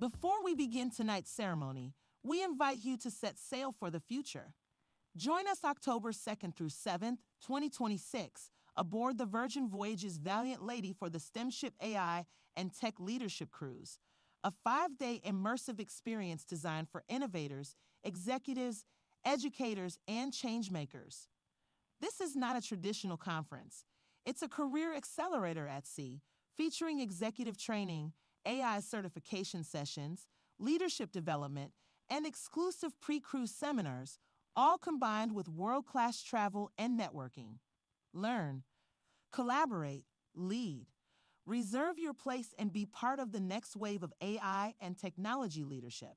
Before we begin tonight's ceremony, we invite you to set sail for the future. Join us October 2nd through 7th, 2026, aboard the Virgin Voyages Valiant Lady for the STEMship AI and Tech Leadership Cruise, a 5-day immersive experience designed for innovators, executives, educators, and changemakers. This is not a traditional conference. It's a career accelerator at sea, featuring executive training, AI certification sessions, leadership development, and exclusive pre-cruise seminars, all combined with world-class travel and networking. Learn, collaborate, lead. Reserve your place and be part of the next wave of AI and technology leadership.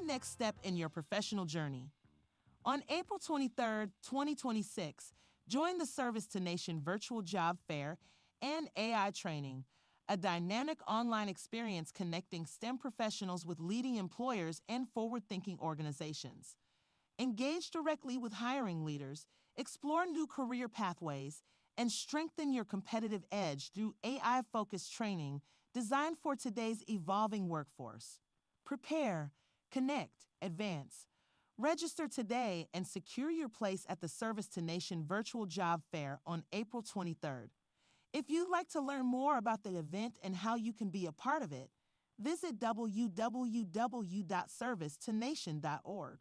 the next step in your professional journey. On April 23, 2026, join the Service to Nation Virtual Job Fair and AI Training, a dynamic online experience connecting STEM professionals with leading employers and forward-thinking organizations. Engage directly with hiring leaders, explore new career pathways, and strengthen your competitive edge through AI-focused training designed for today's evolving workforce. Prepare, connect, advance. Register today and secure your place at the Service to Nation Virtual Job Fair on April 23rd. If you'd like to learn more about the event and how you can be a part of it, visit www.servicetonation.org.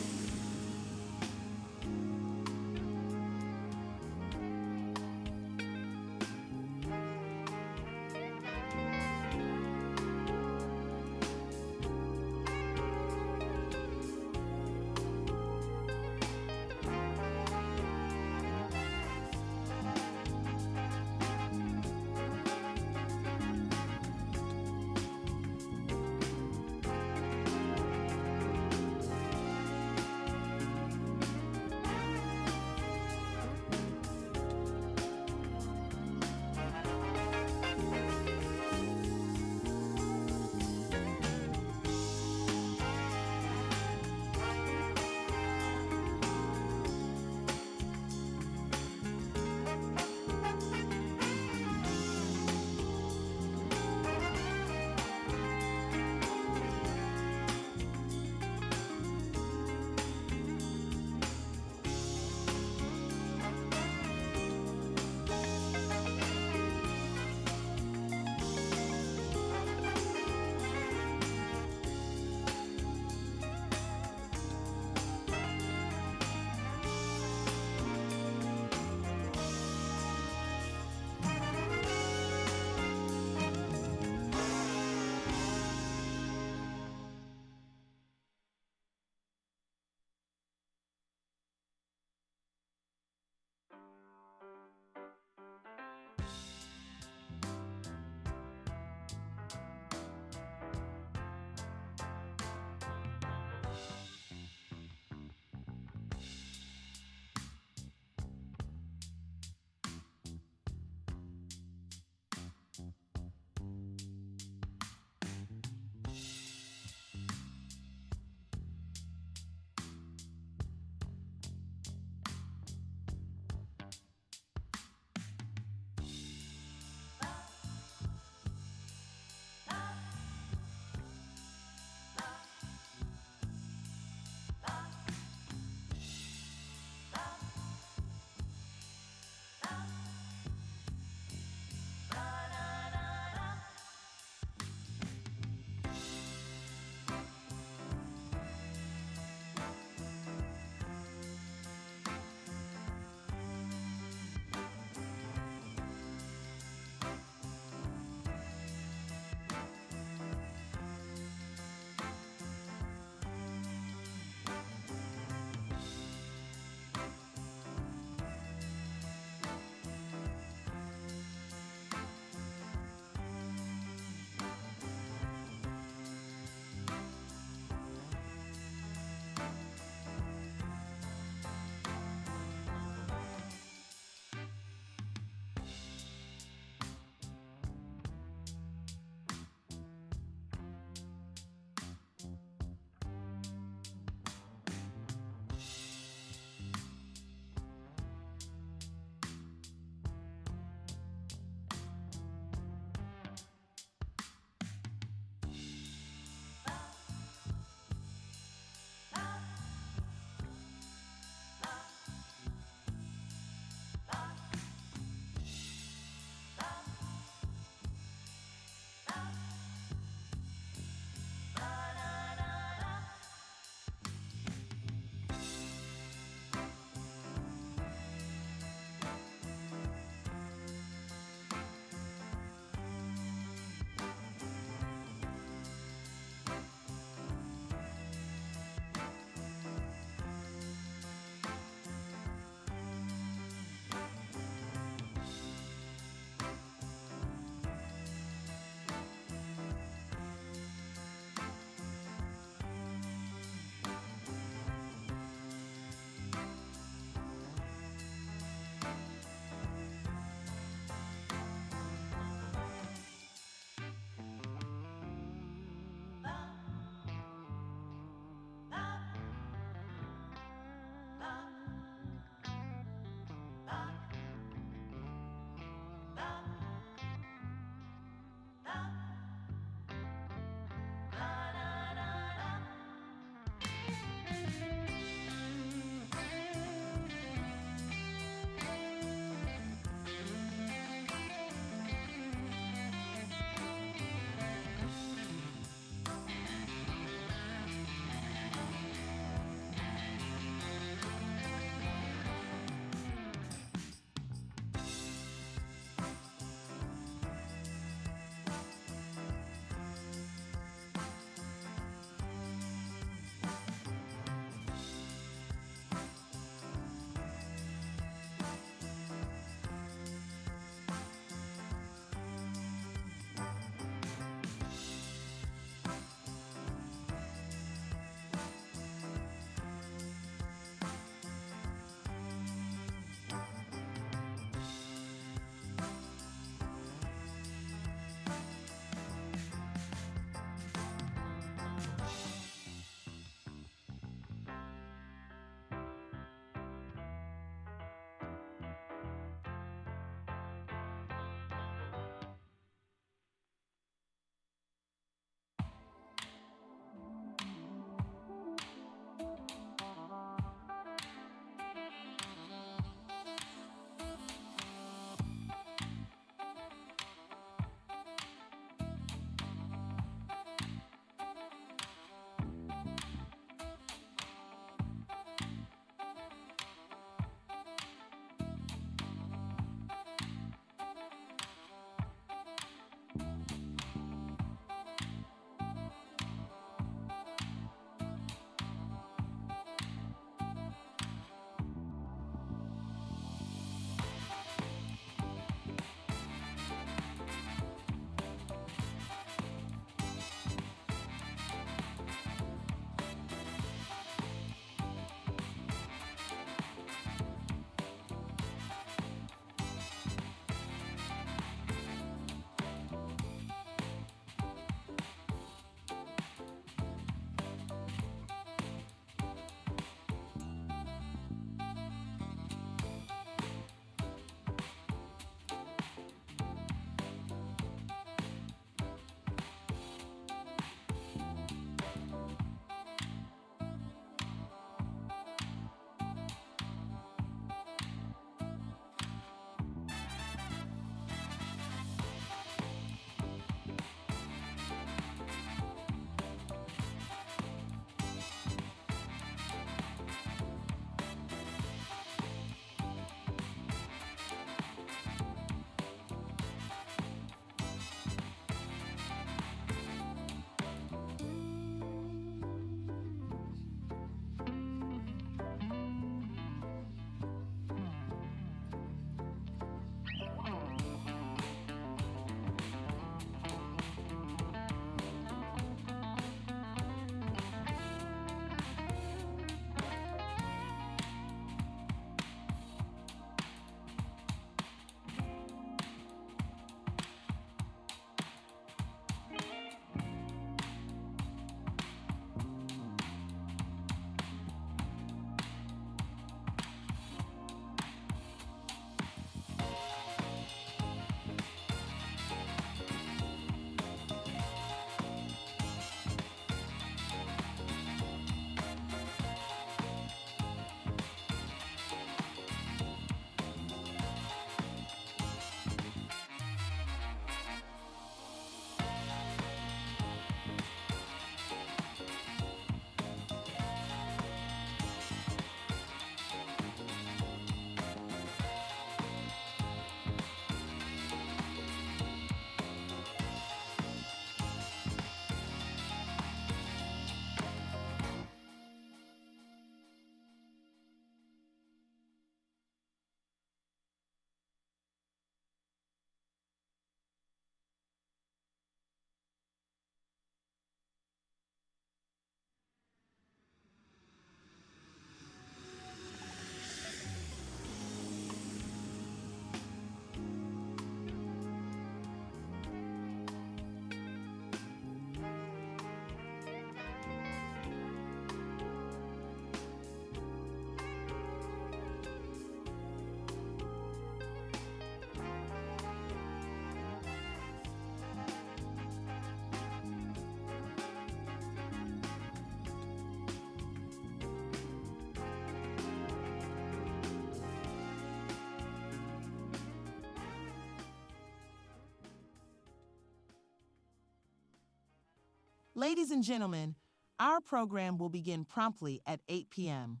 Ladies and gentlemen, our program will begin promptly at 8 p.m.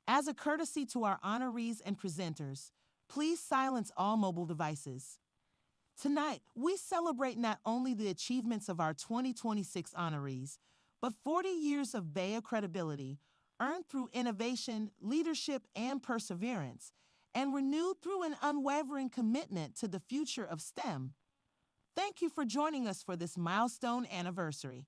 As a courtesy to our honorees and presenters, please silence all mobile devices. Tonight, we celebrate not only the achievements of our 2026 honorees, but 40 years of BEYA credibility earned through innovation, leadership, and perseverance, and renewed through an unwavering commitment to the future of STEM. Thank you for joining us for this milestone anniversary.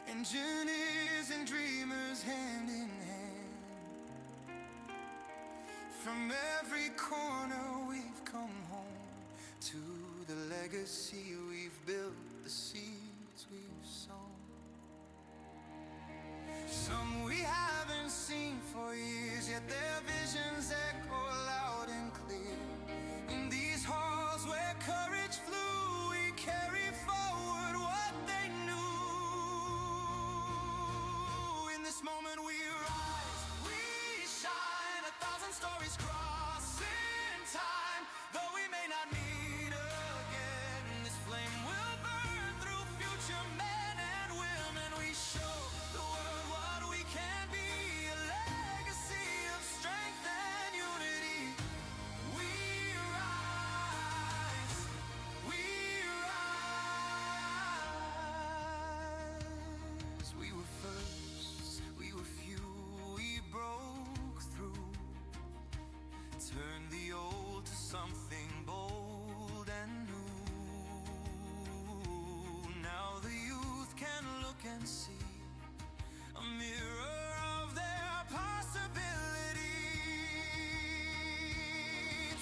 Engineers and dreamers hand in hand. From every corner we've come home to the legacy we've built, the seeds we've sown. Some we haven't seen for years, yet their visions echo loud and clear. In these halls where courage flew, we carry forward what they knew. In this moment we rise, we shine, 1,000 stories cross in time. Though we may not meet again, this flame will burn through future men and women. We show the world what we can be, a legacy of strength and unity. We rise, we rise. We were first, we were few, we broke through. Turn the old to something bold and new. Now the youth can look and see a mirror of their possibility.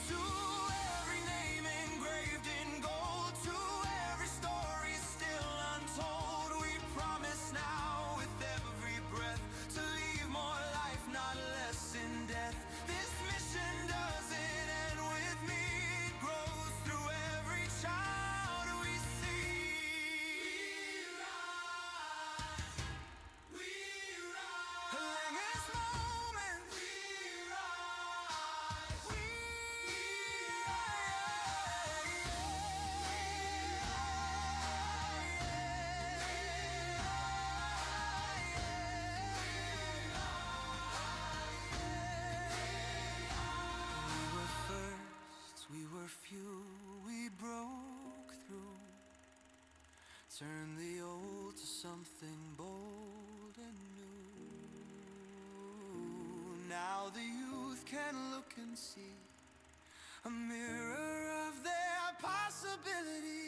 To every name engraved in gold, to every story still untold, we promise now with every breath to leave more life, not less in death. This mission doesn't end with me, it grows through every child we see. We rise, Langer's moment. We rise, we were first, we were few, we broke through. Turn the old to something bold and new. Now the youth can look and see a mirror of their possibility.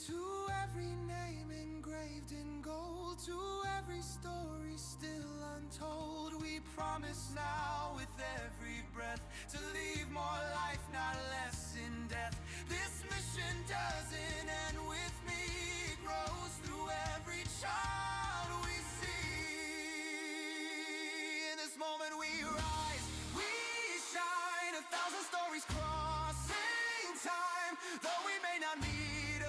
To every name engraved in gold, to every story still untold, we promise now with every breath to leave more life, not less in death. This mission doesn't end with me, it grows through every child we see. In this moment we rise, we shine, 1,000 stories crossing time. Though we may not meet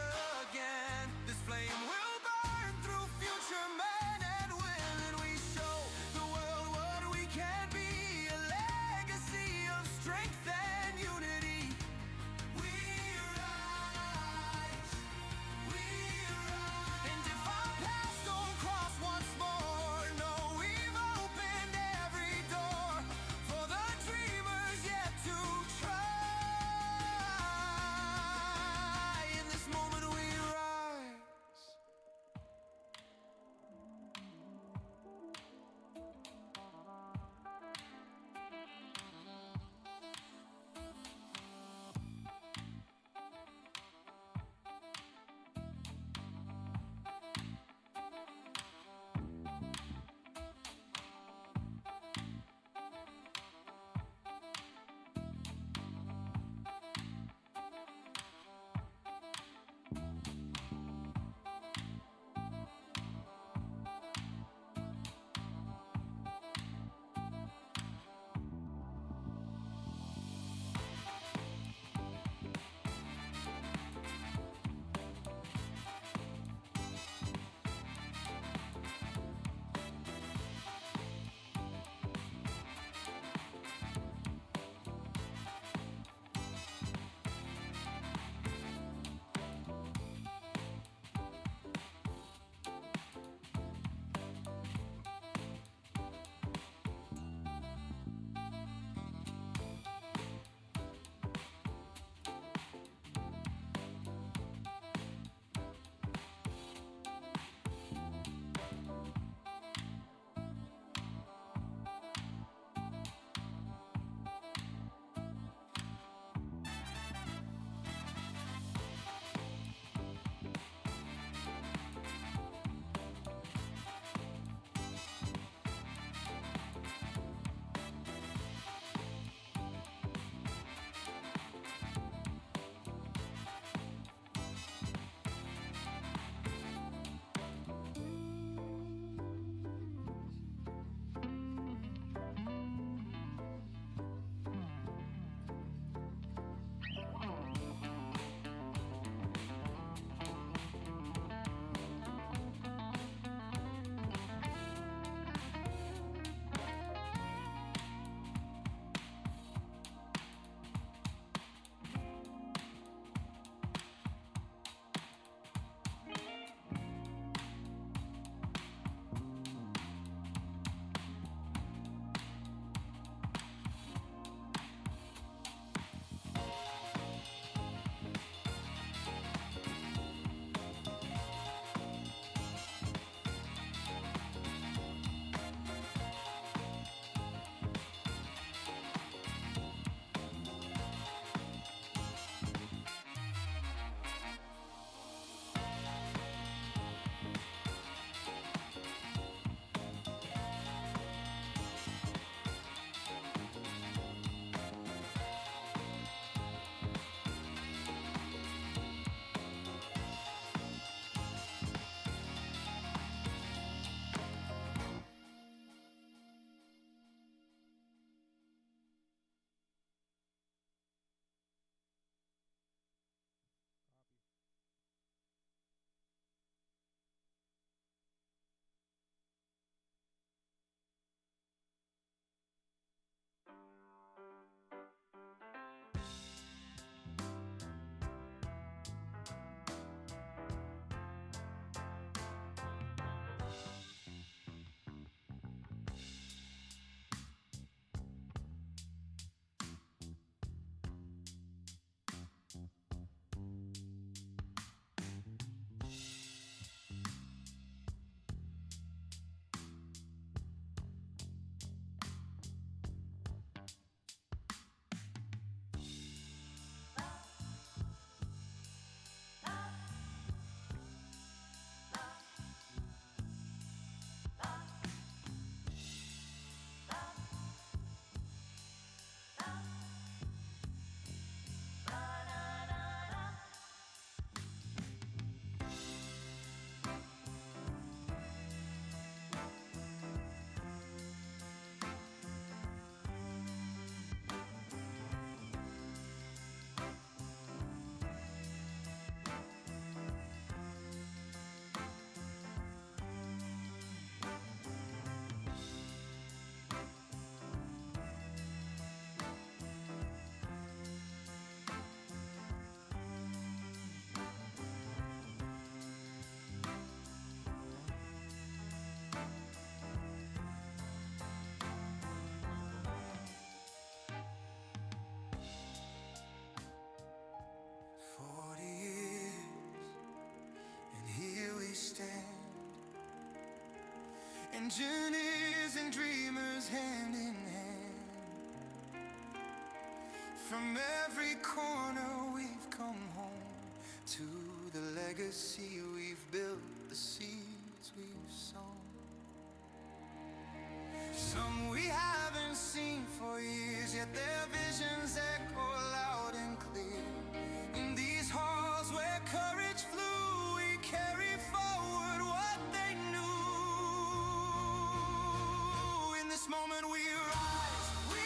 again, this flame will burn through future men and women. We show the world what we can be, a legacy of strength and unity. We rise, engineers and dreamers hand in hand. From every corner we've come home to the legacy we've built, the seeds we've sown. Some we haven't seen for years, yet their visions echo loud and clear. In these halls where courage flew, we carry forward what they knew. In this moment we rise, we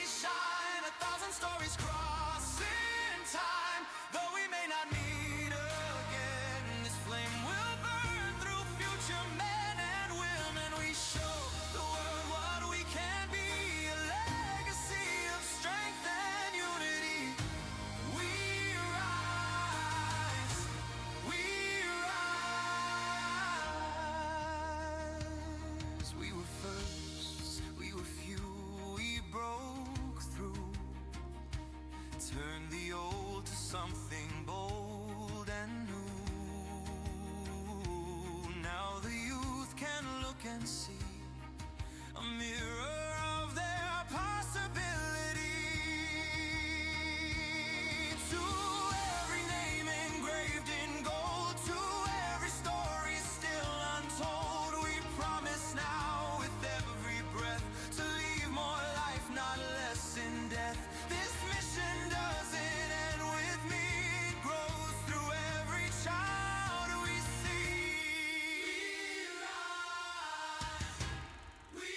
shine, 1,000 stories cross in time. Though we may not meet again, this flame will burn through future men and women. We show the world what we can be, a legacy of strength and unity. We rise, we rise. We were first, we were few, we broke through. Turn the old to something bold and new. Now the youth can look and see a mirror of their possibility. To every name engraved in gold, to every story still untold, we promise now with every breath to leave more life, not less in death. This mission doesn't end with me, it grows through every child we see. We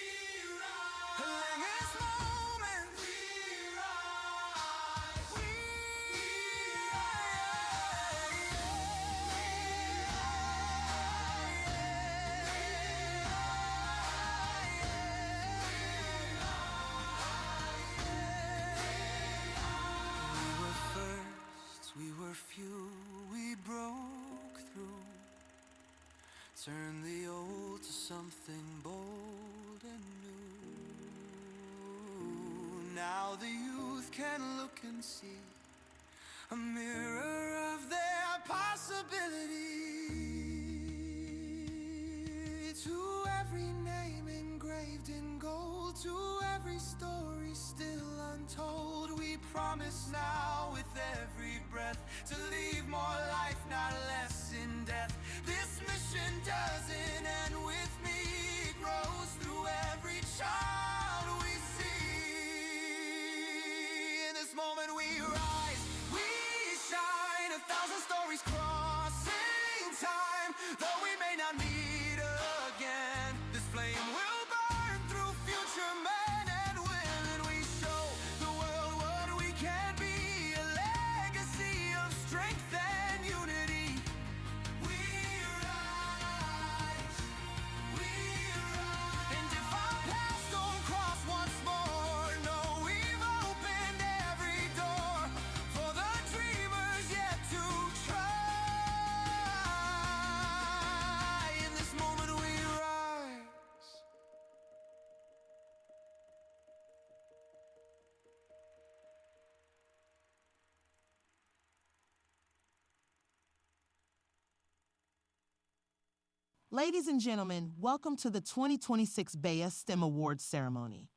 rise, Langer's moment. We rise, we were first, we were few, we broke through. Turn the old to something bold and new. Now the youth can look and see a mirror of their possibility. To every name engraved in gold, to every story still untold, we promise now with every breath to leave more life, not less in death. This mission doesn't end with me, it grows through every child we see. In this moment we rise, we shine, 1,000 stories crossing time. Though we may not meet again, this flame will burn through future men and women. We show the world what we can be, a legacy of strength and unity. We rise, and if our paths don't cross once more, know we've opened every door for the dreamers yet to try. In this moment we rise. Ladies and gentlemen, welcome to the 2026 BEYA STEM Awards ceremony.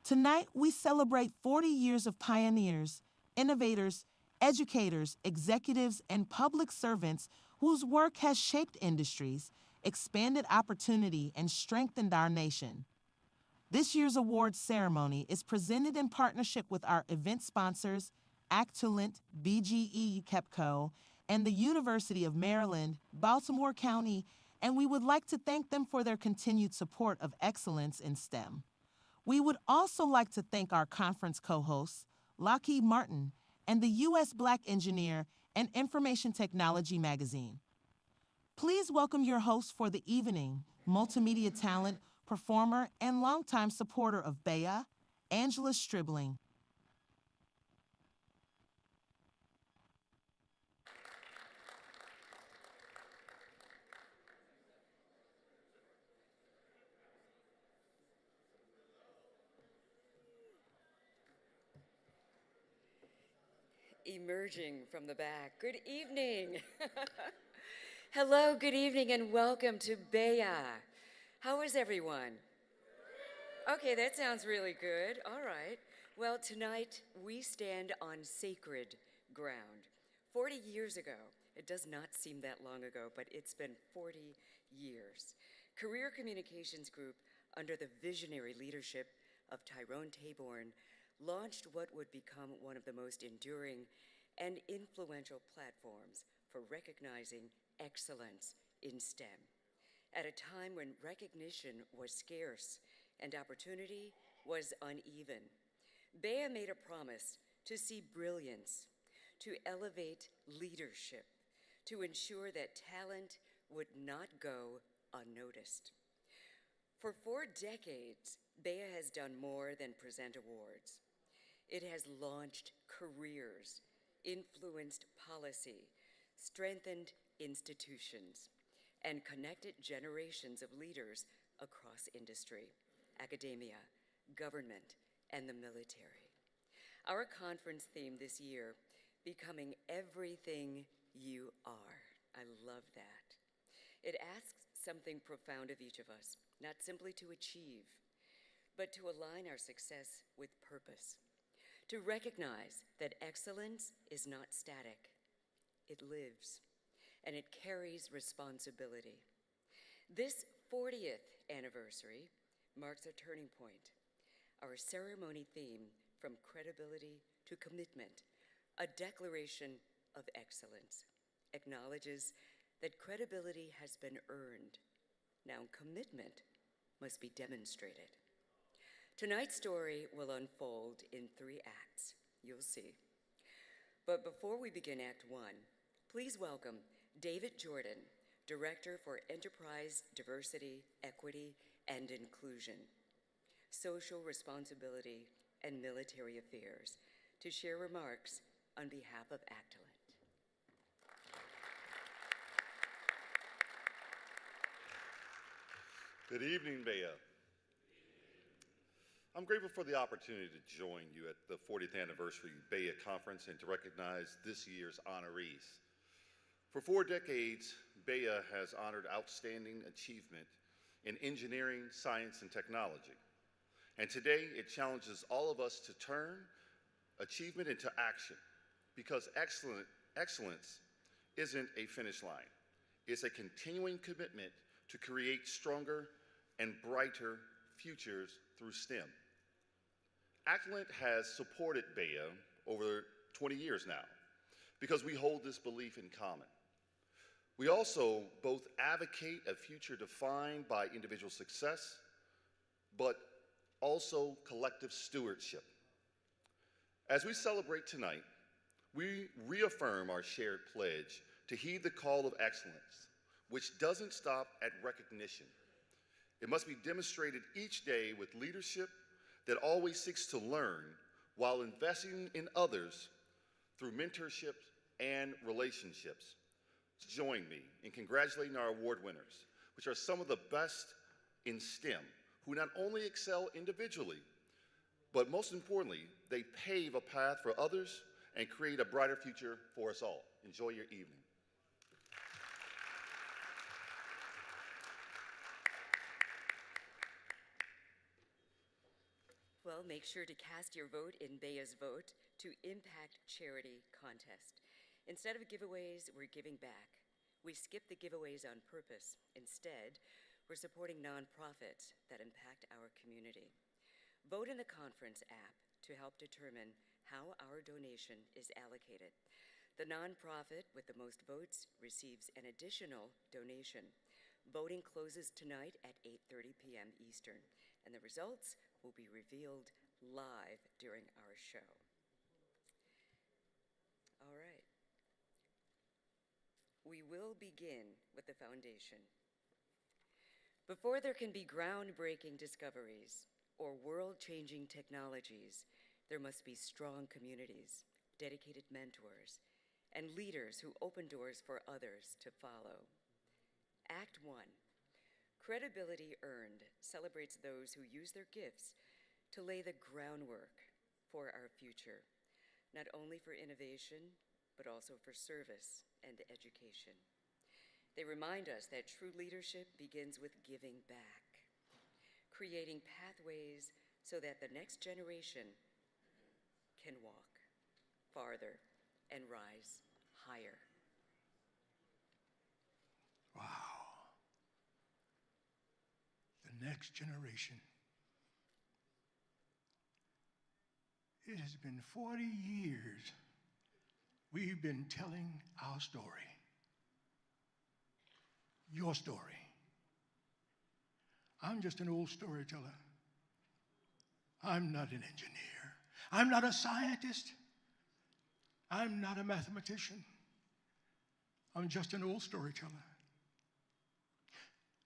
Tonight, we celebrate 40 years of pioneers, innovators, educators, executives, and public servants whose work has shaped industries, expanded opportunity, and strengthened our nation. This year's awards ceremony is presented in partnership with our event sponsors, Actulant, BGE KEPCO, and the University of Maryland, Baltimore County, and we would like to thank them for their continued support of excellence in STEM. We would also like to thank our conference co-hosts, Lockheed Martin, and the U.S. Black Engineer and Information Technology magazine. Please welcome your host for the evening, multimedia talent, performer, and longtime supporter of BEYA, Angela Stribling. Emerging from the back. Good evening. Hello, good evening, and welcome to BEYA. How is everyone? Okay, that sounds really good. All right. Well, tonight we stand on sacred ground. 40 years ago, it does not seem that long ago, but it's been 40 years. Career Communications Group, under the visionary leadership of Tyrone Taborn, launched what would become one of the most enduring and influential platforms for recognizing excellence in STEM. At a time when recognition was scarce and opportunity was uneven, BEYA made a promise to see brilliance, to elevate leadership, to ensure that talent would not go unnoticed. For 4 decades, BEYA has done more than present awards. It has launched careers, influenced policy, strengthened institutions, and connected generations of leaders across industry, academia, government, and the military. Our conference theme this year, Becoming Everything You Are. I love that. It asks something profound of each of us, not simply to achieve, but to align our success with purpose, to recognize that excellence is not static. It lives, and it carries responsibility. This 40th anniversary marks a turning point. Our ceremony theme, From Credibility to Commitment, a declaration of excellence, acknowledges that credibility has been earned. Now commitment must be demonstrated. Tonight's story will unfold in 3 acts. You'll see. But before we begin Act 1, please welcome David Jordan, Director for Enterprise Diversity, Equity, and Inclusion, Social Responsibility, and Military Affairs, to share remarks on behalf of Actalent. Good evening, BEYA. I'm grateful for the opportunity to join you at the 40th anniversary BEYA conference and to recognize this year's honorees. For 4 decades, BEYA has honored outstanding achievement in engineering, science, and technology. And today, it challenges all of us to turn achievement into action, because excellence isn't a finish line. It's a continuing commitment to create stronger and brighter futures through STEM. Actalent has supported BEYA over 20 years now because we hold this belief in common. We also both advocate a future defined by individual success, but also collective stewardship. As we celebrate tonight, we reaffirm our shared pledge to heed the call of excellence, which doesn't stop at recognition. It must be demonstrated each day with leadership that always seeks to learn while investing in others through mentorship and relationships. Join me in congratulating our award winners, which are some of the best in STEM, who not only excel individually, but most importantly, they pave a path for others and create a brighter future for us all. Enjoy your evening. Well, make sure to cast your vote in BEYA's Vote to Impact Charity contest. Instead of giveaways, we're giving back. We skip the giveaways on purpose. Instead, we're supporting nonprofits that impact our community. Vote in the conference app to help determine how our donation is allocated. The nonprofit with the most votes receives an additional donation. Voting closes tonight at 8:30 p.m. Eastern, and the results will be revealed live during our show. All right. We will begin with the foundation. Before there can be groundbreaking discoveries or world-changing technologies, there must be strong communities, dedicated mentors, and leaders who open doors for others to follow. Act 1, Credibility Earned, celebrates those who use their gifts to lay the groundwork for our future, not only for innovation, but also for service and education. They remind us that true leadership begins with giving back. creating pathways so that the next generation can walk farther and rise higher. Wow. The next generation. It has been 40 years we've been telling our story. Your story. I'm just an old storyteller. I'm not an engineer. I'm not a scientist. I'm not a mathematician. I'm just an old storyteller.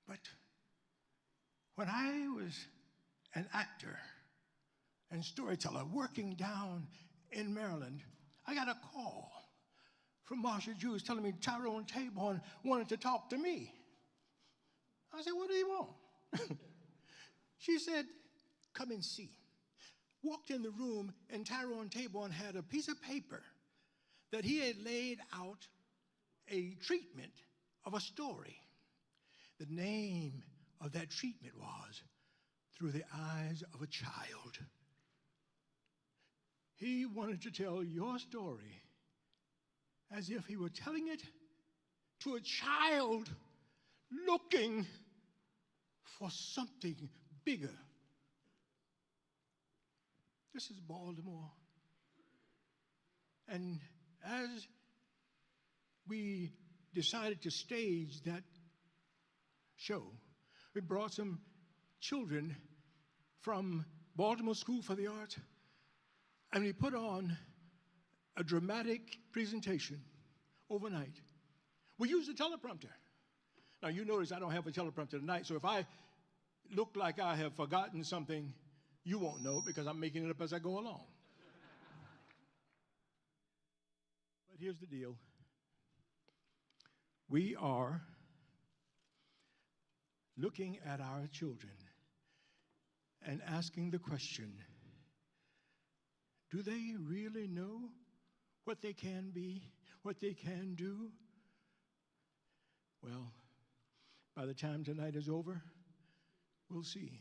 But when I was an actor and storyteller working down in Maryland, I got a call from Marsha Jews telling me Tyrone Taborn wanted to talk to me. I said, what do you want? She said, come and see. Walked in the room, and Tyrone Taborn had a piece of paper that he had laid out a treatment of a story. The name of that treatment was Through the Eyes of a Child. He wanted to tell your story as if he were telling it to a child looking for something bigger. This is Baltimore. And as we decided to stage that show, we brought some children from Baltimore School for the Arts, and we put on a dramatic presentation overnight. We used a teleprompter. Now, you notice I don't have a teleprompter tonight, so if I look like I have forgotten something, you won't know because I'm making it up as I go along. But here's the deal. We are looking at our children and asking the question, do they really know what they can be, what they can do? Well, by the time tonight is over, we'll see.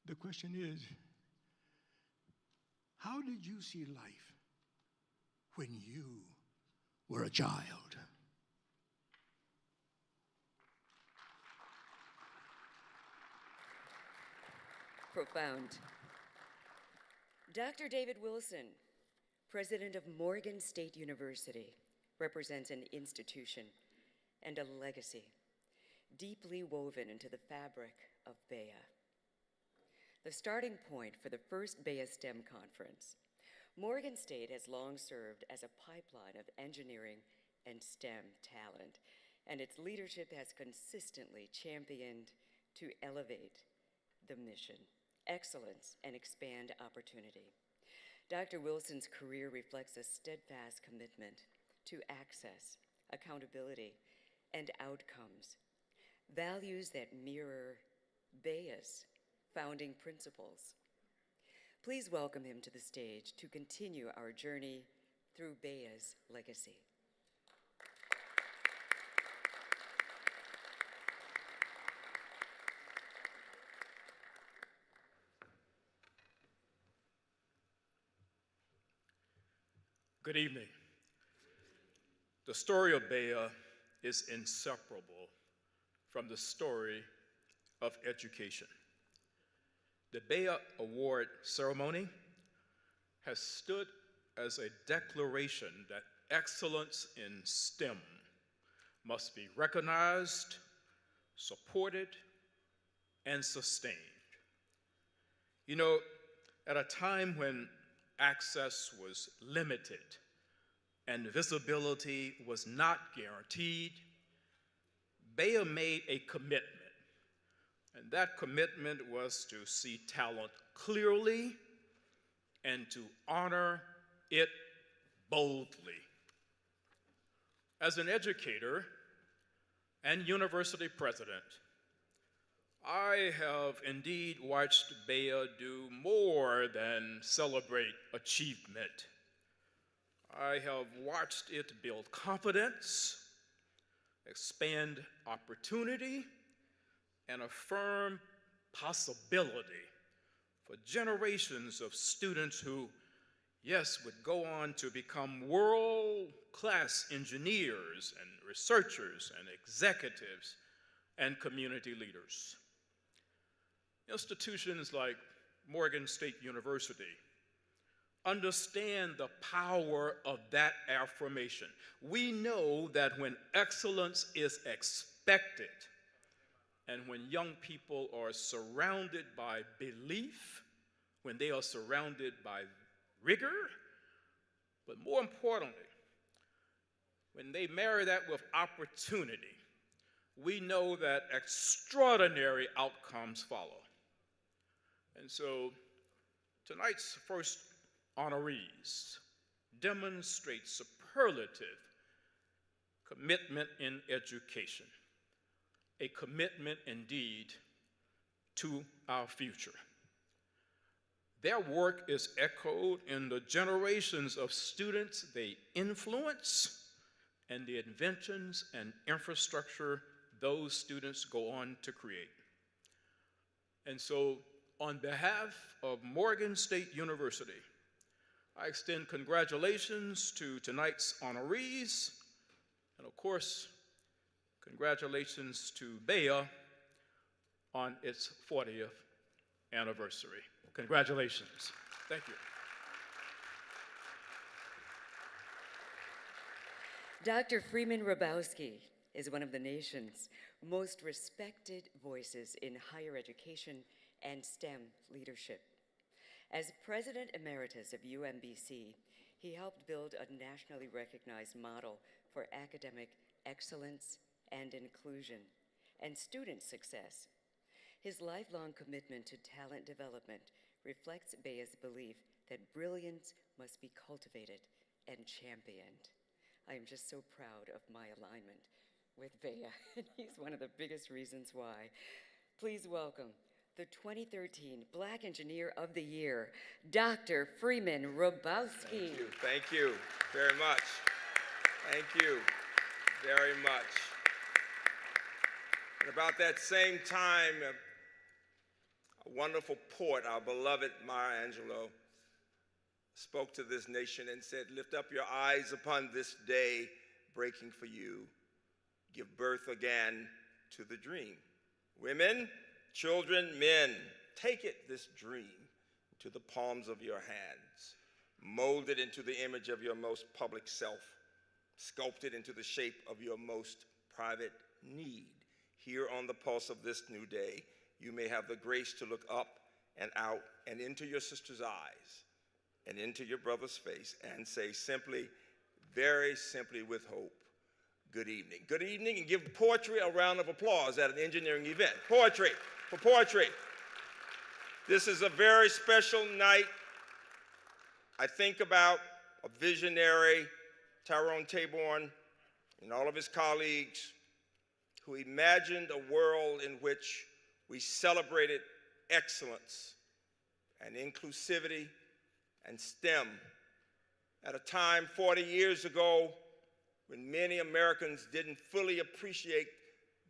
The question is, how did you see life when you were a child? Profound. Dr. David Wilson, president of Morgan State University, represents an institution and a legacy deeply woven into the fabric of BEYA. The starting point for the first BEYA STEM conference, Morgan State has long served as a pipeline of engineering and STEM talent, and its leadership has consistently championed to elevate the mission, excellence, and expand opportunity. Dr. Wilson's career reflects a steadfast commitment to access, accountability, and outcomes, values that mirror BEYA's founding principles. Please welcome him to the stage to continue our journey through BEYA's legacy. Good evening. The story of BEYA is inseparable from the story of education. The BEYA Award ceremony has stood as a declaration that excellence in STEM must be recognized, supported, and sustained. You know, at a time when access was limited and visibility was not guaranteed, BEYA made a commitment, and that commitment was to see talent clearly and to honor it boldly. As an educator and university president, I have indeed watched BEYA do more than celebrate achievement. I have watched it build confidence, expand opportunity, and affirm possibility for generations of students who, yes, would go on to become world-class engineers and researchers and executives and community leaders. Institutions like Morgan State University understand the power of that affirmation. We know that when excellence is expected and when young people are surrounded by belief, when they are surrounded by rigor, but more importantly, when they marry that with opportunity, we know that extraordinary outcomes follow. And so tonight's first honorees demonstrate superlative commitment in education, a commitment indeed to our future. Their work is echoed in the generations of students they influence and the inventions and infrastructure those students go on to create. And so, on behalf of Morgan State University, I extend congratulations to tonight's honorees, and of course, congratulations to BEYA on its 40th anniversary. Congratulations. Thank you. Dr. Freeman Hrabowski is one of the nation's most respected voices in higher education and STEM leadership. As President Emeritus of UMBC, he helped build a nationally recognized model for academic excellence and inclusion and student success. His lifelong commitment to talent development reflects BEYA's belief that brilliance must be cultivated and championed. I am just so proud of my alignment with BEYA, and he's one of the biggest reasons why. Please welcome the 2013 Black Engineer of the Year, Dr. Freeman Hrabowski. Thank you very much. Thank you very much. And about that same time, a wonderful poet, our beloved Maya Angelou, spoke to this nation and said, "Lift up your eyes upon this day breaking for you. Give birth again to the dream. Women, children, men, take it, this dream, to the palms of your hands. Mold it into the image of your most public self. Sculpt it into the shape of your most private need. Here on the pulse of this new day, you may have the grace to look up and out and into your sister's eyes and into your brother's face and say simply, very simply with hope, good evening. Good evening, and give poetry a round of applause at an engineering event. Poetry, for poetry. This is a very special night. I think about a visionary, Tyrone Taborn, and all of his colleagues who imagined a world in which we celebrated excellence and inclusivity and STEM at a time 40 years ago when many Americans didn't fully appreciate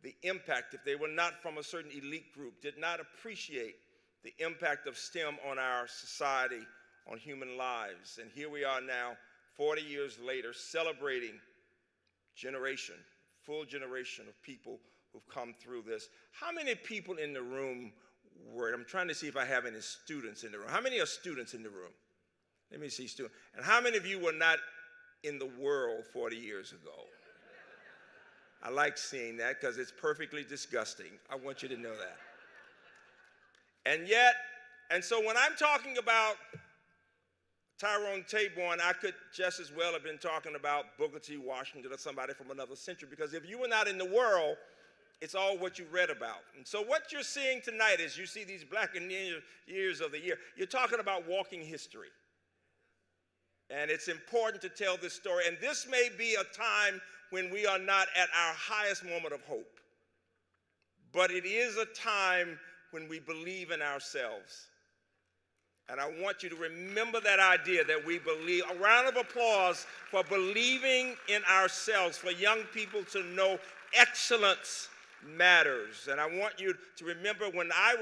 the impact, if they were not from a certain elite group, did not appreciate the impact of STEM on our society, on human lives. And here we are now, 40 years later, celebrating generation, full generation of people who've come through this. How many people in the room were, I'm trying to see if I have any students in the room. How many are students in the room? Let me see students. And how many of you were not in the world 40 years ago? I like seeing that because it's perfectly disgusting. I want you to know that. And yet, and so when I'm talking about Tyrone Taborn, I could just as well have been talking about Booker T. Washington or somebody from another century, because if you were not in the world, it's all what you read about. And so what you're seeing tonight is you see these Black Engineers of the Year. You're talking about walking history. And it's important to tell this story. And this may be a time when we are not at our highest moment of hope. But it is a time when we believe in ourselves. And I want you to remember that idea that we believe. A round of applause for believing in ourselves, for young people to know excellence matters. And I want you to remember when I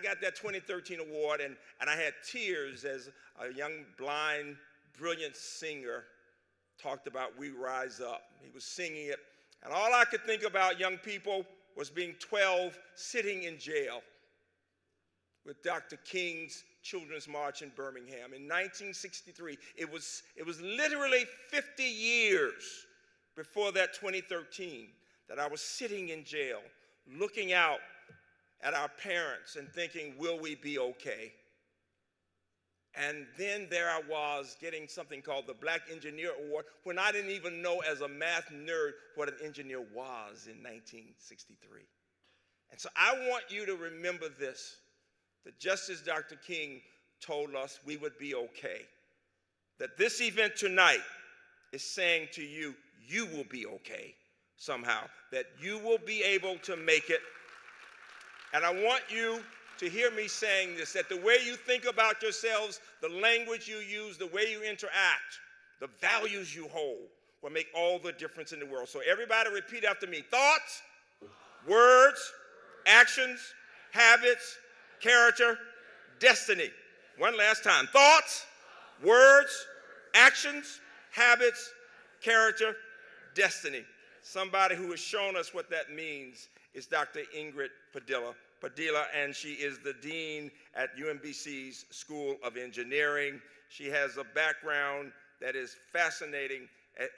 got that 2013 award and I had tears as a young, blind, brilliant singer talked about We Rise Up. He was singing it. And all I could think about, young people, was being 12, sitting in jail with Dr. King's Children's March in Birmingham in 1963. It was literally 50 years before that 2013 that I was sitting in jail, looking out at our parents and thinking, will we be okay? And then there I was getting something called the Black Engineer Award when I didn't even know as a math nerd what an engineer was in 1963. And so I want you to remember this, that just as Dr. King told us we would be okay, that this event tonight is saying to you, you will be okay somehow, that you will be able to make it. And I want you to hear me saying this, that the way you think about yourselves, the language you use, the way you interact, the values you hold will make all the difference in the world. So everybody repeat after me. Thoughts, words, actions, habits, character, destiny. One last time. Thoughts, words, actions, habits, character, destiny. Somebody who has shown us what that means is Dr. Ingrid Padilla, and she is the dean at UMBC's School of Engineering. She has a background that is fascinating,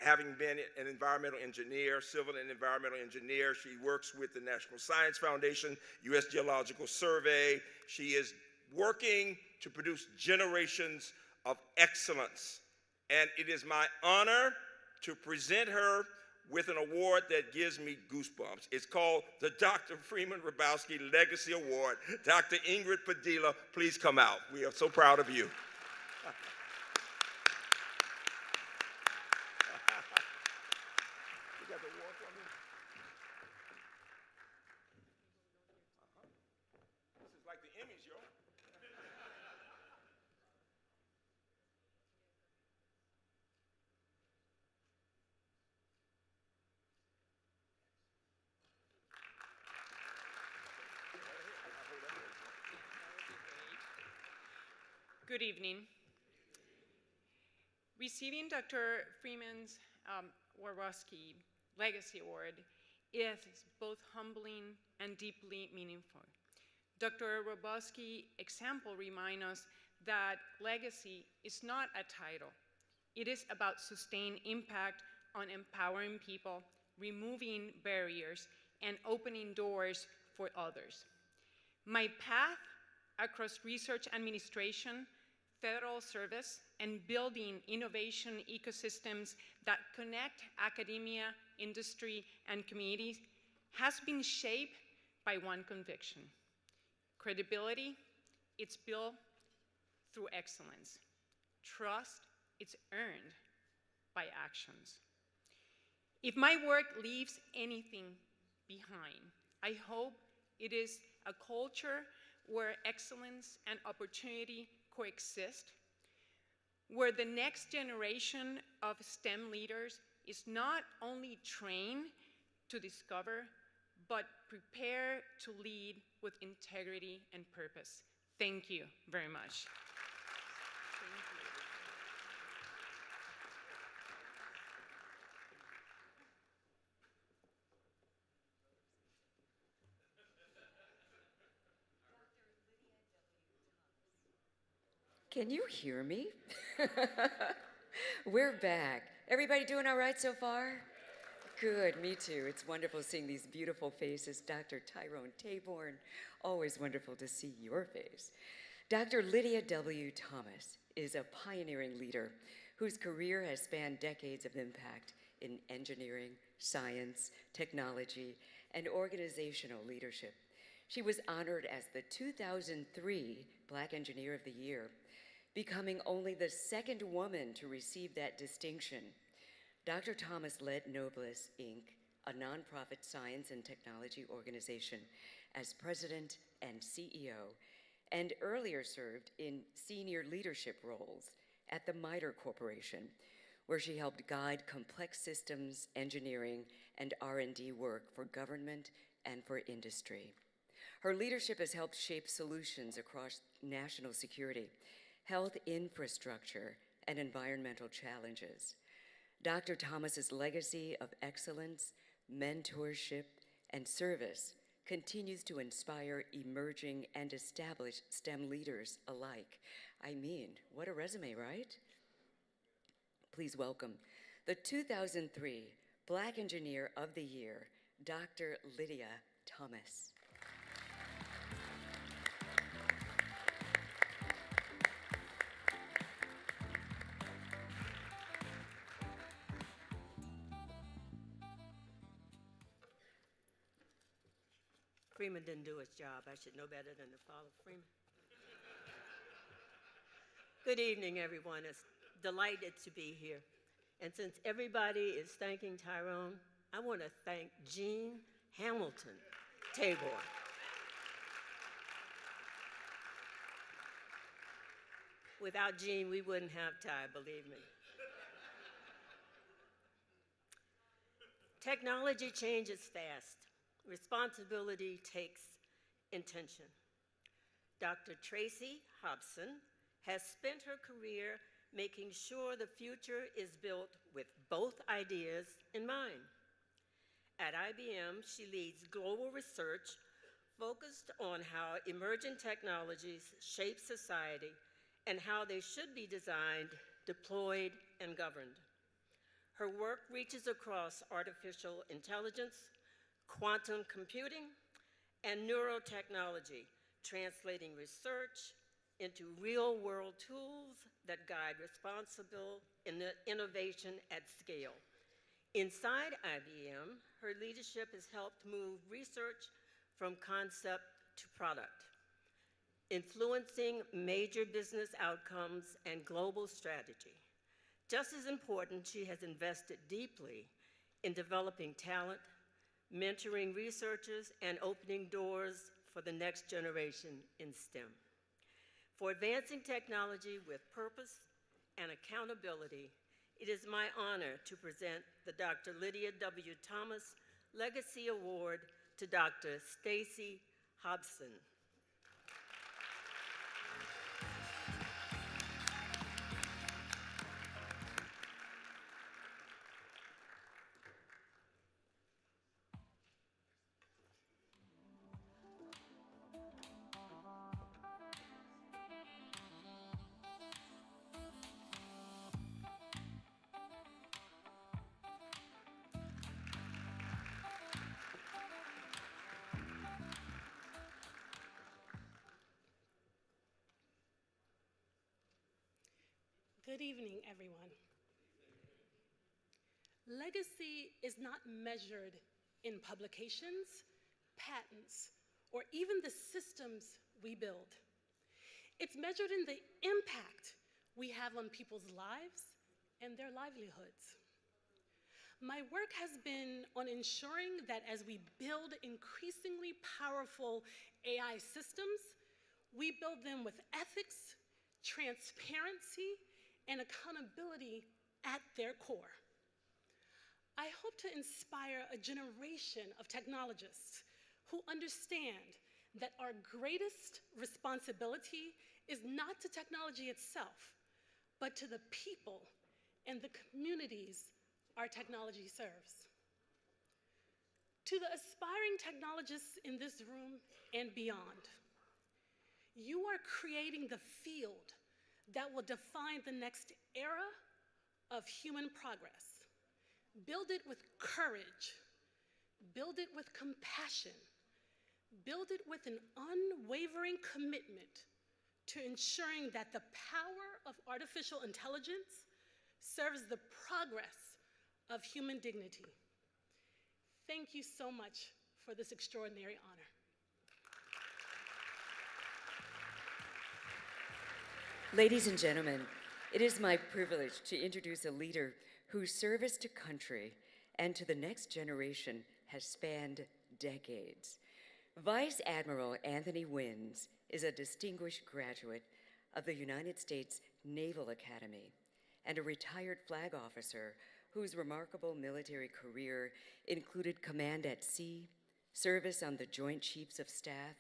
having been an environmental engineer, civil and environmental engineer. She works with the National Science Foundation, U.S. Geological Survey. She is working to produce generations of excellence. And it is my honor to present her with an award that gives me goosebumps. It's called the Dr. Freeman Hrabowski Legacy Award. Dr. Ingrid Padilla, please come out. We are so proud of you. You got the award for me? This is like the Emmys, yo. Good evening. Receiving Dr. Freeman's Hrabowski Legacy Award is both humbling and deeply meaningful. Dr. Hrabowski's example reminds us that legacy is not a title. It is about sustained impact on empowering people, removing barriers, and opening doors for others. My path across research administration, federal service, and building innovation ecosystems that connect academia, industry, and communities has been shaped by one conviction. Credibility, it's built through excellence. Trust, it's earned by actions. If my work leaves anything behind, I hope it is a culture where excellence and opportunity coexist, where the next generation of STEM leaders is not only trained to discover, but prepare to lead with integrity and purpose. Thank you very much. Can you hear me? We're back. Everybody doing all right so far? Good, me too. It's wonderful seeing these beautiful faces. Dr. Tyrone Taborn, always wonderful to see your face. Dr. Lydia W. Thomas is a pioneering leader whose career has spanned decades of impact in engineering, science, technology, and organizational leadership. She was honored as the 2003 Black Engineer of the Year, becoming only the second woman to receive that distinction. Dr. Thomas led Nobles, Inc., a nonprofit science and technology organization, as president and CEO, and earlier served in senior leadership roles at the MITRE Corporation, where she helped guide complex systems engineering and R&D work for government and for industry. Her leadership has helped shape solutions across national security, health infrastructure, and environmental challenges. Dr. Thomas's legacy of excellence, mentorship, and service continues to inspire emerging and established STEM leaders alike. I mean, what a resume, right? Please welcome the 2003 Black Engineer of the Year, Dr. Lydia Thomas. Freeman didn't do his job. I should know better than to follow Freeman. Good evening, everyone. It's delighted to be here. And since everybody is thanking Tyrone, I want to thank Jean Hamilton Tabor. Without Jean, we wouldn't have Ty, believe me. Technology changes fast. Responsibility takes intention. Dr. Tracy Hobson has spent her career making sure the future is built with both ideas in mind. At IBM, she leads global research focused on how emerging technologies shape society and how they should be designed, deployed, and governed. Her work reaches across artificial intelligence, quantum computing, and neurotechnology, translating research into real-world tools that guide responsible innovation at scale. Inside IBM, her leadership has helped move research from concept to product, influencing major business outcomes and global strategy. Just as important, she has invested deeply in developing talent, mentoring researchers, and opening doors for the next generation in STEM. For advancing technology with purpose and accountability, it is my honor to present the Dr. Lydia W. Thomas Legacy Award to Dr. Stacy Hobson. Good evening, everyone. Legacy is not measured in publications, patents, or even the systems we build. It's measured in the impact we have on people's lives and their livelihoods. My work has been on ensuring that as we build increasingly powerful AI systems, we build them with ethics, transparency, and accountability at their core. I hope to inspire a generation of technologists who understand that our greatest responsibility is not to technology itself, but to the people and the communities our technology serves. To the aspiring technologists in this room and beyond, you are creating the field that will define the next era of human progress. Build it with courage, build it with compassion, build it with an unwavering commitment to ensuring that the power of artificial intelligence serves the progress of human dignity. Thank you so much for this extraordinary honor. Ladies and gentlemen, it is my privilege to introduce a leader whose service to country and to the next generation has spanned decades. Vice Admiral Anthony Wins is a distinguished graduate of the United States Naval Academy and a retired flag officer whose remarkable military career included command at sea, service on the Joint Chiefs of Staff,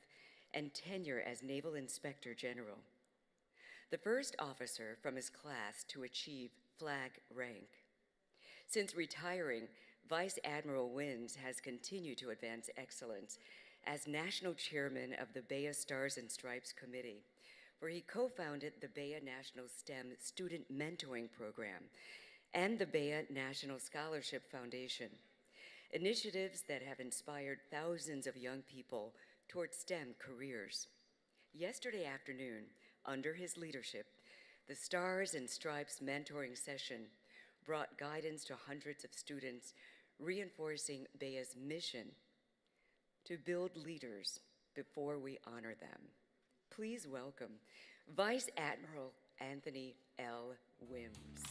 and tenure as Naval Inspector General. The first officer from his class to achieve flag rank. Since retiring, Vice Admiral Wins has continued to advance excellence as National Chairman of the BEYA Stars and Stripes Committee, where he co-founded the BEYA National STEM Student Mentoring Program and the BEYA National Scholarship Foundation, initiatives that have inspired thousands of young people toward STEM careers. Yesterday afternoon, under his leadership, the Stars and Stripes mentoring session brought guidance to hundreds of students, reinforcing BEYA's mission to build leaders before we honor them. Please welcome Vice Admiral Anthony L. Wims.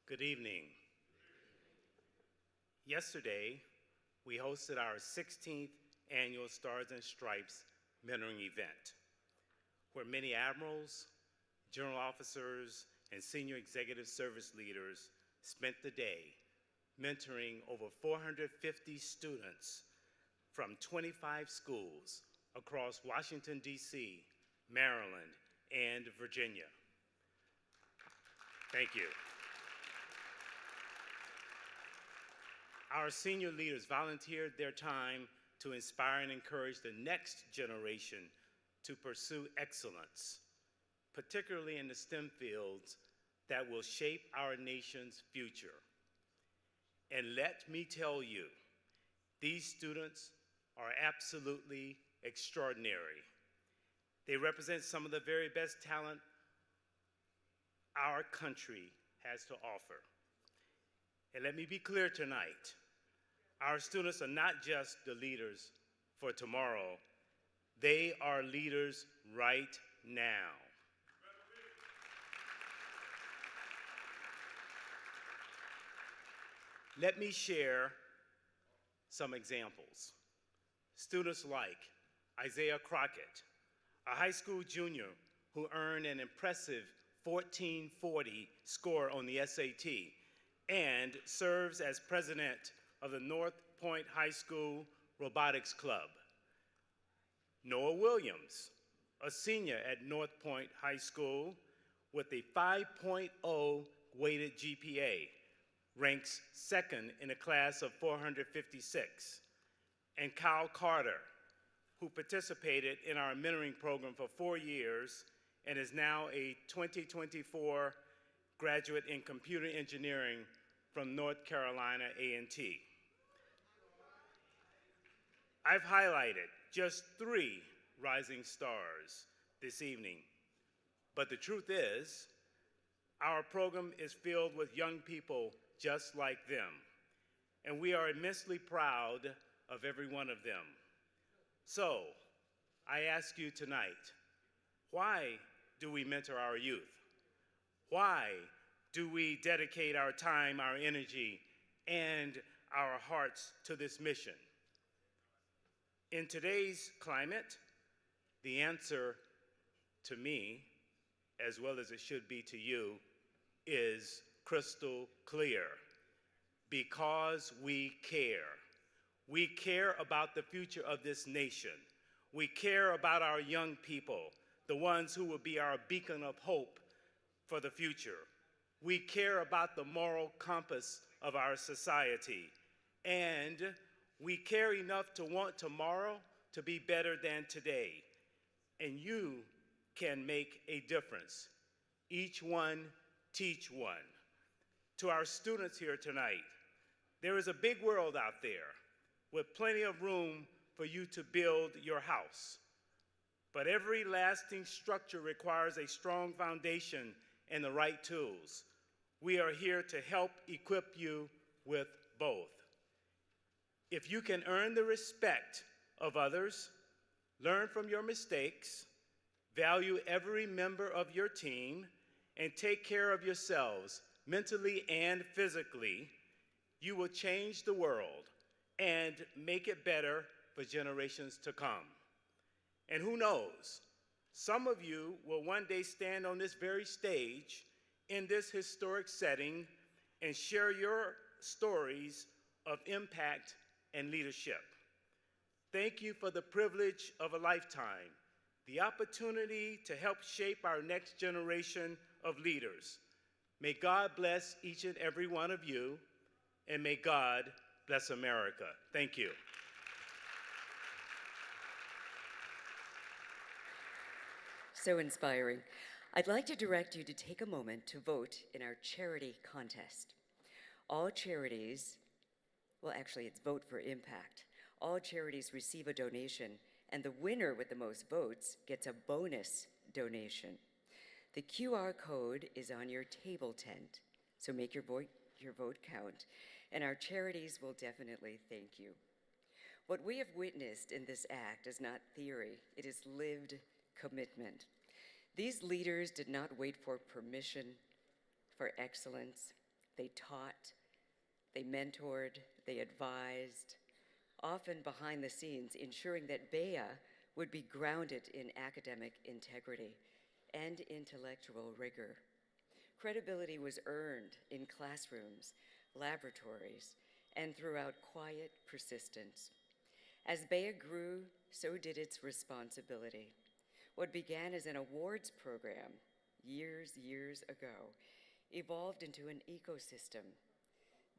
Good evening. Yesterday, we hosted our 16th annual Stars and Stripes mentoring event, where many admirals, general officers, and senior executive service leaders spent the day mentoring over 450 students from 25 schools across Washington, D.C., Maryland, and Virginia. Thank you. Our senior leaders volunteered their time to inspire and encourage the next generation to pursue excellence, particularly in the STEM fields that will shape our nation's future. And let me tell you, these students are absolutely extraordinary. They represent some of the very best talent our country has to offer. And let me be clear tonight, our students are not just the leaders for tomorrow, they are leaders right now. Let me share some examples. Students like Isaiah Crockett, a high school junior who earned an impressive 1440 score on the SAT and serves as president of the North Point High School Robotics Club. Noah Williams, a senior at North Point High School with a 5.0 weighted GPA, ranks second in a class of 456. And Kyle Carter, who participated in our mentoring program for 4 years and is now a 2024 graduate in computer engineering from North Carolina A&T. I've highlighted just 3 rising stars this evening, but the truth is, our program is filled with young people just like them, and we are immensely proud of every one of them. So, I ask you tonight, why do we mentor our youth? Why do we dedicate our time, our energy, and our hearts to this mission? In today's climate, the answer to me, as well as it should be to you, is crystal clear. Because we care. We care about the future of this nation. We care about our young people, the ones who will be our beacon of hope for the future. We care about the moral compass of our society. And we care enough to want tomorrow to be better than today. And you can make a difference. Each one, teach one. To our students here tonight, there is a big world out there with plenty of room for you to build your house. But every lasting structure requires a strong foundation and the right tools. We are here to help equip you with both. If you can earn the respect of others, learn from your mistakes, value every member of your team, and take care of yourselves mentally and physically, you will change the world and make it better for generations to come. And who knows, Some of you will one day stand on this very stage in this historic setting and share your stories of impact and leadership. Thank you for the privilege of a lifetime, the opportunity to help shape our next generation of leaders. May God bless each and every one of you, and may God bless America. Thank you. So inspiring. I'd like to direct you to take a moment to vote in our charity contest. All charities, well, actually, it's Vote for Impact. All charities receive a donation, and the winner with the most votes gets a bonus donation. The QR code is on your table tent, so make your vote count, and our charities will definitely thank you. What we have witnessed in this act is not theory, it is lived commitment. These leaders did not wait for permission for excellence. They taught, they mentored, they advised, often behind the scenes, ensuring that BEYA would be grounded in academic integrity and intellectual rigor. Credibility was earned in classrooms, laboratories, and throughout quiet persistence. As BEYA grew, so did its responsibility. What began as an awards program years ago evolved into an ecosystem.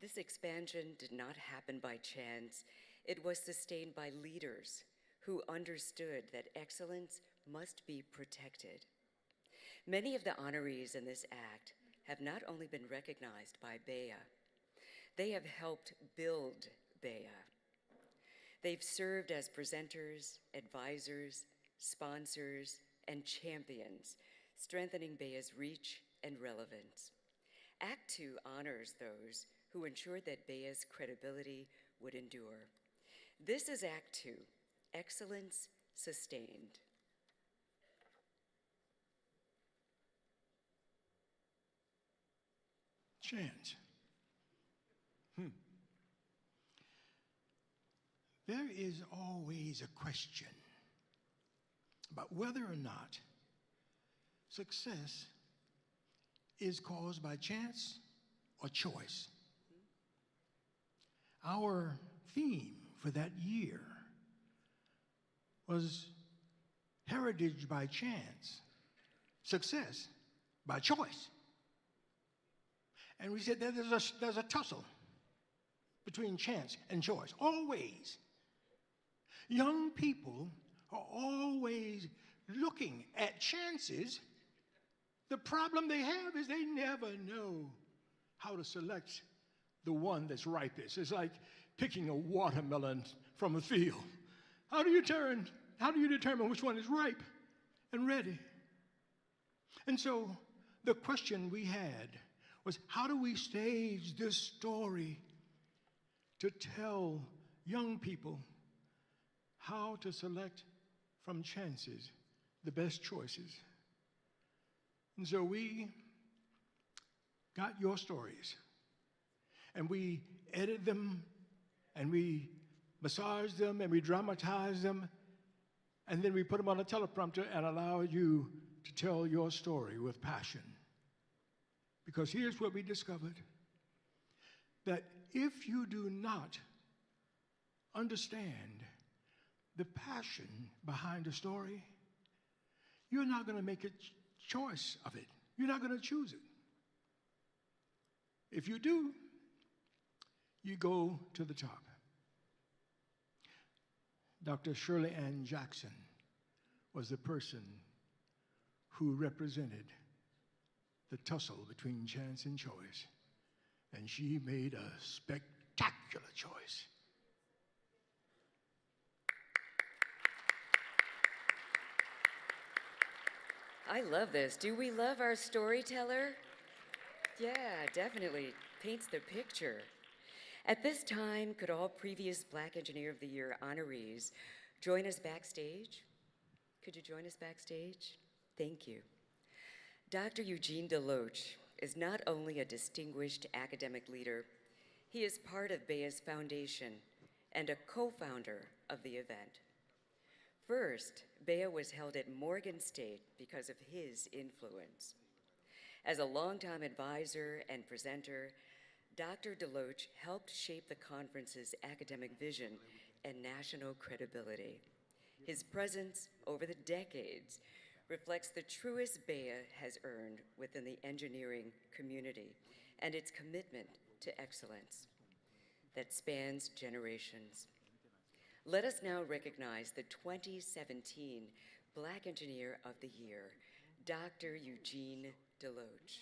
This expansion did not happen by chance. It was sustained by leaders who understood that excellence must be protected. Many of the honorees in this act have not only been recognized by BEYA, they have helped build BEYA. They've served as presenters, advisors, sponsors, and champions, strengthening BEYA's reach and relevance. Act 2 honors those who ensured that BEYA's credibility would endure. This is Act 2, Excellence Sustained. Chance. There is always a question about whether or not success is caused by chance or choice. Our theme for that year was heritage by chance, success by choice. And we said that there's a tussle between chance and choice, always. Young people are always looking at chances. The problem they have is they never know how to select the one that's ripest. It's like picking a watermelon from a field. How do you determine which one is ripe and ready? And so the question we had was, how do we stage this story to tell young people how to select from chances the best choices? And so we got your stories, and we edited them, and we massaged them, and we dramatized them, and then we put them on a teleprompter and allowed you to tell your story with passion. Because here's what we discovered, that if you do not understand the passion behind a story, you're not going to make a choice of it. You're not going to choose it. If you do, you go to the top. Dr. Shirley Ann Jackson was the person who represented the tussle between chance and choice, and she made a spectacular choice. I love this. Do we love our storyteller? Yeah, definitely paints the picture. At this time, could all previous Black Engineer of the Year honorees join us backstage? Could you join us backstage? Thank you. Dr. Eugene Deloach is not only a distinguished academic leader, he is part of BEYA's foundation and a co-founder of the event. First, BEYA was held at Morgan State because of his influence. As a longtime advisor and presenter, Dr. Deloach helped shape the conference's academic vision and national credibility. His presence over the decades reflects the truest BEYA has earned within the engineering community and its commitment to excellence that spans generations. Let us now recognize the 2017 Black Engineer of the Year, Dr. Eugene Deloach.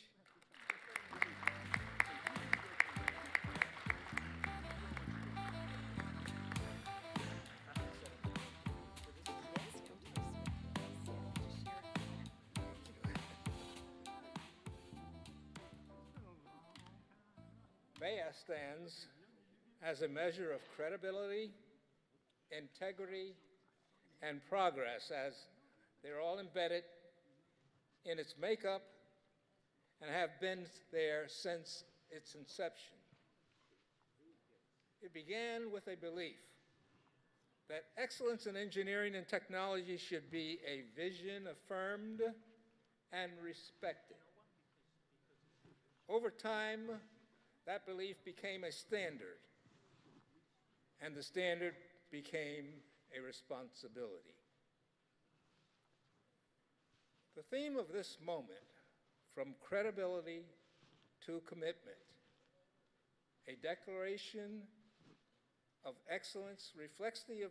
BEYA stands as a measure of credibility, integrity, and progress, as they're all embedded in its makeup and have been there since its inception. It began with a belief that excellence in engineering and technology should be a vision affirmed and respected. Over time, that belief became a standard, and the standard became a responsibility. The theme of this moment, from credibility to commitment, a declaration of excellence, reflects the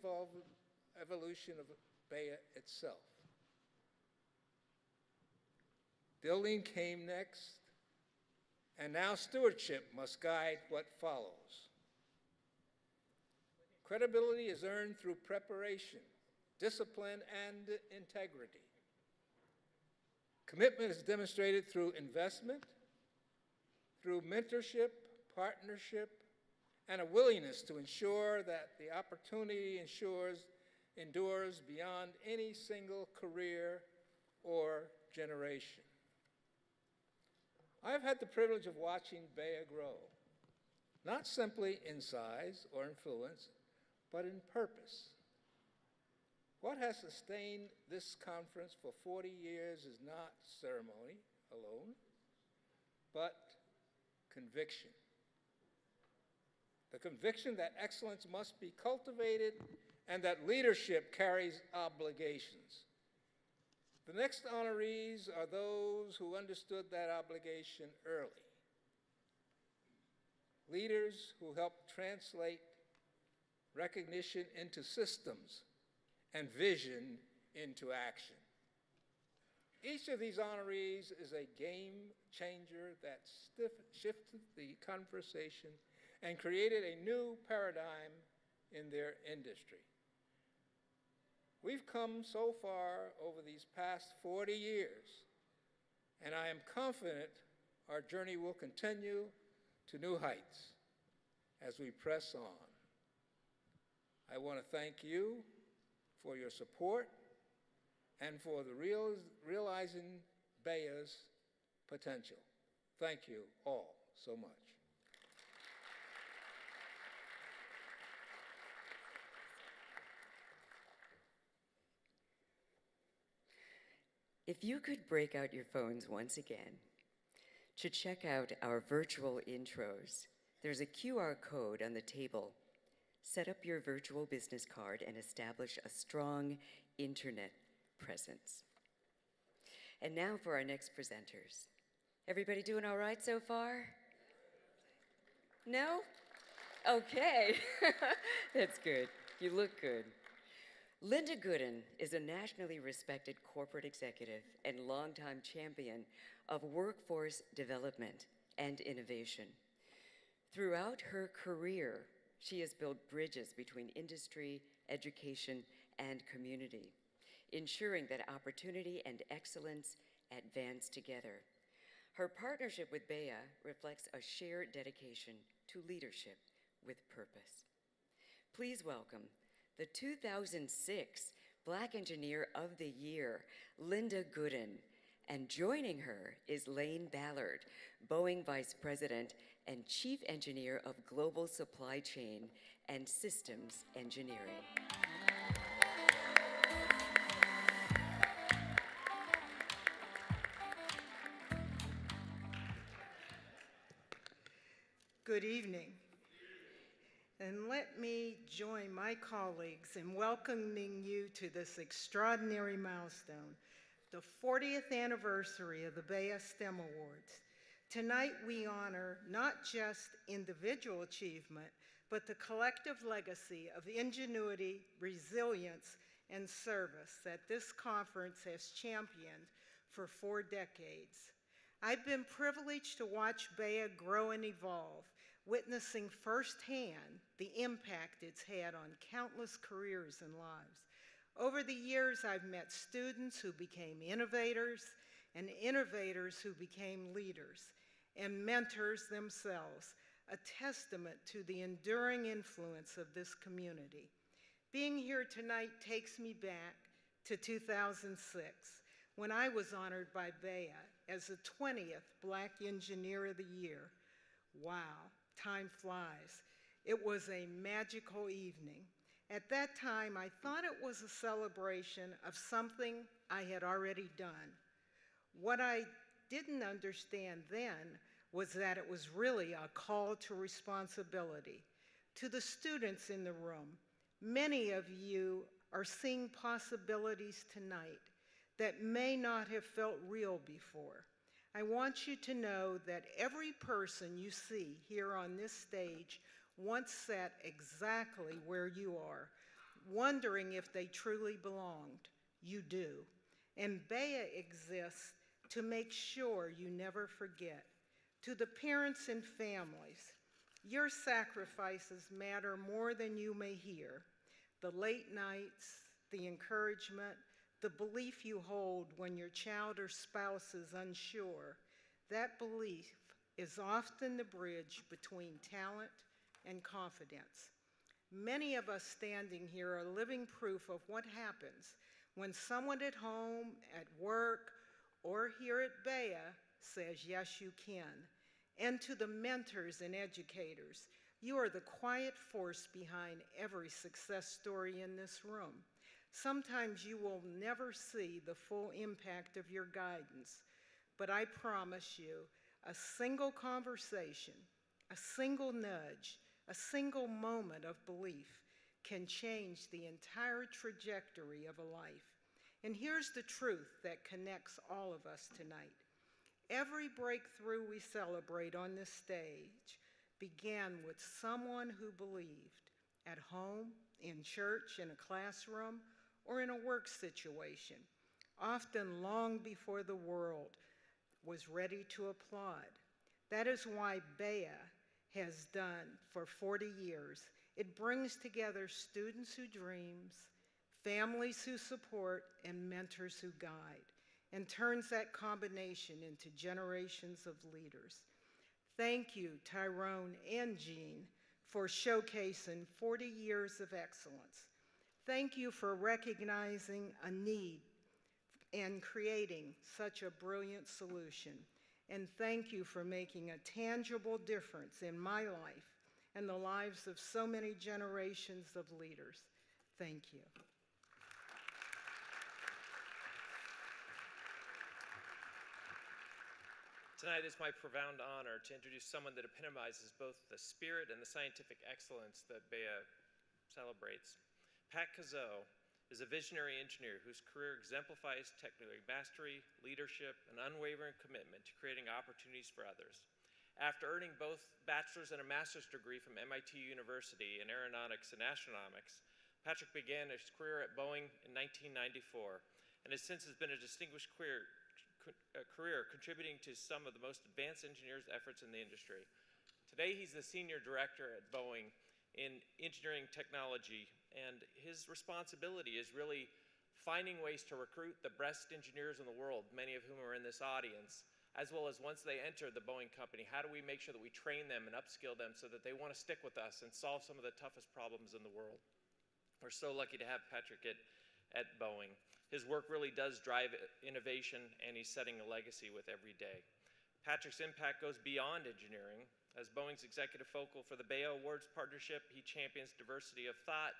evolution of BEYA itself. Building came next, and now stewardship must guide what follows. Credibility is earned through preparation, discipline, and integrity. Commitment is demonstrated through investment, through mentorship, partnership, and a willingness to ensure that the opportunity endures beyond any single career or generation. I've had the privilege of watching BEYA grow, not simply in size or influence, but in purpose. What has sustained this conference for 40 years is not ceremony alone, but conviction. The conviction that excellence must be cultivated and that leadership carries obligations. The next honorees are those who understood that obligation early. Leaders who helped translate recognition into systems and vision into action. Each of these honorees is a game changer that shifted the conversation and created a new paradigm in their industry. We've come so far over these past 40 years, and I am confident our journey will continue to new heights as we press on. I want to thank you for your support and for the realizing BEYA's potential. Thank you all so much. If you could break out your phones once again to check out our virtual intros, there's a QR code on the table. Set up your virtual business card and establish a strong internet presence. And now for our next presenters. Everybody doing all right so far? No? Okay. That's good. You look good. Linda Gooden is a nationally respected corporate executive and longtime champion of workforce development and innovation. Throughout her career, she has built bridges between industry, education, and community, ensuring that opportunity and excellence advance together. Her partnership with BEYA reflects a shared dedication to leadership with purpose. Please welcome the 2006 Black Engineer of the Year, Linda Gooden, and joining her is Lane Ballard, Boeing Vice President and Chief Engineer of Global Supply Chain and Systems Engineering. Good evening. And let me join my colleagues in welcoming you to this extraordinary milestone, the 40th anniversary of the BEYA STEM Awards. Tonight we honor not just individual achievement, but the collective legacy of ingenuity, resilience, and service that this conference has championed for 4 decades. I've been privileged to watch BEYA grow and evolve, witnessing firsthand the impact it's had on countless careers and lives. Over the years, I've met students who became innovators and innovators who became leaders and mentors themselves, a testament to the enduring influence of this community. Being here tonight takes me back to 2006, when I was honored by BEYA as the 20th Black Engineer of the Year. Wow, time flies. It was a magical evening. At that time, I thought it was a celebration of something I had already done. What I didn't understand then was that it was really a call to responsibility. To the students in the room, many of you are seeing possibilities tonight that may not have felt real before. I want you to know that every person you see here on this stage once sat exactly where you are, wondering if they truly belonged. You do. And BEYA exists to make sure you never forget. To the parents and families, your sacrifices matter more than you may hear. The late nights, the encouragement, the belief you hold when your child or spouse is unsure, that belief is often the bridge between talent and confidence. Many of us standing here are living proof of what happens when someone at home, at work, or here at BEYA says, yes, you can. And to the mentors and educators, you are the quiet force behind every success story in this room. Sometimes you will never see the full impact of your guidance, but I promise you, a single conversation, a single nudge, a single moment of belief can change the entire trajectory of a life. And here's the truth that connects all of us tonight. Every breakthrough we celebrate on this stage began with someone who believed, at home, in church, in a classroom, or in a work situation, often long before the world was ready to applaud. That is why BEYA has done for 40 years. It brings together students who dreams, families who support, and mentors who guide, and turns that combination into generations of leaders. Thank you, Tyrone and Jean, for showcasing 40 years of excellence. Thank you for recognizing a need and creating such a brilliant solution. And thank you for making a tangible difference in my life and the lives of so many generations of leaders. Thank you. Tonight is my profound honor to introduce someone that epitomizes both the spirit and the scientific excellence that BEYA celebrates. Pat Cazot is a visionary engineer whose career exemplifies technical mastery, leadership, and unwavering commitment to creating opportunities for others. After earning both bachelor's and a master's degree from MIT University in aeronautics and astronomics, Patrick began his career at Boeing in 1994 and has since been a distinguished career contributing to some of the most advanced engineers' efforts in the industry. Today, he's the senior director at Boeing in engineering technology, and his responsibility is really finding ways to recruit the best engineers in the world, many of whom are in this audience, as well as once they enter the Boeing company, how do we make sure that we train them and upskill them so that they want to stick with us and solve some of the toughest problems in the world. We're so lucky to have Patrick at Boeing. His work really does drive innovation, and he's setting a legacy with every day. Patrick's impact goes beyond engineering. As Boeing's executive focal for the BEYA Awards partnership, he champions diversity of thought,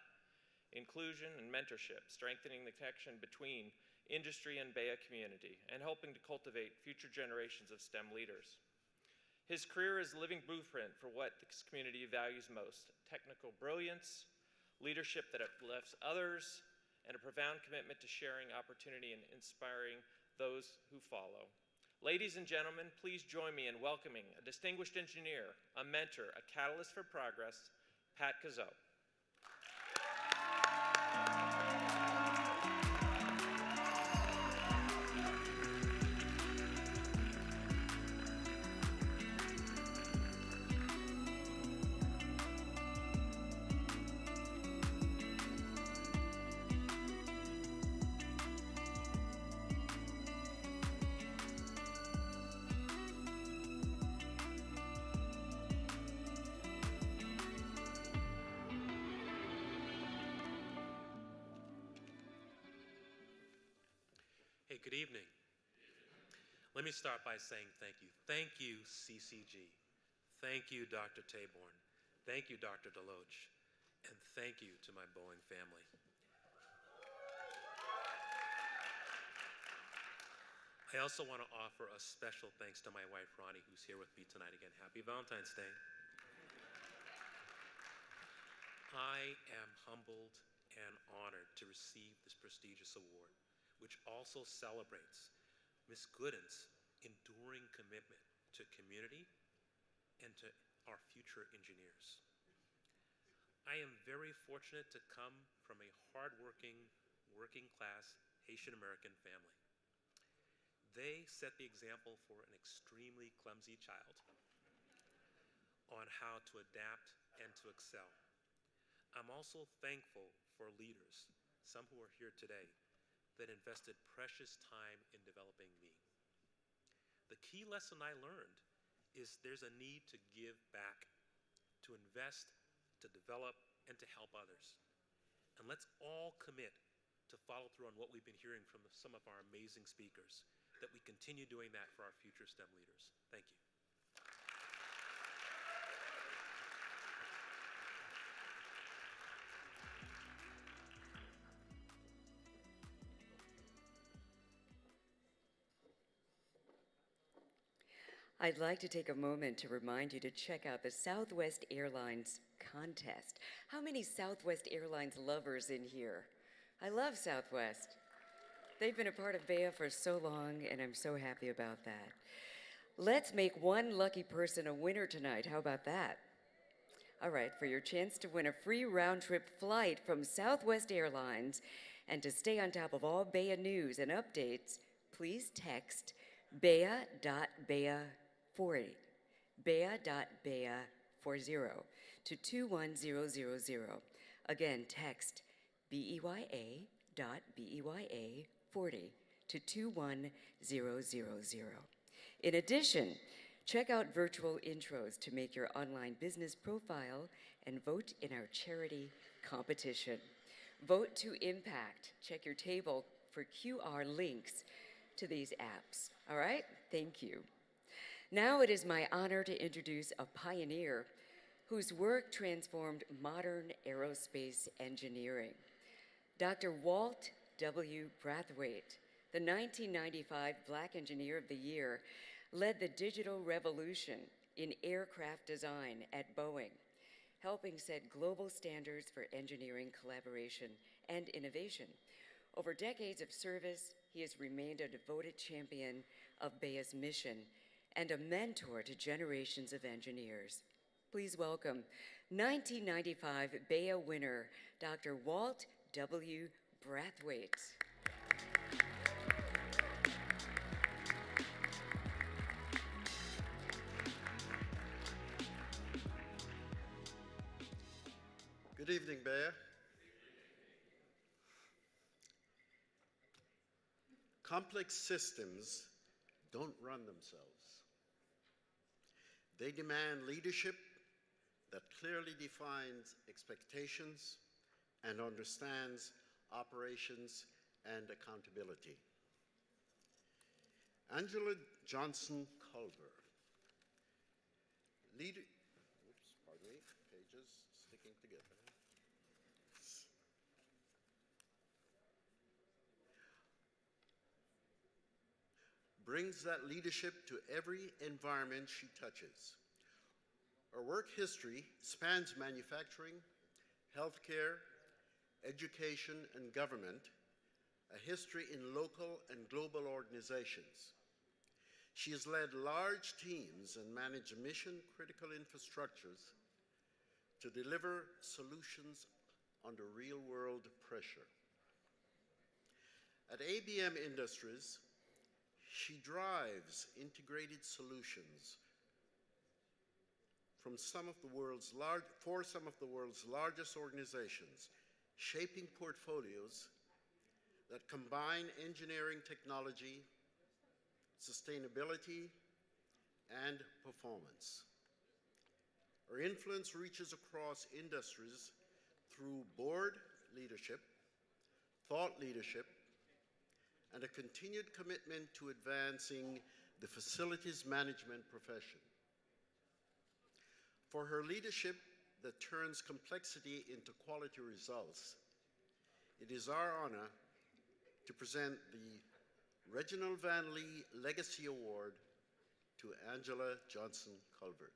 inclusion, and mentorship, strengthening the connection between industry and BEYA community, and helping to cultivate future generations of STEM leaders. His career is a living blueprint for what this community values most: technical brilliance, leadership that uplifts others, and a profound commitment to sharing opportunity and inspiring those who follow. Ladies and gentlemen, please join me in welcoming a distinguished engineer, a mentor, a catalyst for progress, Pat Cazot. Hey, good evening. Let me start by saying thank you. Thank you, CCG. Thank you, Dr. Taborn. Thank you, Dr. Deloach. And thank you to my Boeing family. I also want to offer a special thanks to my wife, Ronnie, who's here with me tonight again. Happy Valentine's Day. I am humbled and honored to receive this prestigious award, which also celebrates Ms. Gooden's enduring commitment to community and to our future engineers. I am very fortunate to come from a hardworking, working-class Haitian-American family. They set the example for an extremely clumsy child on how to adapt and to excel. I'm also thankful for leaders, some who are here today, that invested precious time in developing me. The key lesson I learned is there's a need to give back, to invest, to develop, and to help others. And let's all commit to follow through on what we've been hearing from some of our amazing speakers, that we continue doing that for our future STEM leaders. Thank you. I'd like to take a moment to remind you to check out the Southwest Airlines contest. How many Southwest Airlines lovers in here? I love Southwest. They've been a part of BEYA for so long, and I'm so happy about that. Let's make one lucky person a winner tonight. How about that? All right, for your chance to win a free round-trip flight from Southwest Airlines and to stay on top of all BEYA news and updates, please text BEYA.BEYA40, BEYA.BEYA40 to 21000. Again, text BEYA.BEYA40 to 21000. In addition, check out virtual intros to make your online business profile and vote in our charity competition. Vote to impact. Check your table for QR links to these apps. All right? Thank you. Now it is my honor to introduce a pioneer whose work transformed modern aerospace engineering. Dr. Walt W. Brathwaite, the 1995 Black Engineer of the Year, led the digital revolution in aircraft design at Boeing, helping set global standards for engineering collaboration and innovation. Over decades of service, he has remained a devoted champion of BEYA's mission and a mentor to generations of engineers. Please welcome 1995 BEYA winner, Dr. Walt W. Brathwaite. Good evening, BEYA. Complex systems don't run themselves. They demand leadership that clearly defines expectations and understands operations and accountability. Angela Johnson Culver, pages sticking together. brings that leadership to every environment she touches. Her work history spans manufacturing, healthcare, education, and government, a history in local and global organizations. She has led large teams and managed mission-critical infrastructures to deliver solutions under real-world pressure. At ABM Industries, she drives integrated solutions for some of the world's largest organizations, shaping portfolios that combine engineering technology, sustainability, and performance. Her influence reaches across industries through board leadership, thought leadership, and a continued commitment to advancing the facilities management profession. For her leadership that turns complexity into quality results, it is our honor to present the Reginald Van Lee Legacy Award to Angela Johnson Culbert.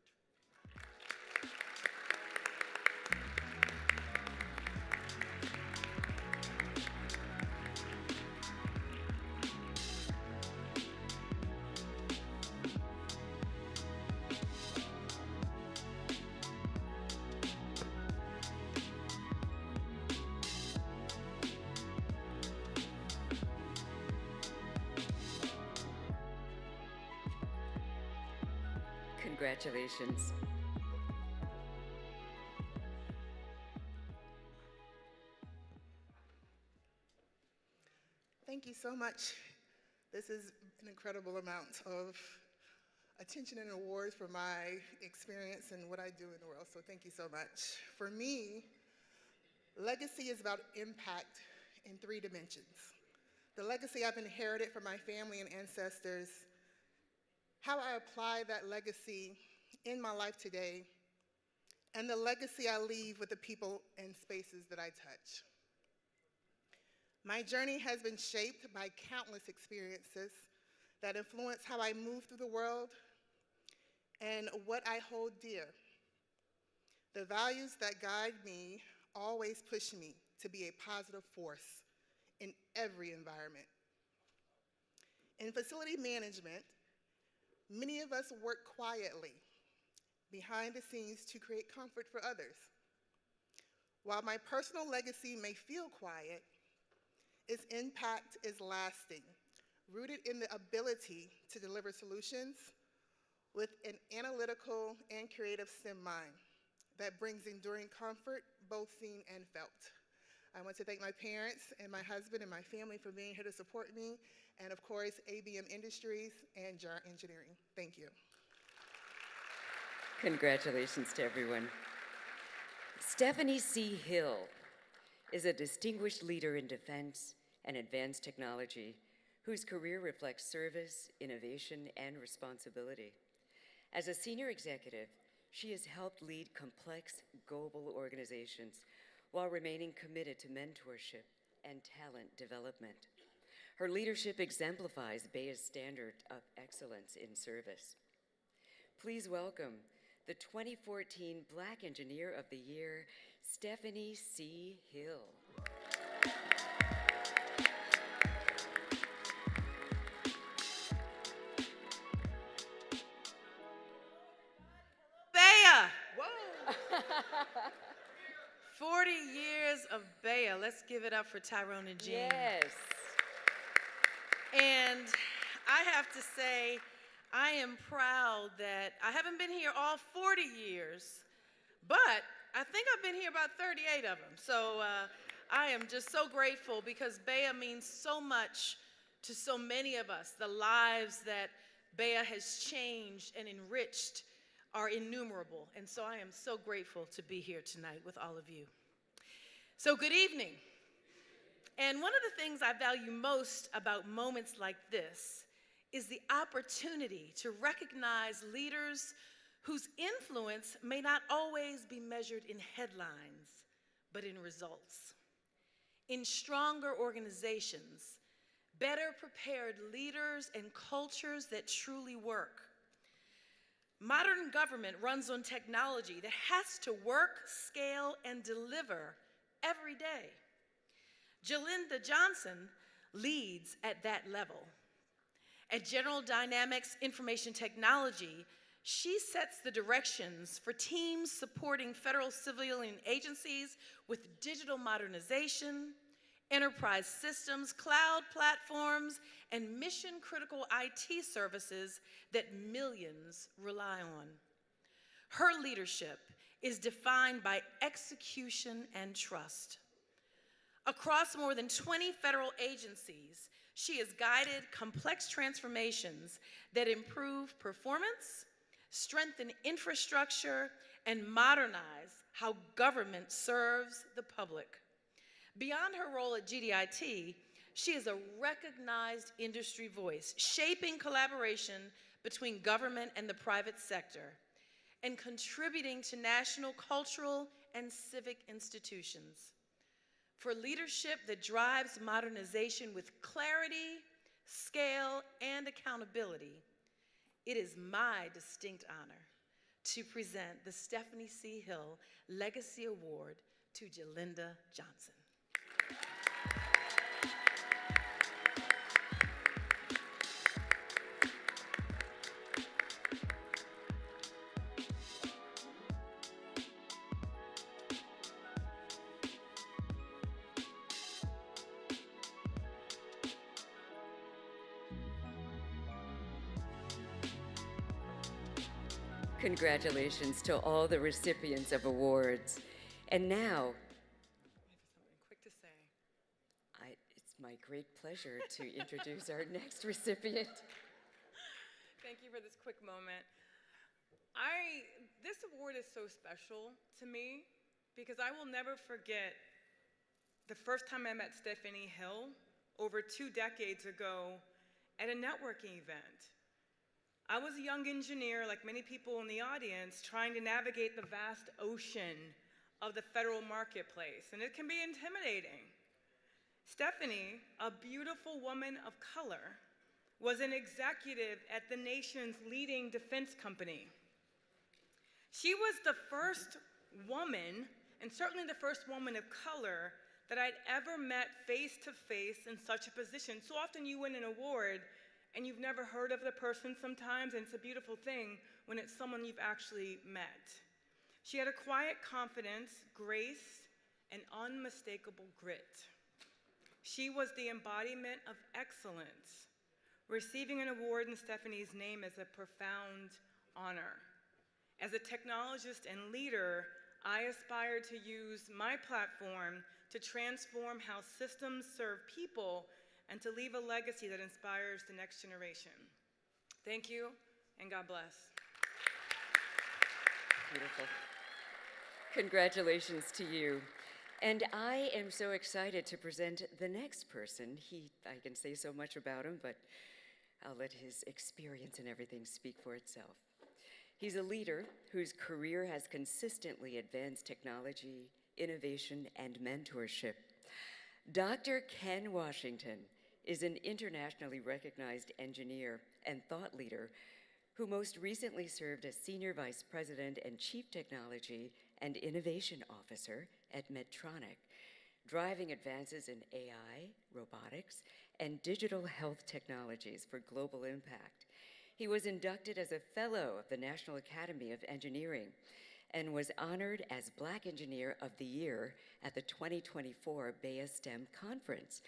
Congratulations. Thank you so much. This is an incredible amount of attention and awards for my experience and what I do in the world, so thank you so much. For me, legacy is about impact in 3 dimensions. The legacy I've inherited from my family and ancestors, how I apply that legacy in my life today, and the legacy I leave with the people and spaces that I touch. My journey has been shaped by countless experiences that influence how I move through the world and what I hold dear. The values that guide me always push me to be a positive force in every environment. In facility management, many of us work quietly behind the scenes to create comfort for others. While my personal legacy may feel quiet, its impact is lasting, rooted in the ability to deliver solutions with an analytical and creative STEM mind that brings enduring comfort, both seen and felt. I want to thank my parents and my husband and my family for being here to support me, and of course, ABM Industries and JAR Engineering. Thank you. Congratulations to everyone. Stephanie C. Hill is a distinguished leader in defense and advanced technology whose career reflects service, innovation, and responsibility. As a senior executive, she has helped lead complex global organizations while remaining committed to mentorship and talent development. Her leadership exemplifies BEYA's standard of excellence in service. Please welcome the 2014 Black Engineer of the Year, Stephanie C. Hill. BEYA! Whoa! 40 years of BEYA. Let's give it up for Tyrone and Jean. Yes. And I have to say, I am proud that I haven't been here all 40 years, but I think I've been here about 38 of them. So I am just so grateful because BEYA means so much to so many of us. The lives that BEYA has changed and enriched are innumerable. And so I am so grateful to be here tonight with all of you. So good evening. And one of the things I value most about moments like this is the opportunity to recognize leaders whose influence may not always be measured in headlines, but in results. In stronger organizations, better prepared leaders and cultures that truly work. Modern government runs on technology that has to work, scale, and deliver every day. Jalinda Johnson leads at that level. At General Dynamics Information Technology, she sets the directions for teams supporting federal civilian agencies with digital modernization, enterprise systems, cloud platforms, and mission-critical IT services that millions rely on. Her leadership is defined by execution and trust. Across more than 20 federal agencies, she has guided complex transformations that improve performance, strengthen infrastructure, and modernize how government serves the public. Beyond her role at GDIT, she is a recognized industry voice, shaping collaboration between government and the private sector, and contributing to national cultural and civic institutions. For leadership that drives modernization with clarity, scale, and accountability, it is my distinct honor to present the Stephanie C. Hill Legacy Award to Jalinda Johnson. Congratulations to all the recipients of awards. And now, Quick to say. it's my great pleasure to introduce our next recipient. Thank you for this quick moment. This award is so special to me because I will never forget the first time I met Stephanie Hill over 2 decades ago at a networking event. I was a young engineer, like many people in the audience, trying to navigate the vast ocean of the federal marketplace, and it can be intimidating. Stephanie, a beautiful woman of color, was an executive at the nation's leading defense company. She was the first woman, and certainly the first woman of color, that I'd ever met face to face in such a position. So often you win an award and you've never heard of the person sometimes, and it's a beautiful thing when it's someone you've actually met. She had a quiet confidence, grace, and unmistakable grit. She was the embodiment of excellence. Receiving an award in Stephanie's name is a profound honor. As a technologist and leader, I aspire to use my platform to transform how systems serve people and to leave a legacy that inspires the next generation. Thank you, and God bless. Beautiful. Congratulations to you. And I am so excited to present the next person. I can say so much about him, but I'll let his experience and everything speak for itself. He's a leader whose career has consistently advanced technology, innovation, and mentorship. Dr. Ken Washington is an internationally recognized engineer and thought leader who most recently served as Senior Vice President and Chief Technology and Innovation Officer at Medtronic, driving advances in AI, robotics, and digital health technologies for global impact. He was inducted as a Fellow of the National Academy of Engineering and was honored as Black Engineer of the Year at the 2024 BEYA STEM Conference,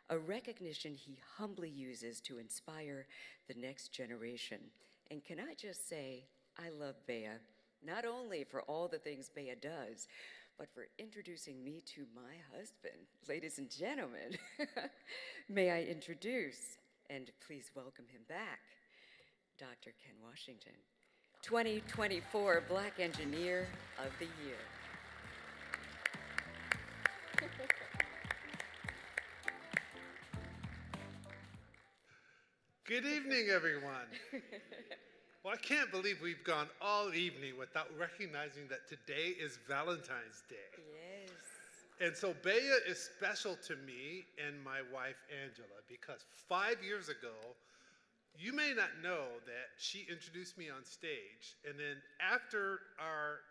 a recognition he humbly uses to inspire the next generation. And can I just say, I love BEYA, not only for all the things BEYA does, but for introducing me to my husband. Ladies and gentlemen, may I introduce, and please welcome him back, Dr. Ken Washington, 2024 Black Engineer of the Year. Good evening, everyone. Well, I can't believe we've gone all evening without recognizing that today is Valentine's Day. Yes. And so BEYA is special to me and my wife, Angela, because 5 years ago, you may not know that she introduced me on stage, and then after our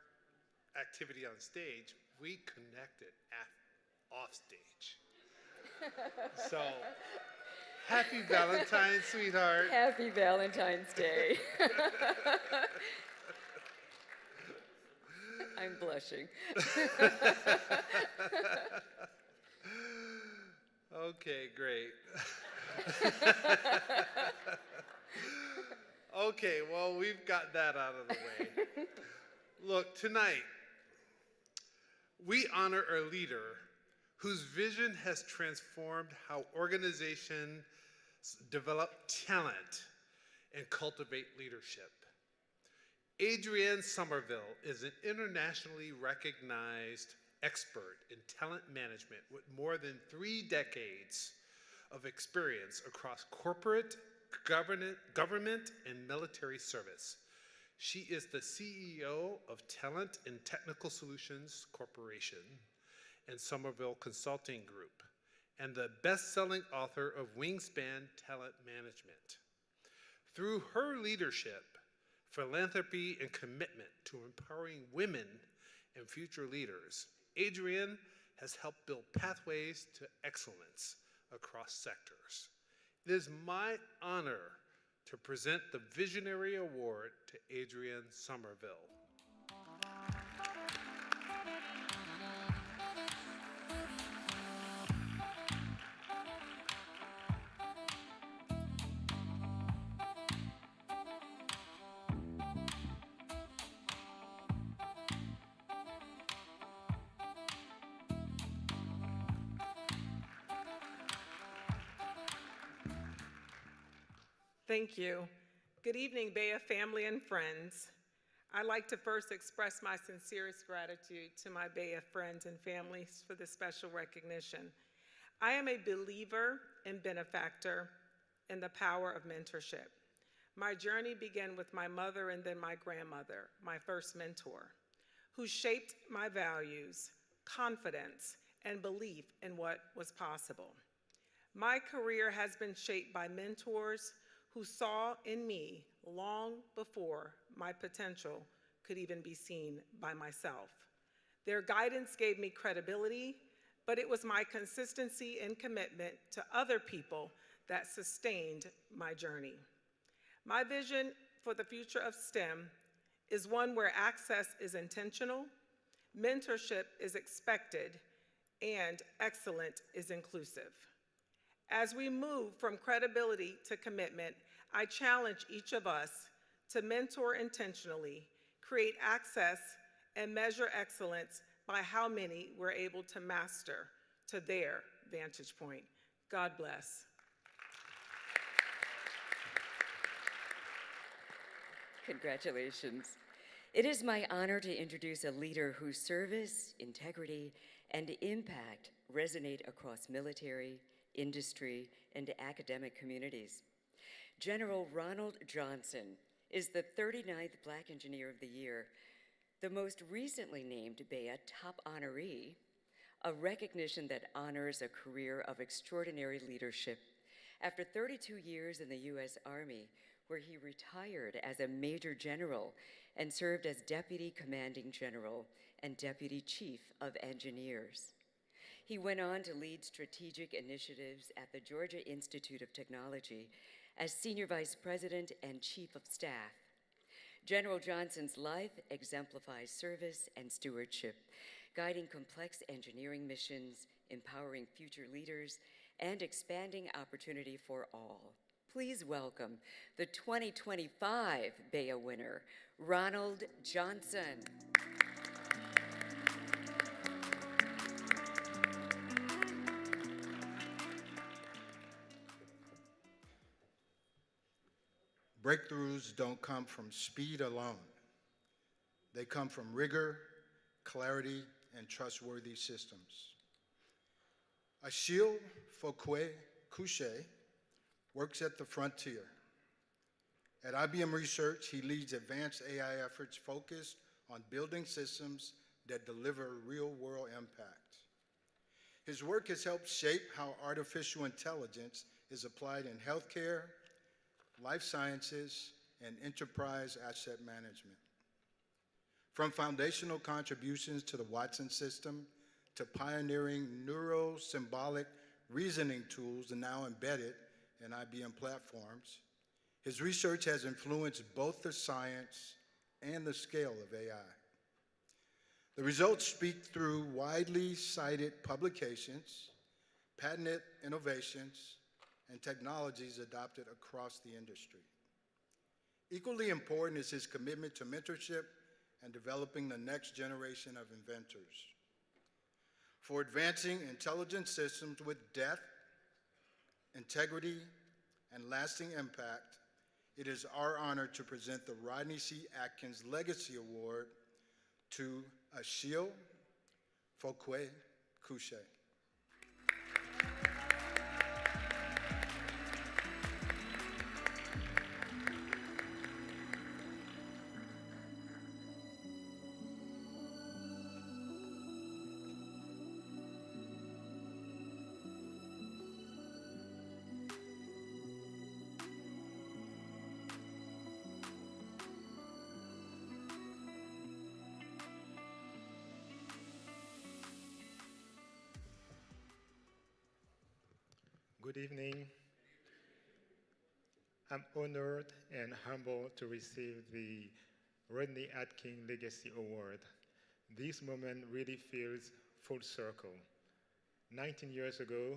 activity on stage, we connected off stage. So, happy Valentine's, sweetheart. Happy Valentine's Day. I'm blushing. Okay, great. Okay, well, we've got that out of the way. Look, tonight, we honor a leader whose vision has transformed how organizations develop talent and cultivate leadership. Adrienne Somerville is an internationally recognized expert in talent management with more than 3 decades of experience across corporate, government, and military service. She is the CEO of Talent and Technical Solutions Corporation and Somerville Consulting Group, and the best-selling author of Wingspan Talent Management. Through her leadership, philanthropy, and commitment to empowering women and future leaders, Adrienne has helped build pathways to excellence across sectors. It is my honor to present the Visionary Award to Adrienne Somerville. Thank you. Good evening, BEYA family and friends. I'd like to first express my sincerest gratitude to my BEYA friends and families for this special recognition. I am a believer and benefactor in the power of mentorship. My journey began with my mother and then my grandmother, my first mentor, who shaped my values, confidence, and belief in what was possible. My career has been shaped by mentors who saw in me long before my potential could even be seen by myself. Their guidance gave me credibility, but it was my consistency and commitment to other people that sustained my journey. My vision for the future of STEM is one where access is intentional, mentorship is expected, and excellence is inclusive. As we move from credibility to commitment, I challenge each of us to mentor intentionally, create access, and measure excellence by how many we're able to master to their vantage point. God bless. Congratulations. It is my honor to introduce a leader whose service, integrity, and impact resonate across military, industry, and academic communities. General Ronald Johnson is the 39th Black Engineer of the Year, the most recently named BEYA Top Honoree, a recognition that honors a career of extraordinary leadership. After 32 years in the U.S. Army, where he retired as a Major General and served as Deputy Commanding General and Deputy Chief of Engineers. He went on to lead strategic initiatives at the Georgia Institute of Technology as Senior Vice President and Chief of Staff. General Johnson's life exemplifies service and stewardship, guiding complex engineering missions, empowering future leaders, and expanding opportunity for all. Please welcome the 2025 BEYA winner, Ronald Johnson. Breakthroughs don't come from speed alone. They come from rigor, clarity, and trustworthy systems. Achille Foucault-Couchet works at the frontier. At IBM Research, he leads advanced AI efforts focused on building systems that deliver real-world impact. His work has helped shape how artificial intelligence is applied in healthcare, life sciences, and enterprise asset management. From foundational contributions to the Watson system to pioneering neuro-symbolic reasoning tools now embedded in IBM platforms, his research has influenced both the science and the scale of AI. The results speak through widely cited publications, patented innovations, and technologies adopted across the industry. Equally important is his commitment to mentorship and developing the next generation of inventors. For advancing intelligent systems with depth, integrity, and lasting impact, it is our honor to present the Rodney C. Atkins Legacy Award to Achille Fouquet-Couchet. Good evening. I'm honored and humbled to receive the Rodney Atkins Legacy Award. This moment really feels full circle. 19 years ago,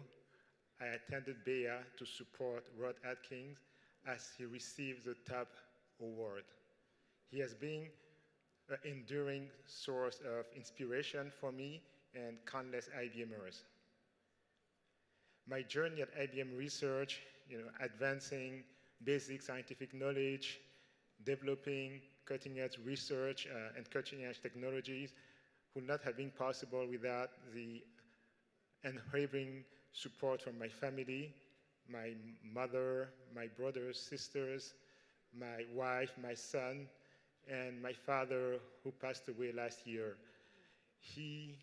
I attended BEYA to support Rod Atkins as he received the top award. He has been an enduring source of inspiration for me and countless IBMers. My journey at IBM Research, advancing basic scientific knowledge, developing cutting-edge research and cutting-edge technologies would not have been possible without the unwavering support from my family, my mother, my brothers, sisters, my wife, my son, and my father who passed away last year. He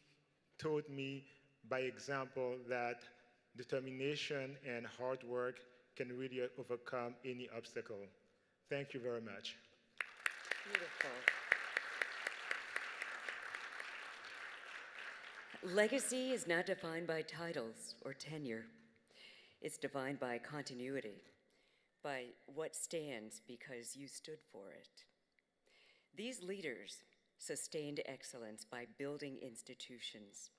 taught me by example that determination and hard work can really overcome any obstacle. Thank you very much. Beautiful. Legacy is not defined by titles or tenure. It's defined by continuity, by what stands because you stood for it. These leaders sustained excellence by building institutions,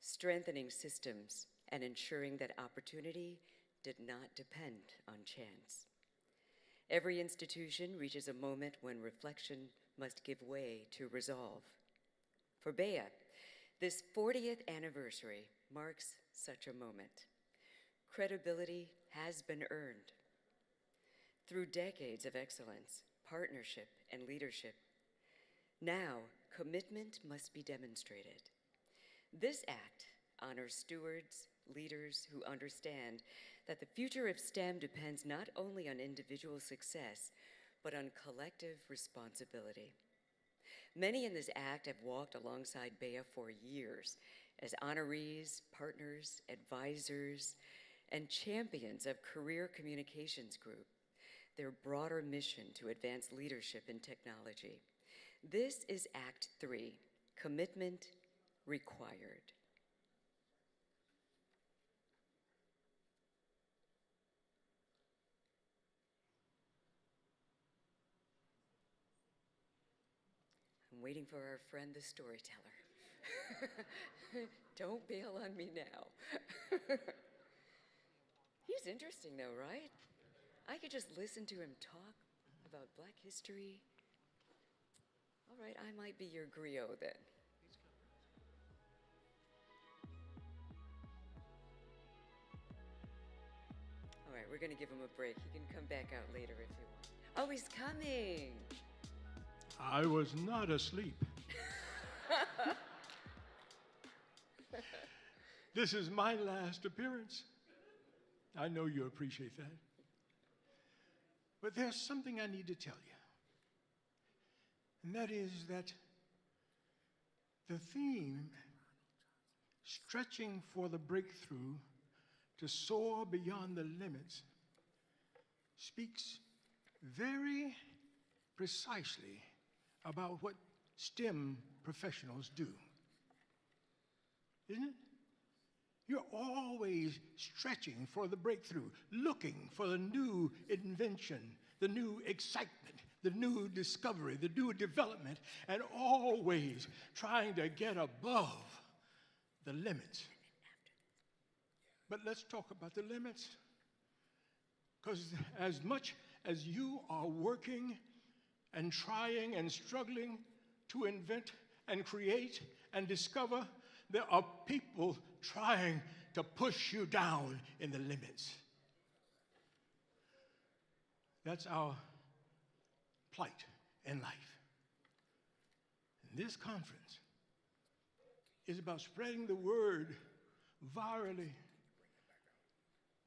strengthening systems, and ensuring that opportunity did not depend on chance. Every institution reaches a moment when reflection must give way to resolve. For BEYA, this 40th anniversary marks such a moment. Credibility has been earned. Through decades of excellence, partnership, and leadership, now commitment must be demonstrated. This act honors stewards, leaders who understand that the future of STEM depends not only on individual success, but on collective responsibility. Many in this act have walked alongside BEYA for years as honorees, partners, advisors, and champions of Career Communications Group, their broader mission to advance leadership in technology. This is Act 3, Commitment Required. I'm waiting for our friend, the storyteller. Don't bail on me now. He's interesting though, right? I could just listen to him talk about Black history. All right, I might be your griot then. All right, we're gonna give him a break. He can come back out later if you want. Oh, he's coming. I was not asleep. This is my last appearance. I know you appreciate that. But there's something I need to tell you. And that is that the theme stretching for the breakthrough to soar beyond the limits speaks very precisely about what STEM professionals do. Isn't it? You're always stretching for the breakthrough, looking for the new invention, the new excitement, the new discovery, the new development, and always trying to get above the limits. But let's talk about the limits. Because as much as you are working and trying and struggling to invent and create and discover, there are people trying to push you down in the limits. That's our plight in life. And this conference is about spreading the word virally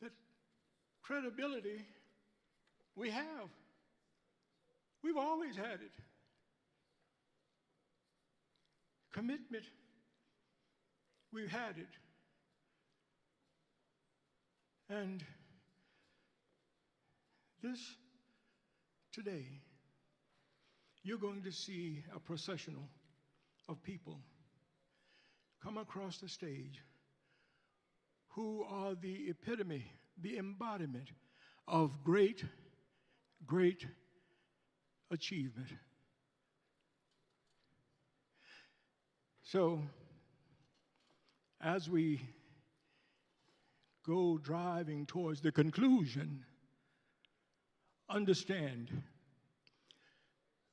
that credibility we have. We've always had it. Commitment, we've had it. And this today, you're going to see a processional of people come across the stage who are the epitome, the embodiment of great, great achievement. So, as we go driving towards the conclusion, understand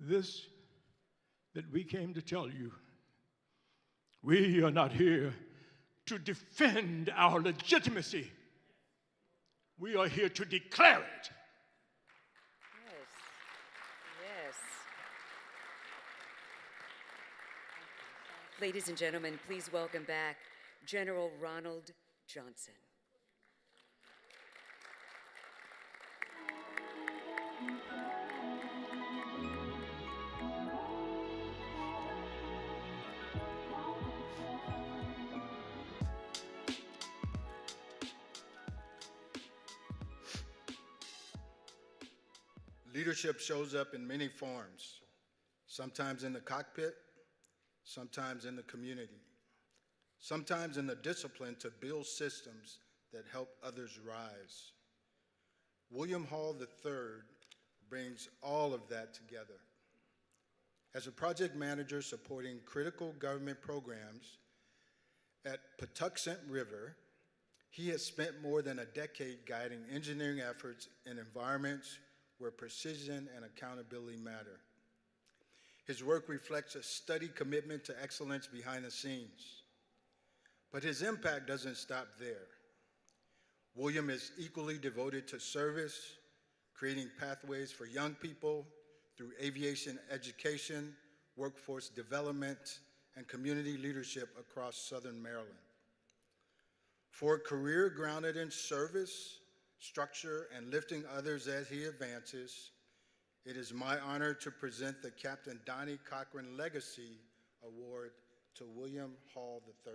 this that we came to tell you. We are not here to defend our legitimacy. We are here to declare it. Yes. Yes. Ladies and gentlemen, please welcome back General Ronald Johnson. Leadership shows up in many forms, sometimes in the cockpit, sometimes in the community, sometimes in the discipline to build systems that help others rise. William Hall III brings all of that together. As a project manager supporting critical government programs at Patuxent River, he has spent more than a decade guiding engineering efforts in environments where precision and accountability matter. His work reflects a steady commitment to excellence behind the scenes. But his impact doesn't stop there. William is equally devoted to service, creating pathways for young people through aviation education, workforce development, and community leadership across Southern Maryland. For a career grounded in service, structure, and lifting others as he advances, it is my honor to present the Captain Donnie Cochran Legacy Award to William Hall III.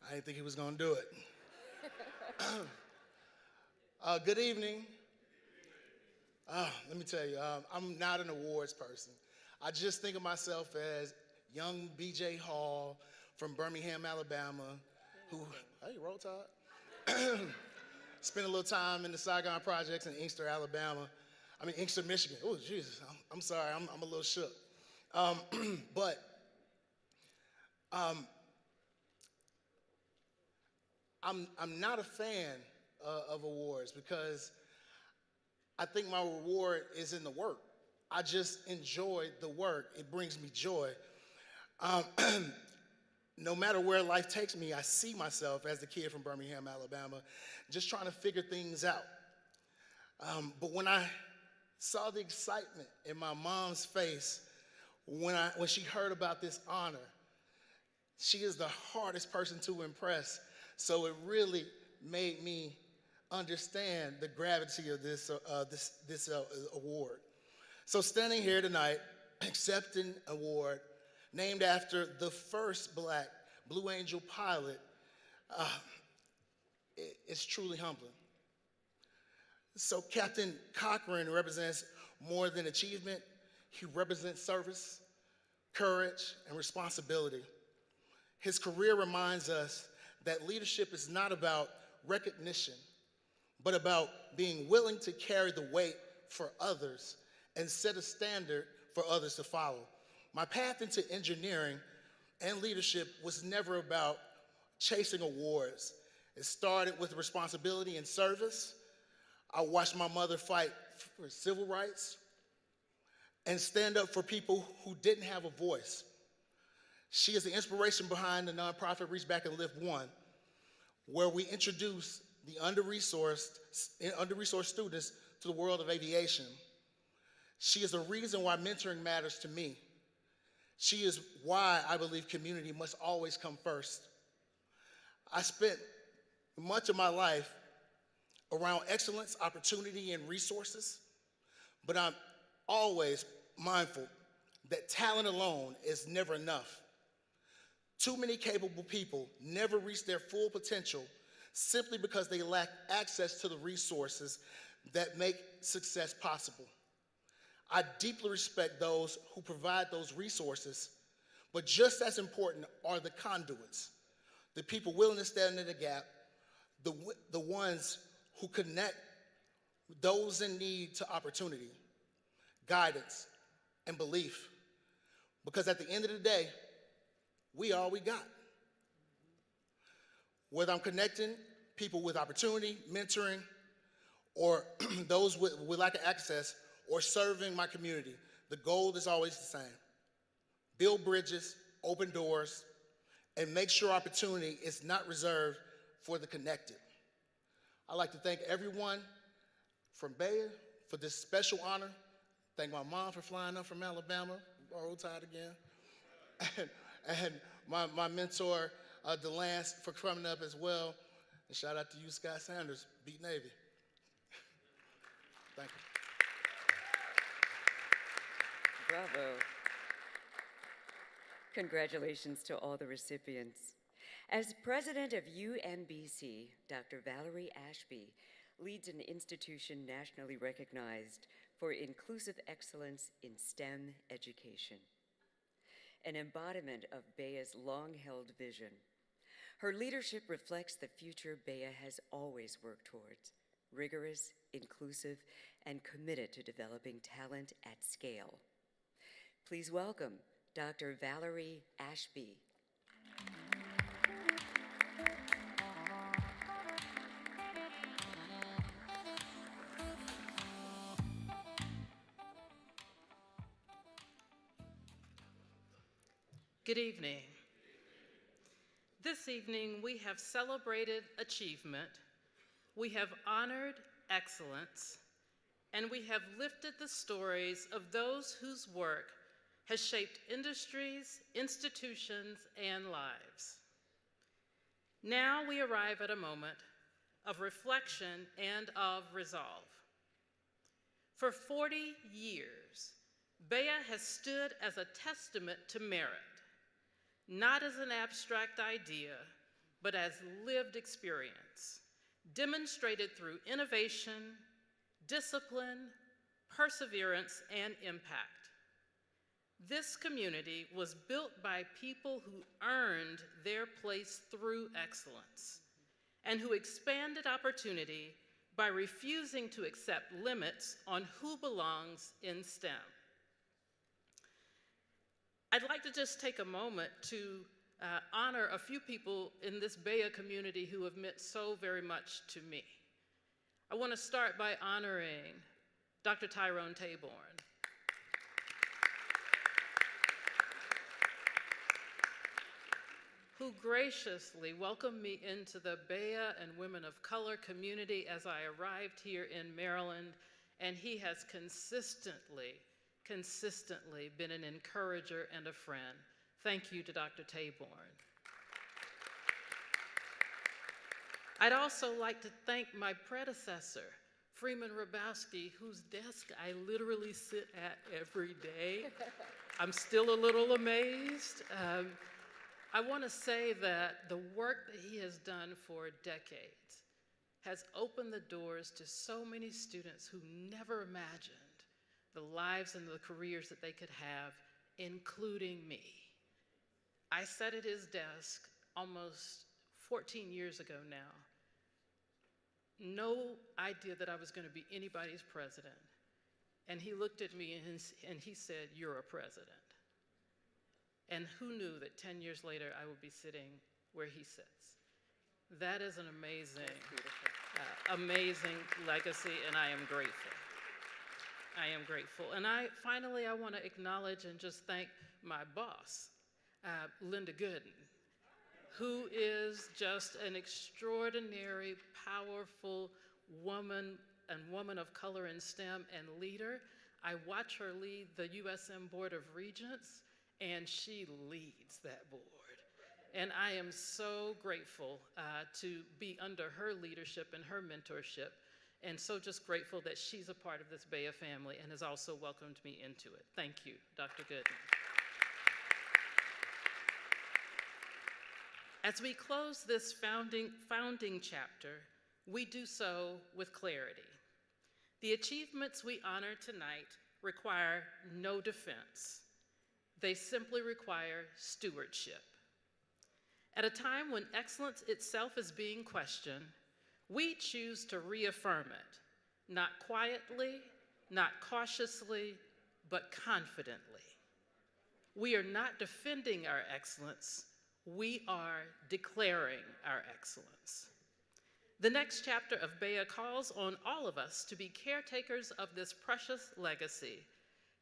I didn't think he was going to do it. Good evening. Let me tell you, I'm not an awards person. I just think of myself as young B.J. Hall from Birmingham, Alabama, who, hey, roll tide, spent a little time in the Saigon projects in Inkster, Alabama. Inkster, Michigan. Oh, Jesus, I'm sorry, I'm a little shook. I'm not a fan of awards because I think my reward is in the work. I just enjoy the work. It brings me joy. No matter where life takes me, I see myself as the kid from Birmingham, Alabama, just trying to figure things out. But when I saw the excitement in my mom's face when she heard about this honor, she is the hardest person to impress. So it really made me understand the gravity of this award. So standing here tonight, accepting an award named after the first Black Blue Angel pilot, it's truly humbling. So Captain Cochran represents more than achievement. He represents service, courage, and responsibility. His career reminds us that leadership is not about recognition, but about being willing to carry the weight for others and set a standard for others to follow. My path into engineering and leadership was never about chasing awards. It started with responsibility and service. I watched my mother fight for civil rights and stand up for people who didn't have a voice. She is the inspiration behind the nonprofit Reach Back and Lift One, where we introduce the under-resourced students to the world of aviation. She is the reason why mentoring matters to me. She is why I believe community must always come first. I spent much of my life around excellence, opportunity, and resources, but I'm always mindful that talent alone is never enough. Too many capable people never reach their full potential simply because they lack access to the resources that make success possible. I deeply respect those who provide those resources, but just as important are the conduits, the people willing to stand in the gap, the ones who connect those in need to opportunity, guidance, and belief. Because at the end of the day, we are all we got. Whether I'm connecting people with opportunity, mentoring, or those with lack of access, or serving my community, the goal is always the same. Build bridges, open doors, and make sure opportunity is not reserved for the connected. I'd like to thank everyone from BEYA for this special honor. Thank my mom for flying up from Alabama, Roll Tide again. And my mentor, DeLance, for coming up as well. And shout out to you, Scott Sanders, beat Navy. Thank you. Bravo. Congratulations to all the recipients. As president of UMBC, Dr. Valerie Ashby leads an institution nationally recognized for inclusive excellence in STEM education, an embodiment of BEYA's long-held vision. Her leadership reflects the future BEYA has always worked towards: rigorous, inclusive, and committed to developing talent at scale. Please welcome Dr. Valerie Ashby. Good evening. This evening, we have celebrated achievement, we have honored excellence, and we have lifted the stories of those whose work has shaped industries, institutions, and lives. Now we arrive at a moment of reflection and of resolve. For 40 years, BEYA has stood as a testament to merit, not as an abstract idea, but as lived experience, demonstrated through innovation, discipline, perseverance, and impact. This community was built by people who earned their place through excellence and who expanded opportunity by refusing to accept limits on who belongs in STEM. I'd like to just take a moment to honor a few people in this BEYA community who have meant so very much to me. I want to start by honoring Dr. Tyrone Taborn. who graciously welcomed me into the BEYA and Women of Color community as I arrived here in Maryland, and he has consistently been an encourager and a friend. Thank you to Dr. Taborn. I'd also like to thank my predecessor, Freeman Rabowski, whose desk I literally sit at every day. I'm still a little amazed. I want to say that the work that he has done for decades has opened the doors to so many students who never imagined the lives and the careers that they could have, including me. I sat at his desk almost 14 years ago now. No idea that I was going to be anybody's president. And he looked at me and he said, "You're a president." And who knew that 10 years later I would be sitting where he sits? That is an amazing, amazing legacy, and I am grateful. I am grateful. And finally, I want to acknowledge and just thank my boss, Linda Gooden, who is just an extraordinary, powerful woman and woman of color in STEM and leader. I watch her lead the USM Board of Regents, and she leads that board. And I am so grateful to be under her leadership and her mentorship, and so just grateful that she's a part of this BEYA family and has also welcomed me into it. Thank you, Dr. Gooden. As we close this founding chapter, we do so with clarity. The achievements we honor tonight require no defense. They simply require stewardship. At a time when excellence itself is being questioned, we choose to reaffirm it, not quietly, not cautiously, but confidently. We are not defending our excellence, we are declaring our excellence. The next chapter of BEYA calls on all of us to be caretakers of this precious legacy,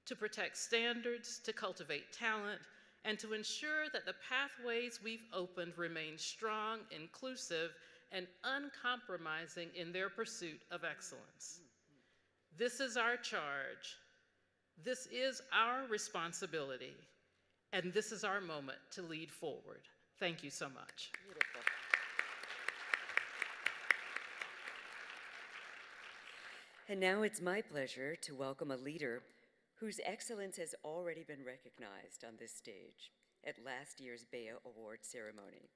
to protect standards, to cultivate talent, and to ensure that the pathways we've opened remain strong, inclusive, and uncompromising in their pursuit of excellence. This is our charge, this is our responsibility, and this is our moment to lead forward. Thank you so much. Beautiful. And now it's my pleasure to welcome a leader whose excellence has already been recognized on this stage at last year's BEYA Award ceremony.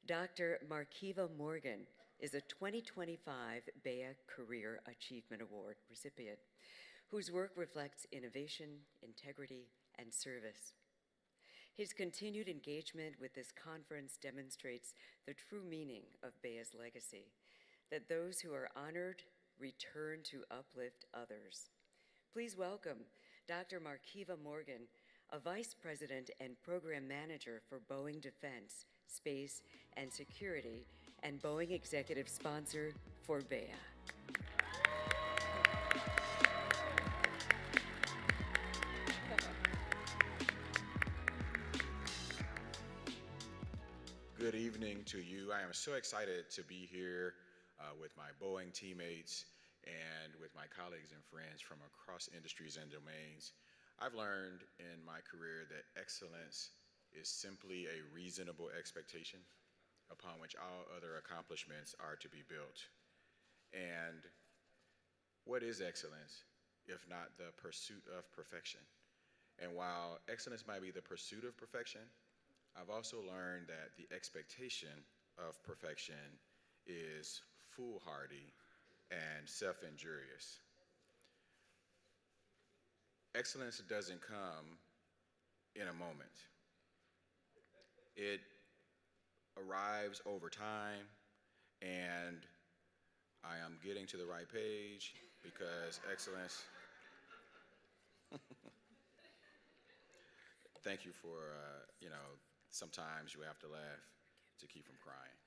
Dr. Markiva Morgan is a 2025 BEYA Career Achievement Award recipient whose work reflects innovation, integrity, and service. His continued engagement with this conference demonstrates the true meaning of BEYA's legacy, that those who are honored return to uplift others. Please welcome Dr. Markiva Morgan, a Vice President and Program Manager for Boeing Defense, Space, and Security, and Boeing Executive Sponsor for BEYA. Good evening to you. I am so excited to be here with my Boeing teammates and with my colleagues and friends from across industries and domains. I've learned in my career that excellence is simply a reasonable expectation upon which all other accomplishments are to be built. And what is excellence if not the pursuit of perfection? And while excellence might be the pursuit of perfection, I've also learned that the expectation of perfection is foolhardy and self-injurious. Excellence doesn't come in a moment. It arrives over time, and I am getting to the right page because excellence. Thank you for, sometimes you have to laugh to keep from crying.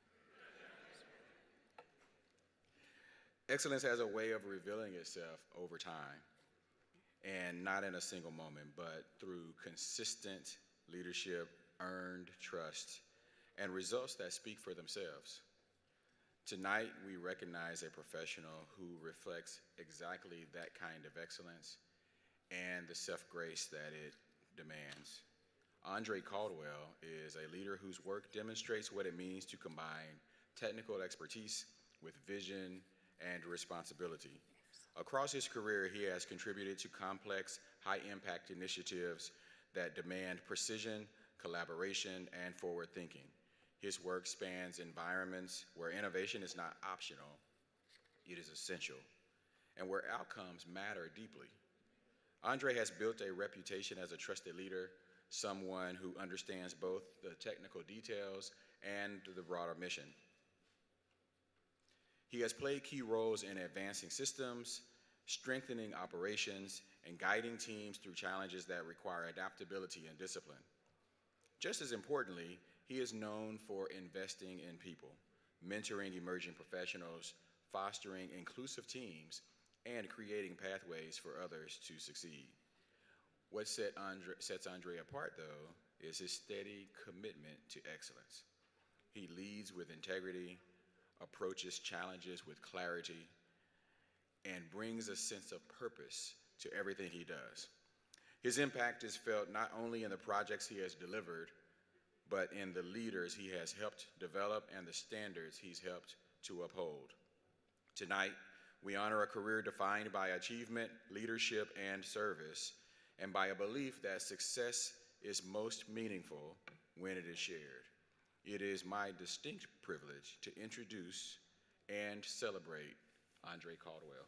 Excellence has a way of revealing itself over time, and not in a single moment, but through consistent leadership, earned trust, and results that speak for themselves. Tonight, we recognize a professional who reflects exactly that kind of excellence and the self-grace that it demands. Andre Caldwell is a leader whose work demonstrates what it means to combine technical expertise with vision and responsibility. Across his career, he has contributed to complex, high-impact initiatives that demand precision, collaboration, and forward thinking. His work spans environments where innovation is not optional, it is essential, and where outcomes matter deeply. Andre has built a reputation as a trusted leader, someone who understands both the technical details and the broader mission. He has played key roles in advancing systems, strengthening operations, and guiding teams through challenges that require adaptability and discipline. Just as importantly, he is known for investing in people, mentoring emerging professionals, fostering inclusive teams, and creating pathways for others to succeed. What sets Andre apart, though, is his steady commitment to excellence. He leads with integrity, approaches challenges with clarity, and brings a sense of purpose to everything he does. His impact is felt not only in the projects he has delivered, but in the leaders he has helped develop and the standards he's helped to uphold. Tonight, we honor a career defined by achievement, leadership, and service, and by a belief that success is most meaningful when it is shared. It is my distinct privilege to introduce and celebrate Andre Caldwell.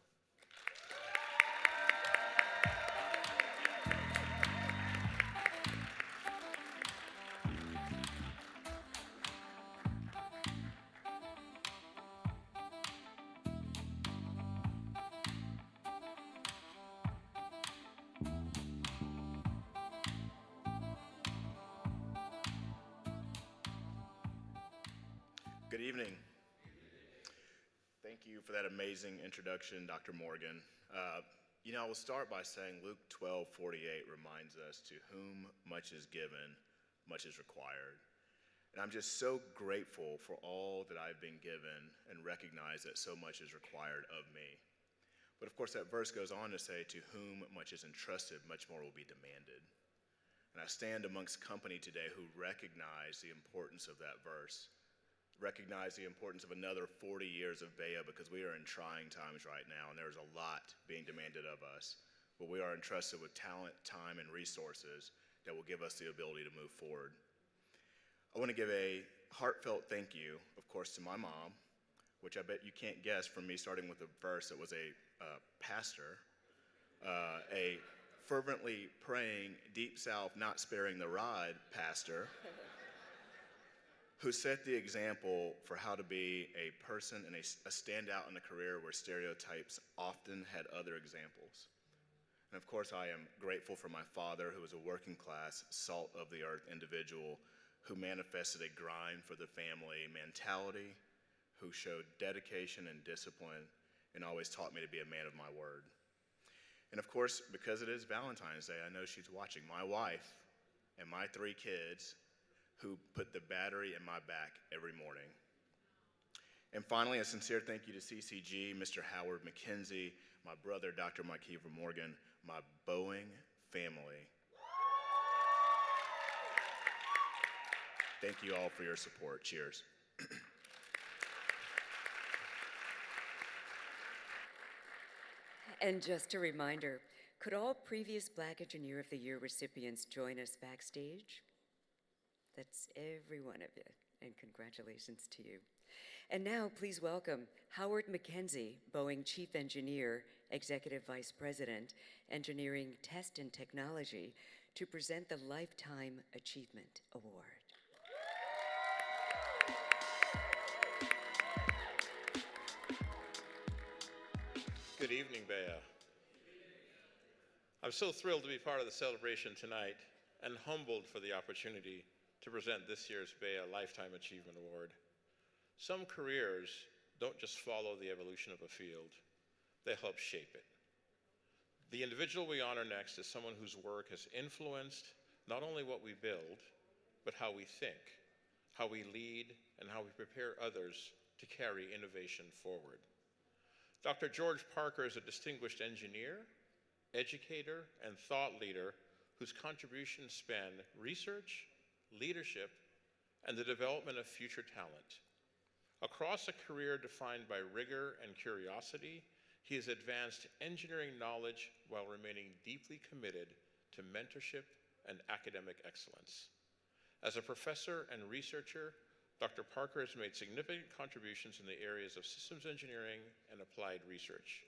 Good evening. Thank you for that amazing introduction, Dr. Morgan. I will start by saying Luke 12:48 reminds us, to whom much is given, much is required. And I'm just so grateful for all that I've been given and recognize that so much is required of me. But of course, that verse goes on to say, to whom much is entrusted, much more will be demanded. And I stand amongst company today who recognize the importance of that verse, recognize the importance of another 40 years of BEYA, because we are in trying times right now, and there's a lot being demanded of us. But we are entrusted with talent, time, and resources that will give us the ability to move forward. I want to give a heartfelt thank you, of course, to my mom, which I bet you can't guess from me starting with a verse that was a pastor, a fervently praying, deep south, not sparing the rod pastor, who set the example for how to be a person and a standout in a career where stereotypes often had other examples. And of course, I am grateful for my father, who was a working class, salt of the earth individual who manifested a grind for the family mentality, who showed dedication and discipline, and always taught me to be a man of my word. And of course, because it is Valentine's Day, I know she's watching, my wife and my 3 kids, who put the battery in my back every morning. And finally, a sincere thank you to CCG, Mr. Howard McKenzie, my brother, Dr. Mikeeva Morgan, my Boeing family. Thank you all for your support. Cheers. And just a reminder, could all previous Black Engineer of the Year recipients join us backstage? That's every one of you, and congratulations to you. And now, please welcome Howard McKenzie, Boeing Chief Engineer, Executive Vice President, Engineering Test and Technology, to present the Lifetime Achievement Award. Good evening, BEYA. I'm so thrilled to be part of the celebration tonight and humbled for the opportunity to present this year's BEYA Lifetime Achievement Award. Some careers don't just follow the evolution of a field, they help shape it. The individual we honor next is someone whose work has influenced not only what we build, but how we think, how we lead, and how we prepare others to carry innovation forward. Dr. George Parker is a distinguished engineer, educator, and thought leader whose contributions span research, leadership, and the development of future talent. Across a career defined by rigor and curiosity, he has advanced engineering knowledge while remaining deeply committed to mentorship and academic excellence. As a professor and researcher, Dr. Parker has made significant contributions in the areas of systems engineering and applied research,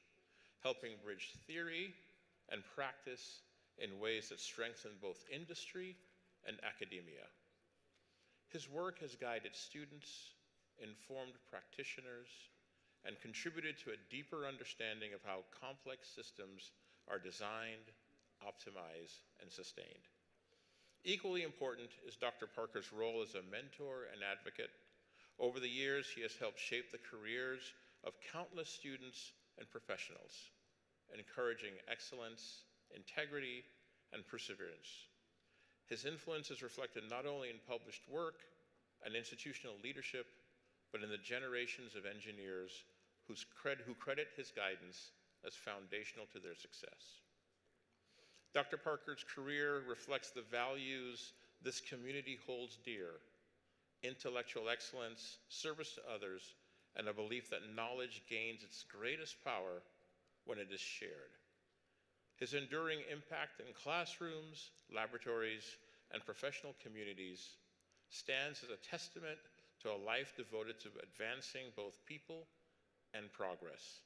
helping bridge theory and practice in ways that strengthen both industry and academia. His work has guided students, informed practitioners, and contributed to a deeper understanding of how complex systems are designed, optimized, and sustained. Equally important is Dr. Parker's role as a mentor and advocate. Over the years, he has helped shape the careers of countless students and professionals, encouraging excellence, integrity, and perseverance. His influence is reflected not only in published work and institutional leadership, but in the generations of engineers who credit his guidance as foundational to their success. Dr. Parker's career reflects the values this community holds dear: intellectual excellence, service to others, and a belief that knowledge gains its greatest power when it is shared. His enduring impact in classrooms, laboratories, and professional communities stands as a testament to a life devoted to advancing both people and progress.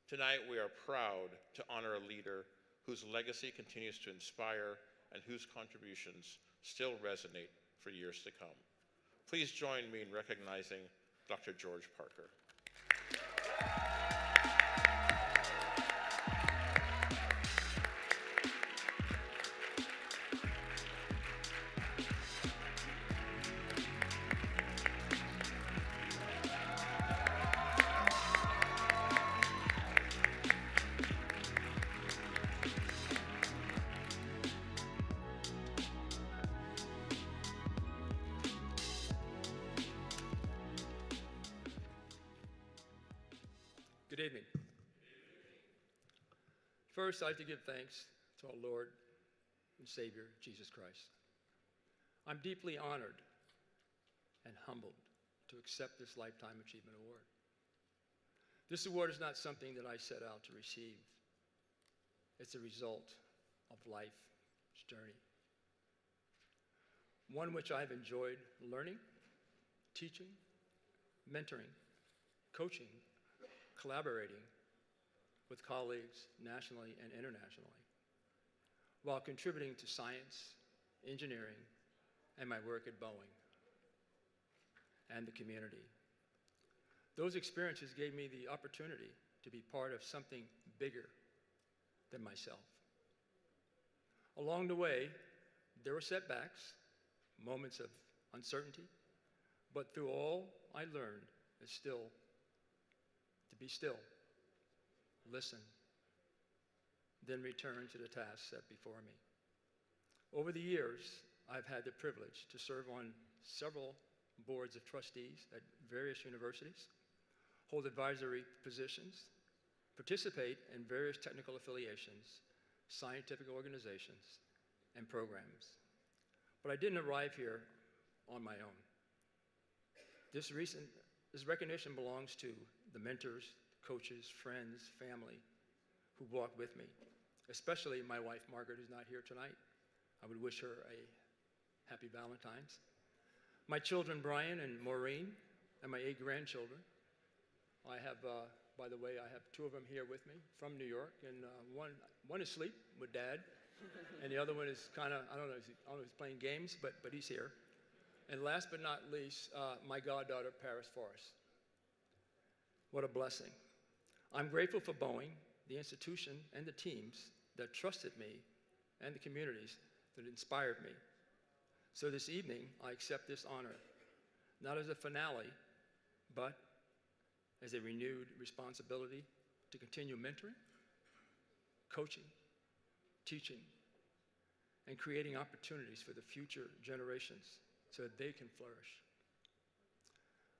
Tonight, we are proud to honor a leader whose legacy continues to inspire and whose contributions still resonate for years to come. Please join me in recognizing Dr. George Parker. Good evening. First, I'd like to give thanks to our Lord and Savior, Jesus Christ. I'm deeply honored and humbled to accept this Lifetime Achievement Award. This award is not something that I set out to receive. It's a result of life's journey, one which I've enjoyed learning, teaching, mentoring, coaching, collaborating with colleagues nationally and internationally, while contributing to science, engineering, and my work at Boeing and the community. Those experiences gave me the opportunity to be part of something bigger than myself. Along the way, there were setbacks, moments of uncertainty, but through all I learned is still to be still, listen, then return to the tasks set before me. Over the years, I've had the privilege to serve on several boards of trustees at various universities, hold advisory positions, participate in various technical affiliations, scientific organizations, and programs. But I didn't arrive here on my own. This recognition belongs to the mentors, coaches, friends, family who walked with me, especially my wife, Margaret, who's not here tonight. I would wish her a happy Valentine's. My children, Brian and Maureen, and my 8 grandchildren. I have, by the way, I have 2 of them here with me from New York, and one is asleep with Dad, and the other one is kind of, I don't know if he's playing games, but he's here. And last but not least, my goddaughter, Paris Forrest. What a blessing. I'm grateful for Boeing, the institution, and the teams that trusted me, and the communities that inspired me. So this evening, I accept this honor, not as a finale, but as a renewed responsibility to continue mentoring, coaching, teaching, and creating opportunities for the future generations so that they can flourish.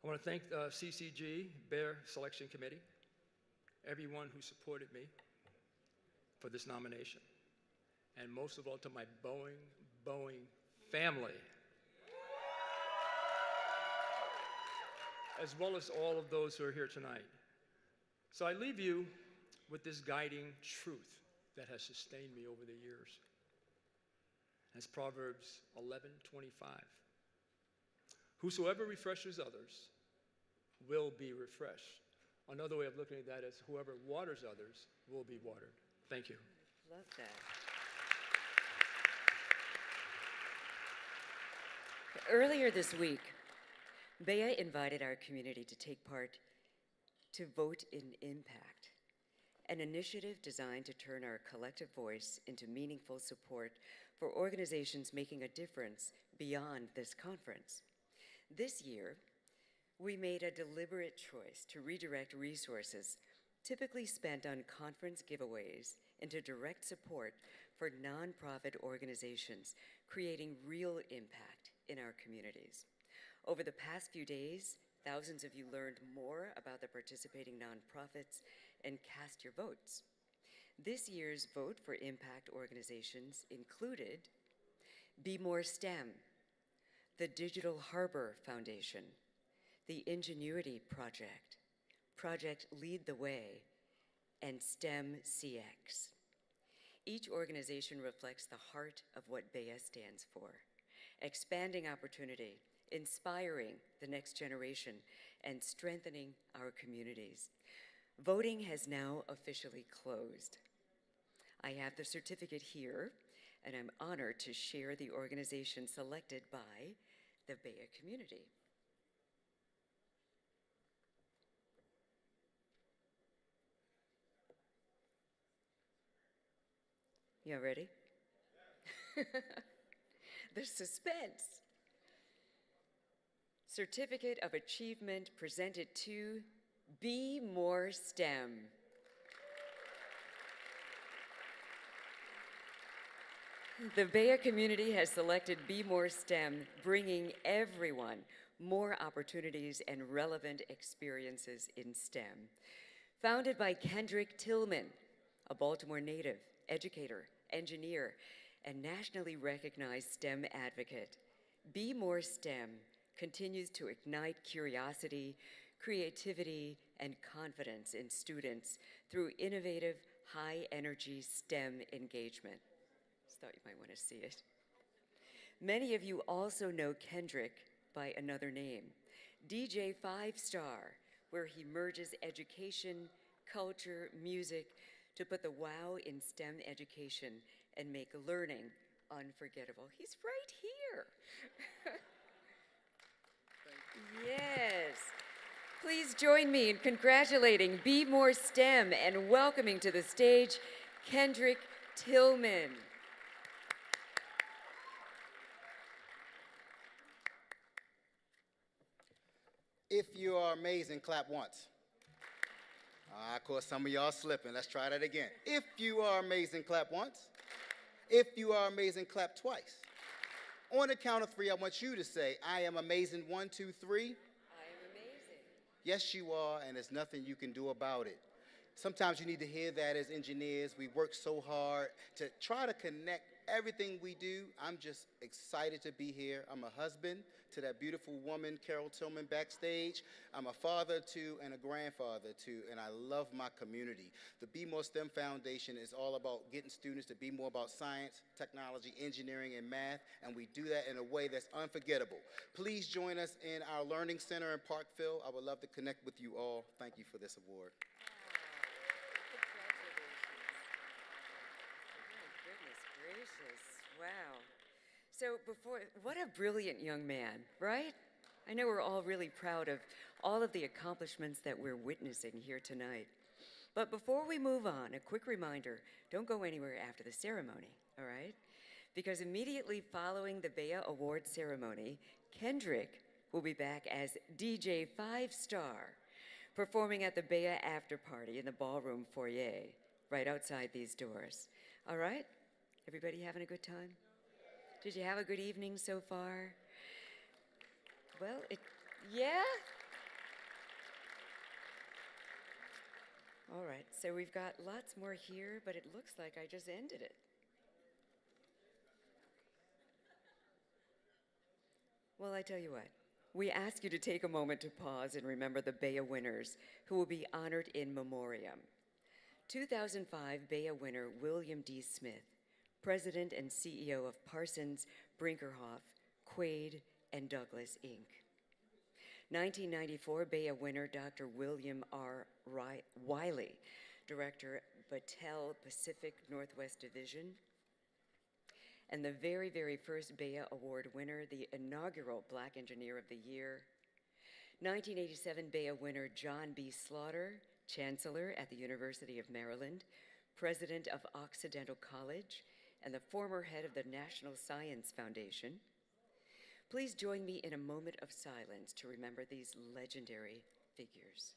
I want to thank CCG, Bear Selection Committee, everyone who supported me for this nomination, and most of all to my Boeing family, as well as all of those who are here tonight. So I leave you with this guiding truth that has sustained me over the years. As Proverbs 11:25. Whosoever refreshes others will be refreshed. Another way of looking at that is whoever waters others will be watered. Thank you. Love that. Earlier this week, BEYA invited our community to take part to Vote in Impact, an initiative designed to turn our collective voice into meaningful support for organizations making a difference beyond this conference. This year, we made a deliberate choice to redirect resources typically spent on conference giveaways into direct support for nonprofit organizations creating real impact in our communities. Over the past few days, thousands of you learned more about the participating nonprofits and cast your votes. This year's Vote for Impact organizations included Be More STEM, the Digital Harbor Foundation, the Ingenuity Project, Project Lead the Way, and STEM CX. Each organization reflects the heart of what BEYA stands for: expanding opportunity, inspiring the next generation, and strengthening our communities. Voting has now officially closed. I have the certificate here, and I'm honored to share the organization selected by the BEYA community. You ready? The suspense. Certificate of Achievement presented to Be More STEM. The BEYA community has selected Be More STEM, bringing everyone more opportunities and relevant experiences in STEM. Founded by Kendrick Tillman, a Baltimore native, educator, engineer, and nationally recognized STEM advocate, Be More STEM continues to ignite curiosity, creativity, and confidence in students through innovative, high-energy STEM engagement. Just thought you might want to see it. Many of you also know Kendrick by another name, DJ 5-Star, where he merges education, culture, music to put the wow in STEM education and make learning unforgettable. He's right here. Yes. Please join me in congratulating Be More STEM and welcoming to the stage Kendrick Tillman. If you are amazing, clap once. Of course, some of y'all slipping. Let's try that again. If you are amazing, clap once. If you are amazing, clap twice. On the count of three, I want you to say, I am amazing. 1, 2, 3. I am amazing. Yes, you are, and there's nothing you can do about it. Sometimes you need to hear that as engineers. We work so hard to try to connect everything we do. I'm just excited to be here. I'm a husband to that beautiful woman, Carol Tillman, backstage. I'm a father to and a grandfather to, and I love my community. The Be More STEM Foundation is all about getting students to be more about science, technology, engineering, and math, and we do that in a way that's unforgettable. Please join us in our Learning Center in Parkville. I would love to connect with you all. Thank you for this award. Wow. So what a brilliant young man, right? I know we're all really proud of all of the accomplishments that we're witnessing here tonight. But before we move on, a quick reminder, don't go anywhere after the ceremony, all right? Because immediately following the BEYA Award ceremony, Kendrick will be back as DJ 5-Star, performing at the BEYA after party in the ballroom foyer, right outside these doors. All right? Everybody having a good time? Did you have a good evening so far? Well, yeah? All right, so we've got lots more here, but it looks like I just ended it. Well, I tell you what, we ask you to take a moment to pause and remember the BEYA winners who will be honored in memoriam. 2005 BEYA winner William D. Smith, President and CEO of Parsons, Brinkerhoff, Quaid, and Douglas, Inc. 1994 BEYA winner Dr. William R. Wiley, Director, Battelle Pacific Northwest Division. And the very, very first BEYA Award winner, the inaugural Black Engineer of the Year. 1987 BEYA winner John B. Slaughter, Chancellor at the University of Maryland, President of Occidental College, and the former head of the National Science Foundation. Please join me in a moment of silence to remember these legendary figures.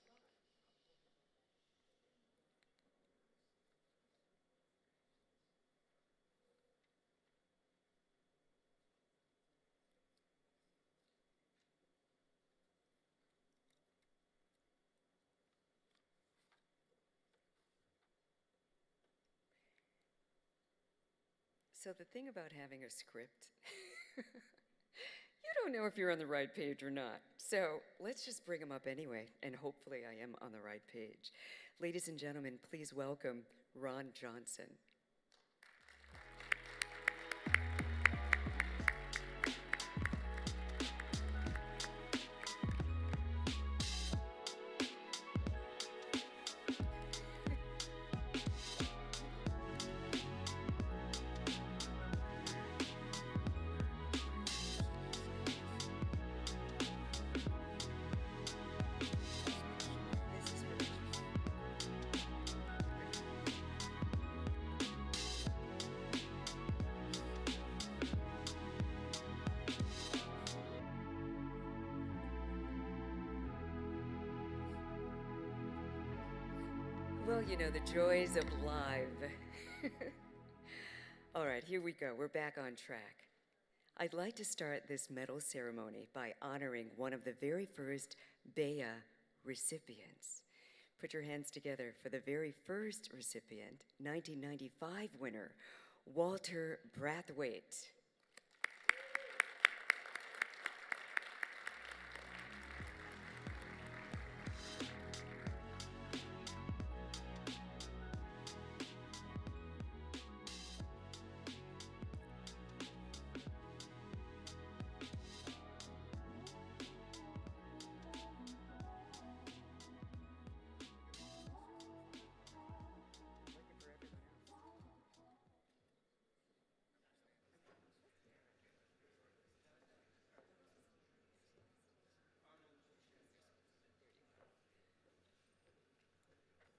So the thing about having a script, you don't know if you're on the right page or not. So let's just bring them up anyway, and hopefully I am on the right page. Ladies and gentlemen, please welcome Ron Johnson. Well, you know, the joys of live. All right, here we go. We're back on track. I'd like to start this medal ceremony by honoring one of the very first BEYA recipients. Put your hands together for the very first recipient, 1995 winner, Walter Brathwaite.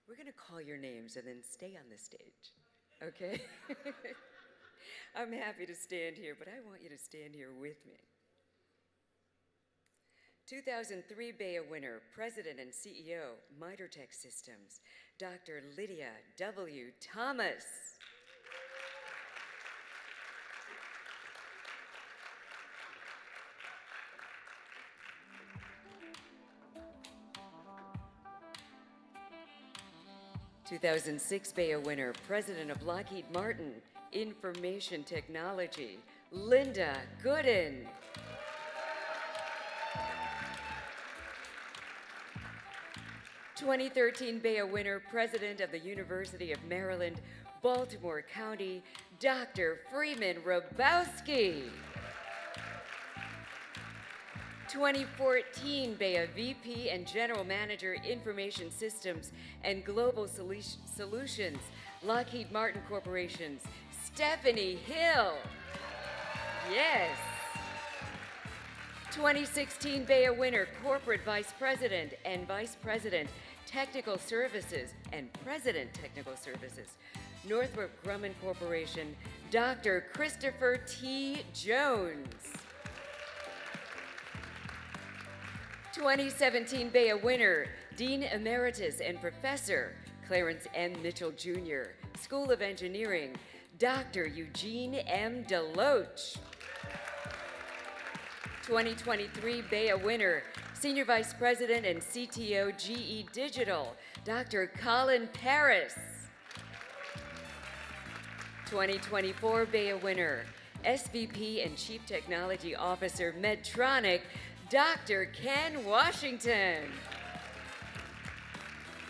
We're going to call your names and then stay on the stage, okay? I'm happy to stand here, but I want you to stand here with me. 2003 BEYA winner, President and CEO, MITRE Systems, Dr. Lydia W. Thomas. 2006 BEYA winner, President of Lockheed Martin, Information Technology, Linda Gooden. 2013 BEYA winner, President of the University of Maryland, Baltimore County, Dr. Freeman Rabowski. 2014 BEYA VP and General Manager, Information Systems and Global Solutions, Lockheed Martin Corporations, Stephanie Hill. Yes. 2016 BEYA winner, Corporate Vice President and Vice President, Technical Services and President Technical Services, Northrop Grumman Corporation, Dr. Christopher T. Jones. 2017 BEYA winner, Dean Emeritus and Professor, Clarence M. Mitchell Jr., School of Engineering, Dr. Eugene M. Deloach. 2023 BEYA winner, Senior Vice President and CTO, GE Digital, Dr. Colin Paris. 2024 BEYA winner, SVP and Chief Technology Officer, Medtronic, Dr. Ken Washington.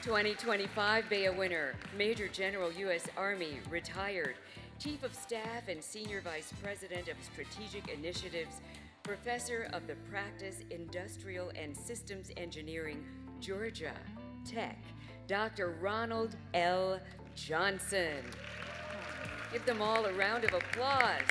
2025 BEYA winner, Major General U.S. Army, retired, Chief of Staff and Senior Vice President of Strategic Initiatives, Professor of the Practice, Industrial and Systems Engineering, Georgia Tech, Dr. Ronald L. Johnson. Give them all a round of applause.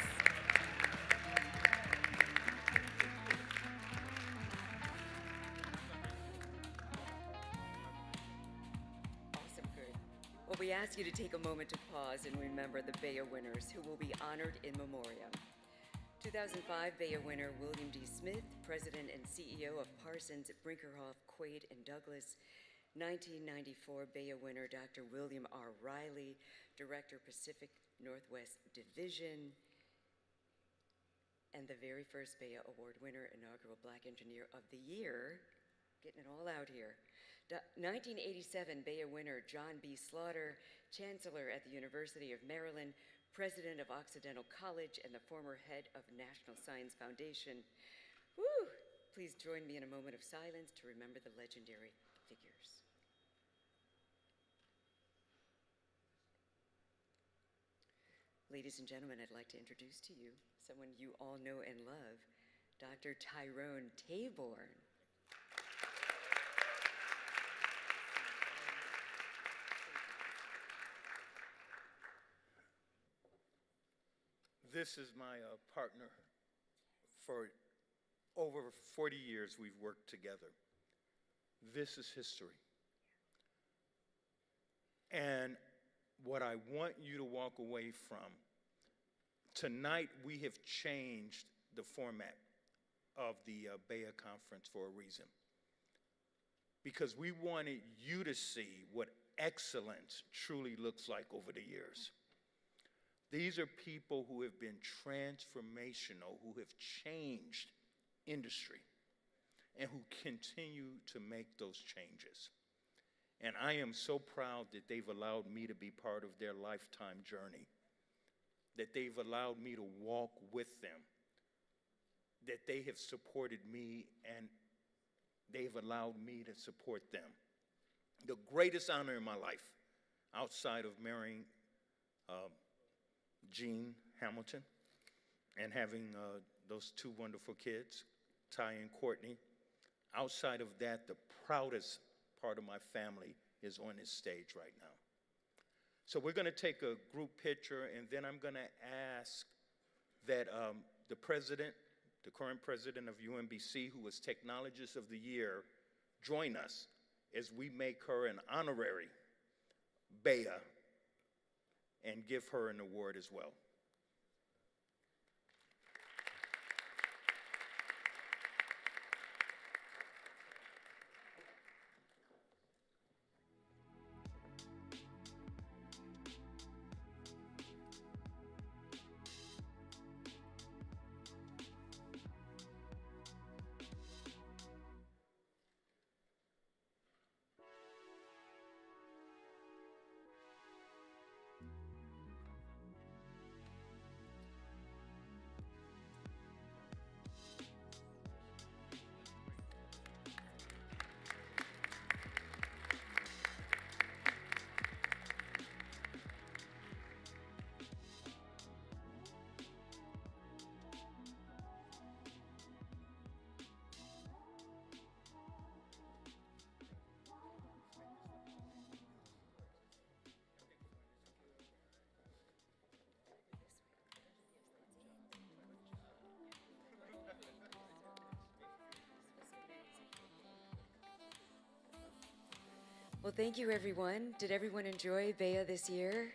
Awesome, good. Well, we ask you to take a moment to pause and remember the BEYA winners who will be honored in memoriam. 2005 BEYA winner William D. Smith, President and CEO of Parsons, Brinkerhoff, Quaid, and Douglas. 1994 BEYA winner Dr. William R. Riley, Director, Pacific Northwest Division. And the very first BEYA Award winner, inaugural Black Engineer of the Year, getting it all out here. 1987 BEYA winner John B. Slaughter, Chancellor at the University of Maryland, President of Occidental College, and the former head of National Science Foundation. Woo! Please join me in a moment of silence to remember the legendary figures. Ladies and gentlemen, I'd like to introduce to you someone you all know and love, Dr. Tyrone Taborn. This is my partner. For over 40 years, we've worked together. This is history. And what I want you to walk away from, tonight we have changed the format of the BEYA conference for a reason. Because we wanted you to see what excellence truly looks like over the years. These are people who have been transformational, who have changed industry, and who continue to make those changes. And I am so proud that they've allowed me to be part of their lifetime journey, that they've allowed me to walk with them, that they have supported me and they've allowed me to support them. The greatest honor in my life, outside of marrying Jean Hamilton and having those two wonderful kids, Ty and Courtney. Outside of that, the proudest part of my family is on this stage right now. So we're going to take a group picture, and then I'm going to ask that the president, the current president of UMBC, who was Technologist of the Year, join us as we make her an honorary BEYA and give her an award as well. Well, thank you, everyone. Did everyone enjoy BEYA this year?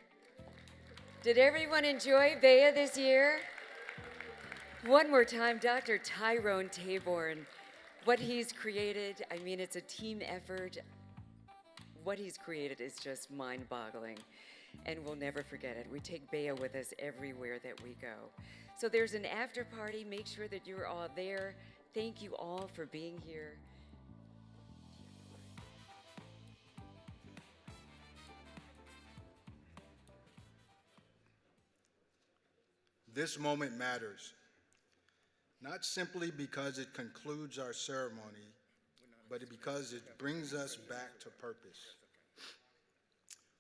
Did everyone enjoy BEYA this year? One more time, Dr. Tyrone Taborn. What he's created, I mean, it's a team effort. What he's created is just mind-boggling, and we'll never forget it. We take BEYA with us everywhere that we go. So there's an after party. Make sure that you're all there. Thank you all for being here. This moment matters, not simply because it concludes our ceremony, but because it brings us back to purpose.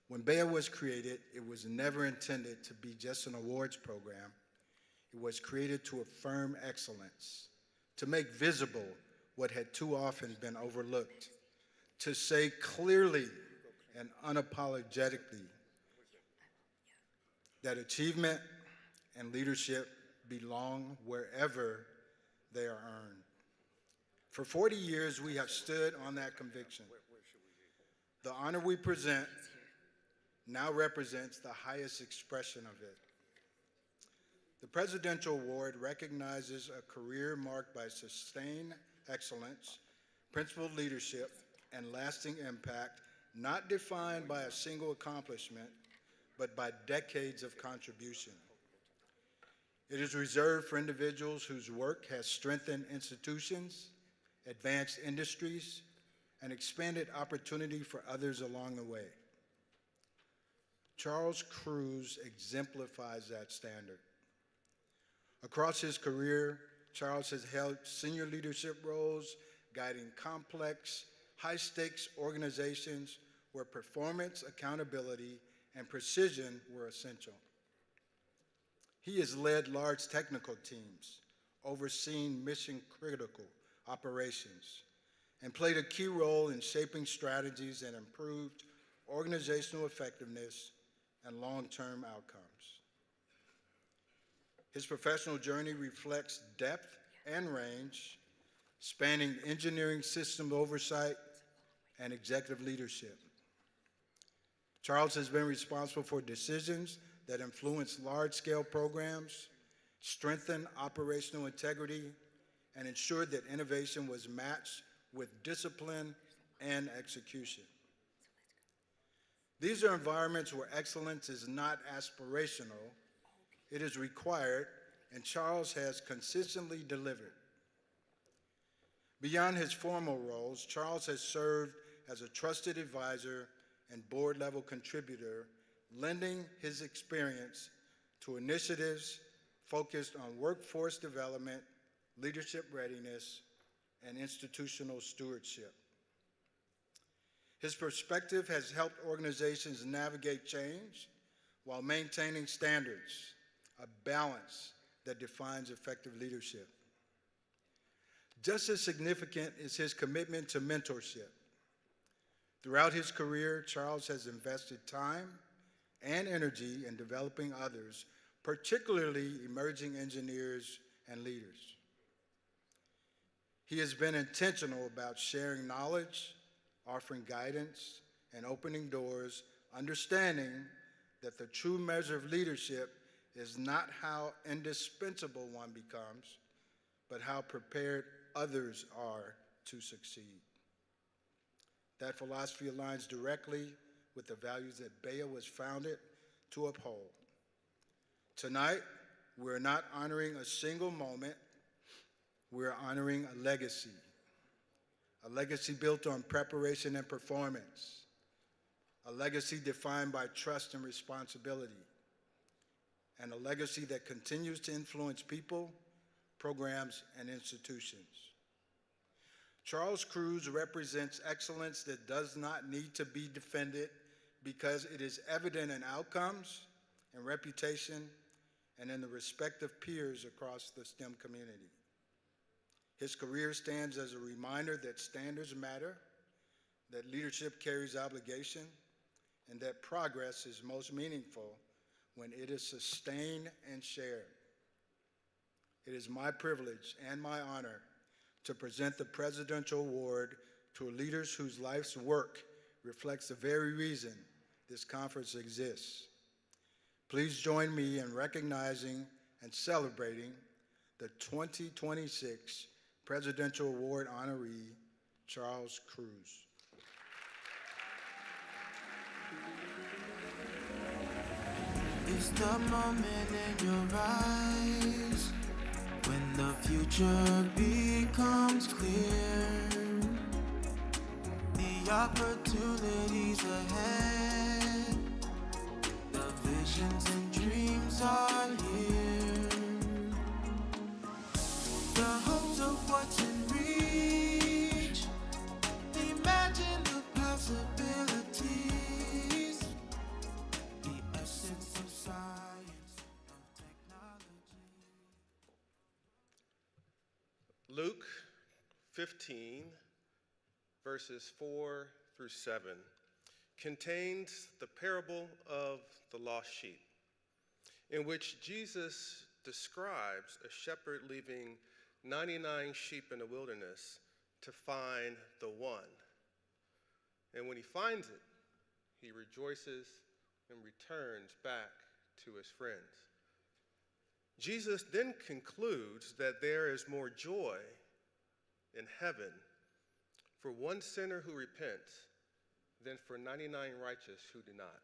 When BEYA was created, it was never intended to be just an awards program. It was created to affirm excellence, to make visible what had too often been overlooked, to say clearly and unapologetically that achievement and leadership belong wherever they are earned. For 40 years, we have stood on that conviction. The honor we present now represents the highest expression of it. The Presidential Award recognizes a career marked by sustained excellence, principled leadership, and lasting impact, not defined by a single accomplishment, but by decades of contribution. It is reserved for individuals whose work has strengthened institutions, advanced industries, and expanded opportunity for others along the way. Charles Cruz exemplifies that standard. Across his career, Charles has held senior leadership roles, guiding complex, high-stakes organizations where performance, accountability, and precision were essential. He has led large technical teams, overseen mission-critical operations, and played a key role in shaping strategies that improved organizational effectiveness and long-term outcomes. His professional journey reflects depth and range, spanning engineering system oversight and executive leadership. Charles has been responsible for decisions that influence large-scale programs, strengthen operational integrity, and ensured that innovation was matched with discipline and execution. These are environments where excellence is not aspirational, it is required, and Charles has consistently delivered. Beyond his formal roles, Charles has served as a trusted advisor and board-level contributor, lending his experience to initiatives focused on workforce development, leadership readiness, and institutional stewardship. His perspective has helped organizations navigate change while maintaining standards, a balance that defines effective leadership. Just as significant is his commitment to mentorship. Throughout his career, Charles has invested time and energy in developing others, particularly emerging engineers and leaders. He has been intentional about sharing knowledge, offering guidance, and opening doors, understanding that the true measure of leadership is not how indispensable one becomes, but how prepared others are to succeed. That philosophy aligns directly with the values that BEYA was founded to uphold. Tonight, we're not honoring a single moment, we're honoring a legacy built on preparation and performance, a legacy defined by trust and responsibility, and a legacy that continues to influence people, programs, and institutions. Charles Cruz represents excellence that does not need to be defended because it is evident in outcomes and reputation and in the respect of peers across the STEM community. His career stands as a reminder that standards matter, that leadership carries obligation, and that progress is most meaningful when it is sustained and shared. It is my privilege and my honor to present the Presidential Award to leaders whose life's work reflects the very reason this conference exists. Please join me in recognizing and celebrating the 2026 Presidential Award honoree, Charles Cruz. It's the moment in your eyes when the future becomes clear. The opportunities ahead, the visions and dreams are here. Luke 15, verses 4 through 7, contains the parable of the lost sheep, in which Jesus describes a shepherd leaving 99 sheep in the wilderness to find the one. And when he finds it, he rejoices and returns back to his friends. Jesus then concludes that there is more joy in heaven for one sinner who repents than for 99 righteous who do not.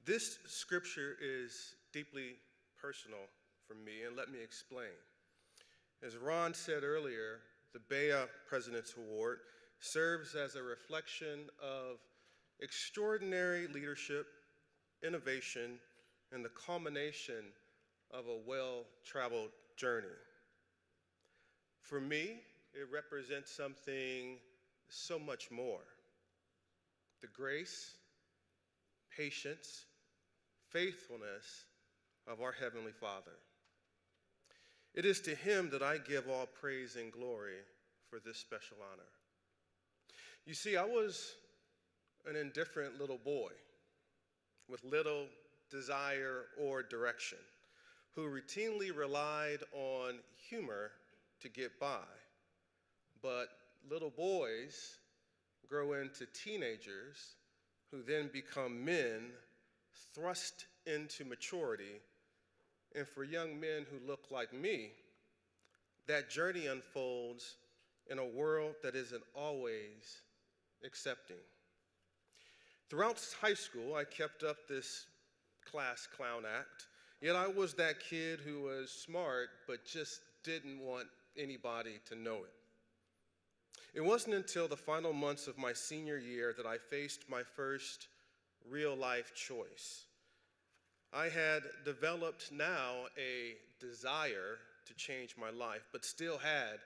This scripture is deeply personal for me, and let me explain. As Ron said earlier, the BEYA President's Award serves as a reflection of extraordinary leadership, innovation, and the culmination of a well-traveled journey. For me, it represents something so much more. The grace, patience, faithfulness of our Heavenly Father. It is to him that I give all praise and glory for this special honor. You see, I was an indifferent little boy with little desire or direction, who routinely relied on humor to get by. But little boys grow into teenagers who then become men thrust into maturity. And for young men who look like me, that journey unfolds in a world that isn't always accepting. Throughout high school, I kept up this class clown act, yet I was that kid who was smart but just didn't want anybody to know it. It wasn't until the final months of my senior year that I faced my first real-life choice. I had developed now a desire to change my life, but still had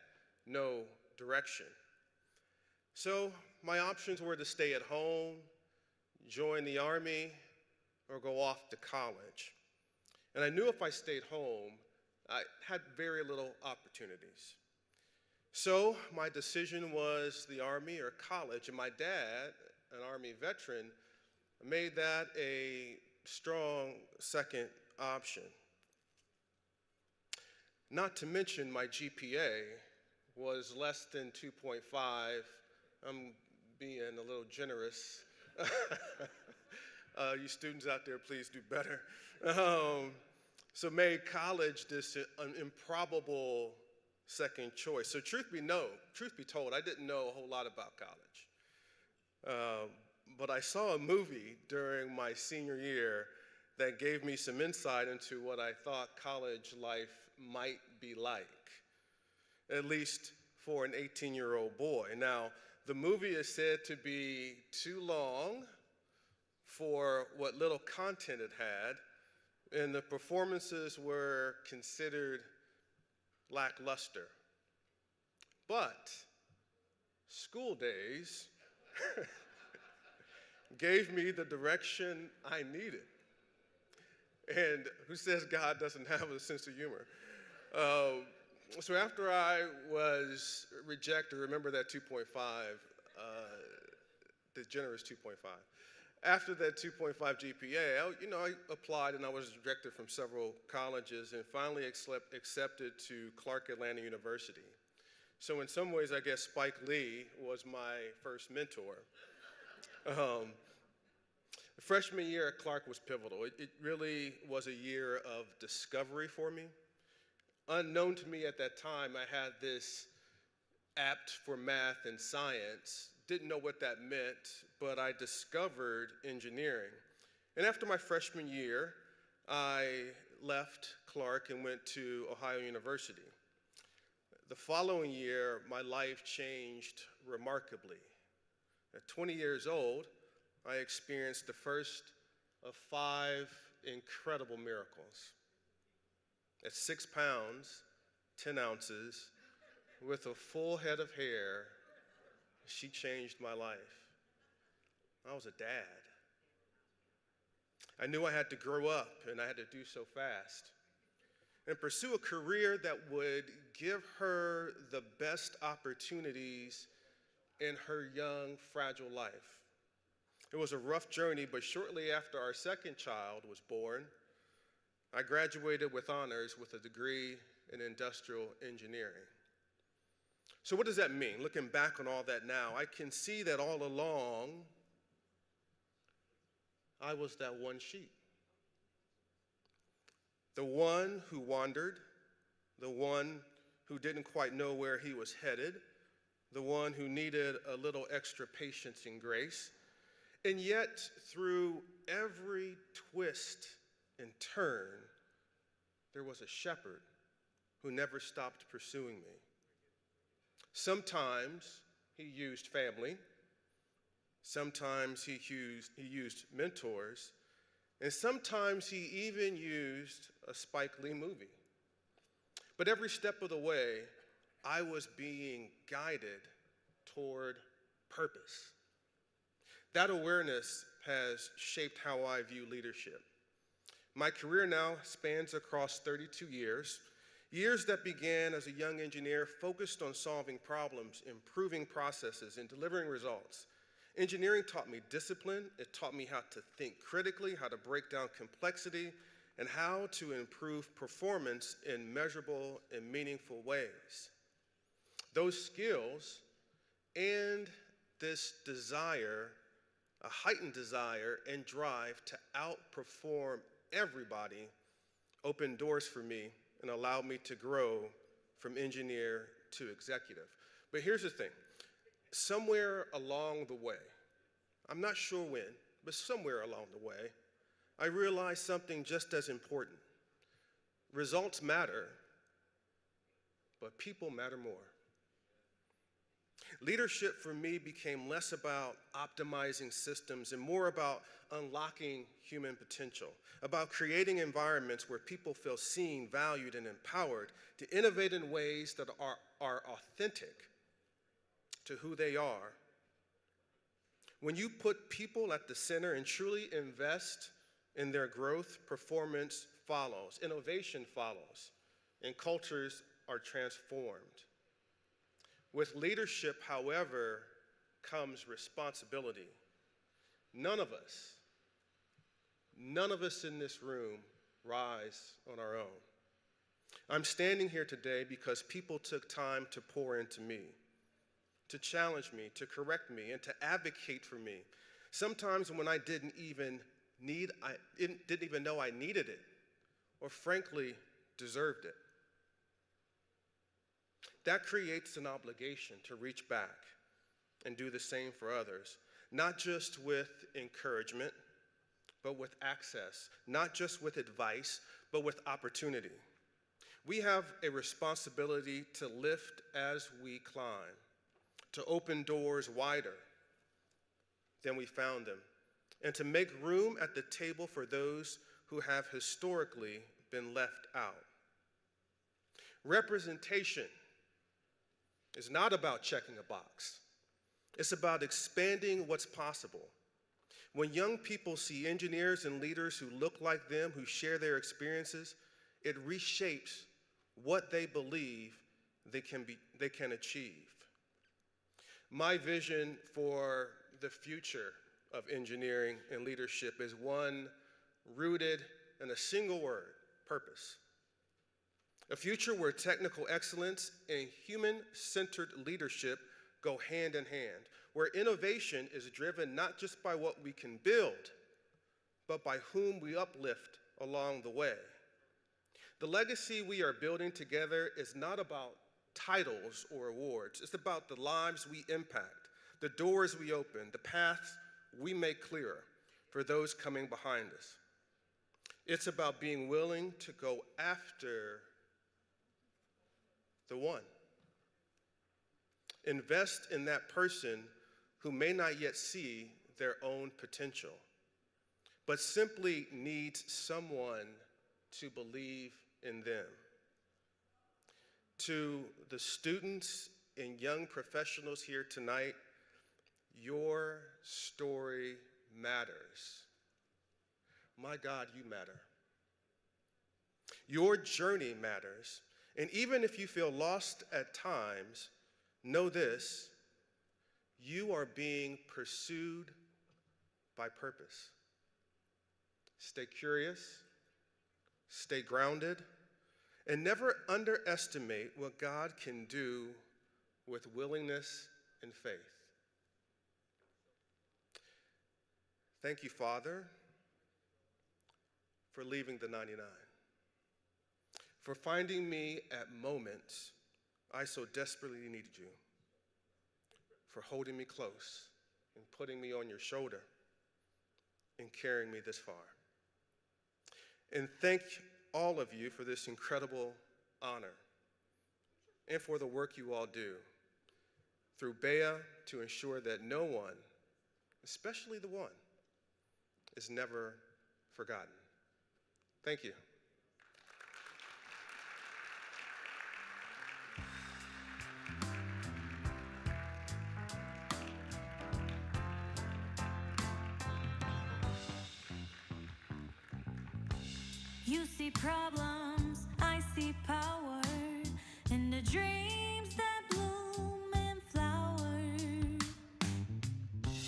no direction. So my options were to stay at home, join the Army, or go off to college. And I knew if I stayed home, I had very little opportunities. So my decision was the Army or college, and my dad, an Army veteran, made that a strong second option. Not to mention my GPA was less than 2.5. I'm being a little generous. You students out there, please do better. So made college this an improbable second choice. So truth be told, I didn't know a whole lot about college. But I saw a movie during my senior year that gave me some insight into what I thought college life might be like, at least for an 18-year-old boy. Now, the movie is said to be too long for what little content it had, and the performances were considered lackluster. But school days gave me the direction I needed. And who says God doesn't have a sense of humor? So after I was rejected, remember that 2.5, the generous 2.5. After that 2.5 GPA, I applied and I was rejected from several colleges and finally accepted to Clark Atlanta University. So in some ways, I guess Spike Lee was my first mentor. The freshman year at Clark was pivotal. It really was a year of discovery for me. Unknown to me at that time, I had this apt for math and science. Didn't know what that meant, but I discovered engineering. And after my freshman year, I left Clark and went to Ohio University. The following year, my life changed remarkably. At 20 years old, I experienced the first of 5 incredible miracles. At 6 pounds, 10 ounces, with a full head of hair, she changed my life. I was a dad. I knew I had to grow up, and I had to do so fast. and pursue a career that would give her the best opportunities in her young, fragile life. It was a rough journey, but shortly after our second child was born, I graduated with honors with a degree in industrial engineering. So what does that mean? Looking back on all that now, I can see that all along, I was that one sheep. The one who wandered, the one who didn't quite know where he was headed, the one who needed a little extra patience and grace. And yet, through every twist and turn, there was a shepherd who never stopped pursuing me. Sometimes he used family, sometimes he used mentors, and sometimes he even used a Spike Lee movie. But every step of the way, I was being guided toward purpose. That awareness has shaped how I view leadership. My career now spans across 32 years, years that began as a young engineer focused on solving problems, improving processes, and delivering results. Engineering taught me discipline, it taught me how to think critically, how to break down complexity, and how to improve performance in measurable and meaningful ways. Those skills and this desire, a heightened desire and drive to outperform everybody, opened doors for me and allowed me to grow from engineer to executive. But here's the thing, somewhere along the way, I'm not sure when, but somewhere along the way, I realized something just as important. Results matter, but people matter more. Leadership for me became less about optimizing systems and more about unlocking human potential, about creating environments where people feel seen, valued, and empowered to innovate in ways that are authentic to who they are. When you put people at the center and truly invest in their growth, performance follows, innovation follows, and cultures are transformed. With leadership, however, comes responsibility. None of us in this room rise on our own. I'm standing here today because people took time to pour into me, to challenge me, to correct me, and to advocate for me. Sometimes when I didn't even know I needed it, or frankly, deserved it. That creates an obligation to reach back and do the same for others, not just with encouragement, but with access, not just with advice, but with opportunity. We have a responsibility to lift as we climb, to open doors wider than we found them, and to make room at the table for those who have historically been left out. Representation is not about checking a box. It's about expanding what's possible. When young people see engineers and leaders who look like them, who share their experiences, it reshapes what they believe they can achieve. My vision for the future of engineering and leadership is one rooted in a single word, purpose. A future where technical excellence and human-centered leadership go hand in hand, where innovation is driven not just by what we can build, but by whom we uplift along the way. The legacy we are building together is not about titles or awards. It's about the lives we impact, the doors we open, the paths we make clearer for those coming behind us. It's about being willing to go after the one. Invest in that person who may not yet see their own potential, but simply needs someone to believe in them. To the students and young professionals here tonight, your story matters. My God, you matter. Your journey matters. And even if you feel lost at times, know this: you are being pursued by purpose. Stay curious, stay grounded, and never underestimate what God can do with willingness and faith. Thank you, Father, for leaving the 99, for finding me at moments I so desperately needed you, for holding me close and putting me on your shoulder and carrying me this far. And thank all of you for this incredible honor and for the work you all do through BEYA to ensure that no one, especially the one, is never forgotten. Thank you. You see problems, I see power, in the dreams that bloom and flower.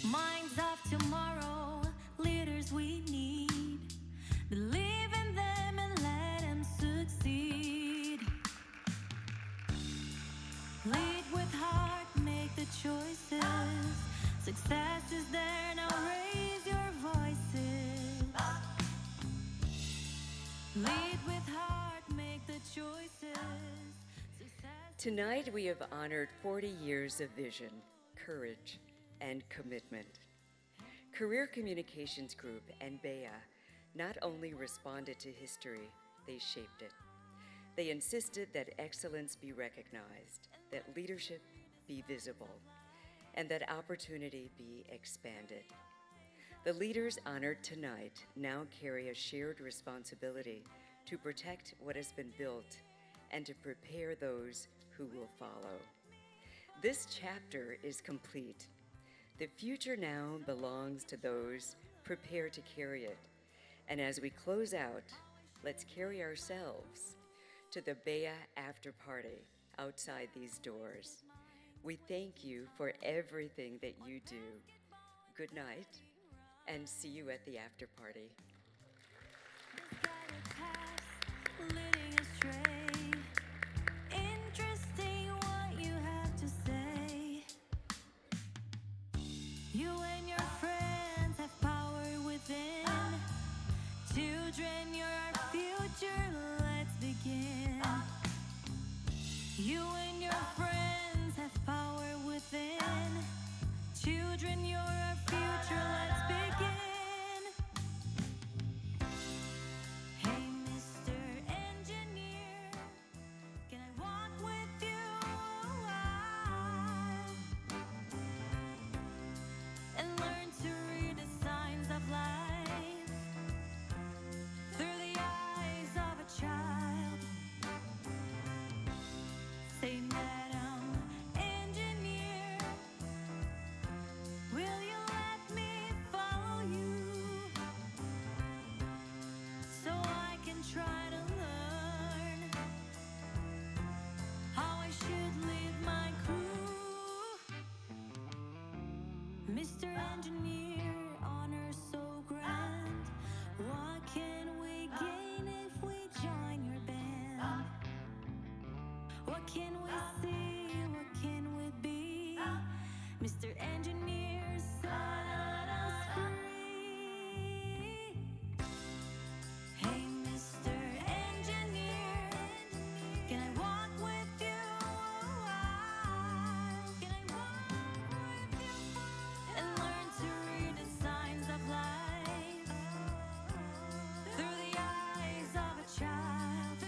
Minds of tomorrow, leaders we need. Believe in them and let them succeed. Lead with heart, make the choices. Success is there, now raise your voices. Lead with heart, make the choices. Tonight we have honored 40 years of vision, courage, and commitment. Career Communications Group and BEYA not only responded to history, they shaped it. They insisted that excellence be recognized, that leadership be visible, and that opportunity be expanded. The leaders honored tonight now carry a shared responsibility to protect what has been built and to prepare those who will follow. This chapter is complete. The future now belongs to those prepared to carry it. And as we close out, let's carry ourselves to the BEYA after party outside these doors. We thank you for everything that you do. Good night, and see you at the after party. Leading astray. Interesting what you have to say. You and your friends have power within. Children, you're our future, let's begin. You and your friends have power within. Children, you're our future, let's begin. Hey, Mr. Engineer, can I walk with you a while and learn to read the signs of life through the eyes of a child? Say, Madam Engineer, will you let me follow you so I can try to learn how I should lead my crew? Mr. Engineer, honor so grand. What can we gain if we join your band? What can we see? What can we be? Mr. Engineer, set us free. Hey, Mr. Engineer, can I walk with you a while? Can I walk with you and learn to read the signs of life through the eyes of a child?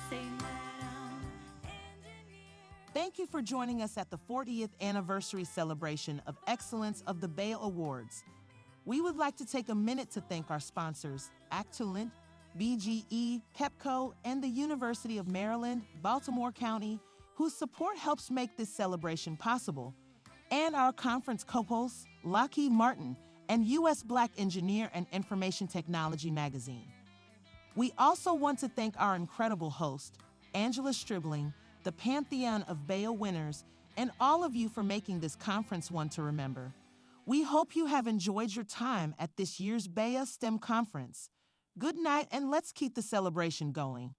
Say, Madam Thank you for joining us at the 40th anniversary celebration of Excellence of the BEYA Awards. We would like to take a minute to thank our sponsors, Actulent, BGE, KEPCO, and the University of Maryland, Baltimore County, whose support helps make this celebration possible, and our conference co-hosts, Lockheed Martin and U.S. Black Engineer and Information Technology magazine. We also want to thank our incredible host, Angela Stribling, the pantheon of BEYA winners, and all of you for making this conference one to remember. We hope you have enjoyed your time at this year's BEYA STEM conference. Good night, and let's keep the celebration going.